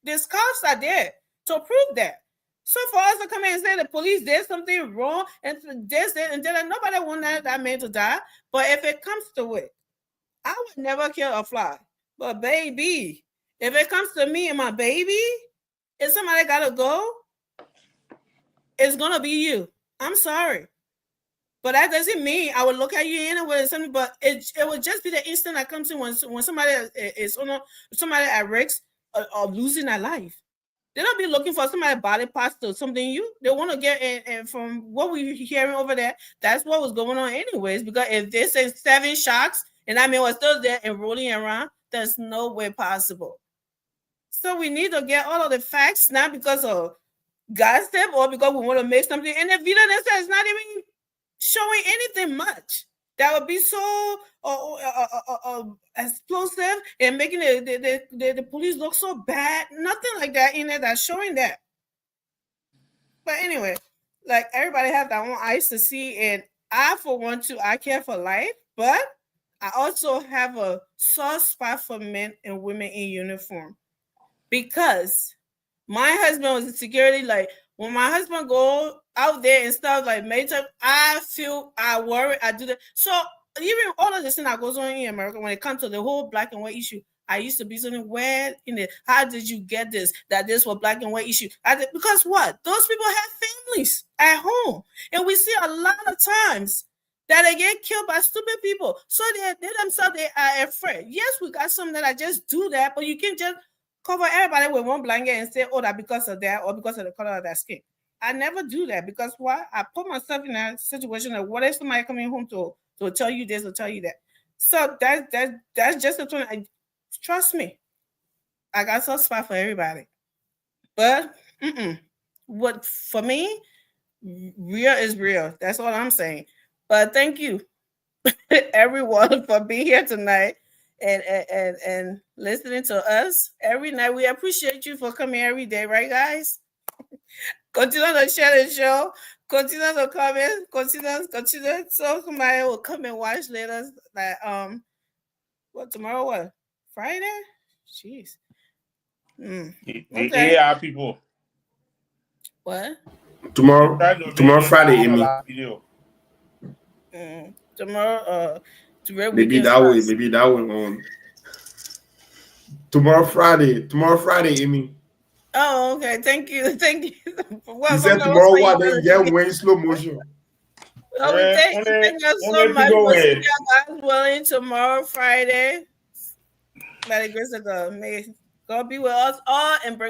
The scars are there to prove that. So for us to come in and say the police did something wrong and this and that, nobody wanted that man to die. But if it comes to it, I would never kill a fly. But baby, if it comes to me and my baby, if somebody gotta go, it's gonna be you. I'm sorry. But that doesn't mean I would look at you anyway or something, but it would just be the instant that comes in when somebody is somebody at risk of losing their life. They don't be looking for somebody body parts or something. They want to get and from what we're hearing over there, that's what was going on anyways. Because if they say 7 shots and that man was still there and rolling around, there's no way possible. So we need to get all of the facts, not because of gossip or because we want to make something. And the video that says not even showing anything much that would be so explosive and making the police look so bad. Nothing like that in there that's showing that. But anyway, like everybody have their own eyes to see, and I for one too, I care for life, but I also have a soft spot for men and women in uniform because my husband was in security. Like when my husband go out there and stuff like major, I worry, I do that. So even all of this thing that goes on in America when it comes to the whole black and white issue, I used to be something where in it. How did you get this? That this was black and white issue? Because what? Those people have families at home, and we see a lot of times that they get killed by stupid people. So they themselves they are afraid. Yes, we got some that I just do that, but you can just cover everybody with one blanket and say, "Oh, that because of that or because of the color of their skin." I never do that because why? I put myself in a situation that what if somebody coming home to tell you this or tell you that? So that's just the thing. Trust me, I got some spot for everybody. But what for me, real is real. That's all I'm saying. But thank you, everyone, for being here tonight and listening to us every night. We appreciate you for coming every day, right, guys? Continue to share the show. Continue to comment. Continue. So somebody will come and watch later. Like what tomorrow? What Friday? Jeez. The AI people. What? Tomorrow Friday, Amy. Tomorrow. Maybe that way. Tomorrow Friday, Amy. Oh, okay. Thank you. He said tomorrow what? Then get way in slow motion. Well, thank you so much for seeing God willing tomorrow, Friday. By the grace of God, may God be with us all and bring us.